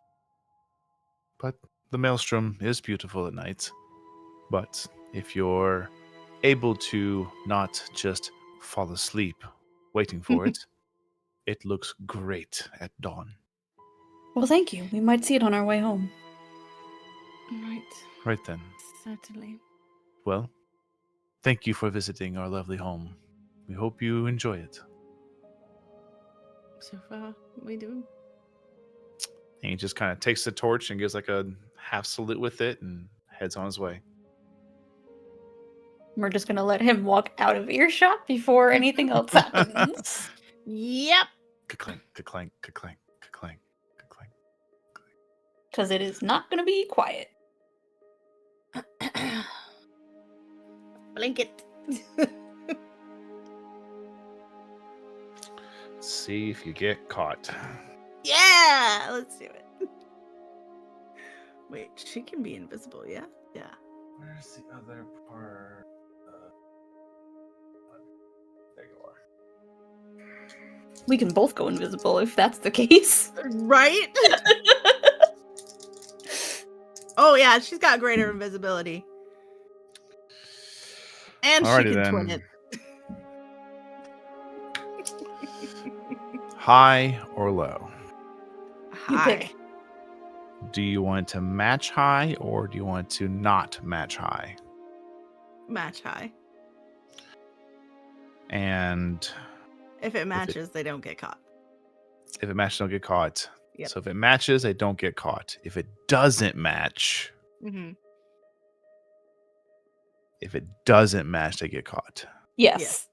but the maelstrom is beautiful at night. But if you're able to not just fall asleep waiting for it, it looks great at dawn. Well, thank you. We might see it on our way home. Right. Right then. Certainly. Well, thank you for visiting our lovely home. We hope you enjoy it. So far, we do. And he just kind of takes the torch and gives like a half salute with it and heads on his way. We're just gonna let him walk out of earshot before anything else happens. Yep. Ka-clank, ka-clank, ka-clank, ka-clank, ka-clank. Because it is not gonna be quiet. Blanket. See if you get caught. Yeah, let's do it. Wait, she can be invisible, yeah? Yeah. Where's the other part? There you are. We can both go invisible if that's the case. Right? Oh yeah, she's got greater invisibility. And Alrighty she can twin then. it. High or low? You Hi. pick. Do you want to match high or do you want to not match high? Match high. And If it matches, they don't get caught. if it matches, don't get caught. Yep. So if it matches, they don't get caught. If it doesn't match, Mm-hmm. they get caught. Yes.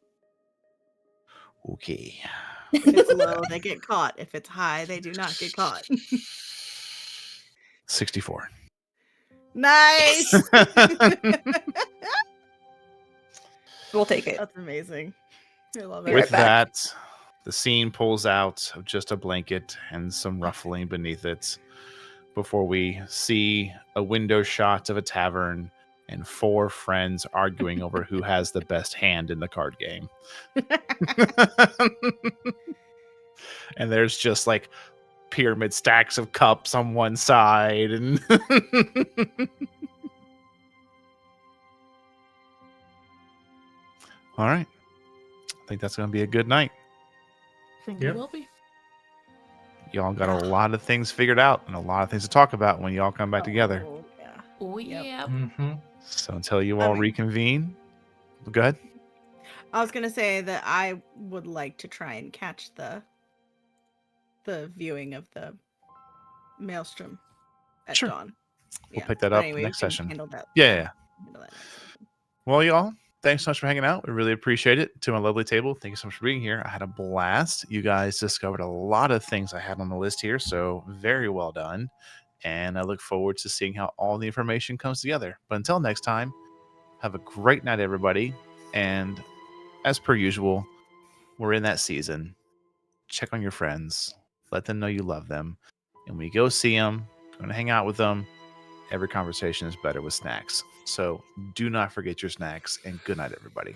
Okay. If it's low, they get caught. If it's high, they do not get caught. 64. Nice. We'll take it. That's amazing. I love Be it. right With back. that, the scene pulls out of just a blanket and some ruffling beneath it before we see a window shot of a tavern and 4 friends arguing over who has the best hand in the card game. And there's just like pyramid stacks of cups on one side and all right. I think that's going to be a good night. Think Yep. it will be. Y'all got a lot of things figured out and a lot of things to talk about when y'all come back together. Oh, yeah. Oh Yep. yeah. Mm-hmm. So until you I all mean- reconvene, go ahead. I was gonna say that I would like to try and catch the viewing of the maelstrom at Sure. dawn. We'll pick that but up anyway, next we can session. handle that. Yeah. Handle that next session. Well, y'all, thanks so much for hanging out. We really appreciate it. To my lovely table, thank you so much for being here. I had a blast. You guys discovered a lot of things I had on the list here, so very well done. And I look forward to seeing how all the information comes together. But until next time, have a great night, everybody. And as per usual, we're in that season. Check on your friends. Let them know you love them. And when you go see them, go and hang out with them. Every conversation is better with snacks. So do not forget your snacks, and good night, everybody.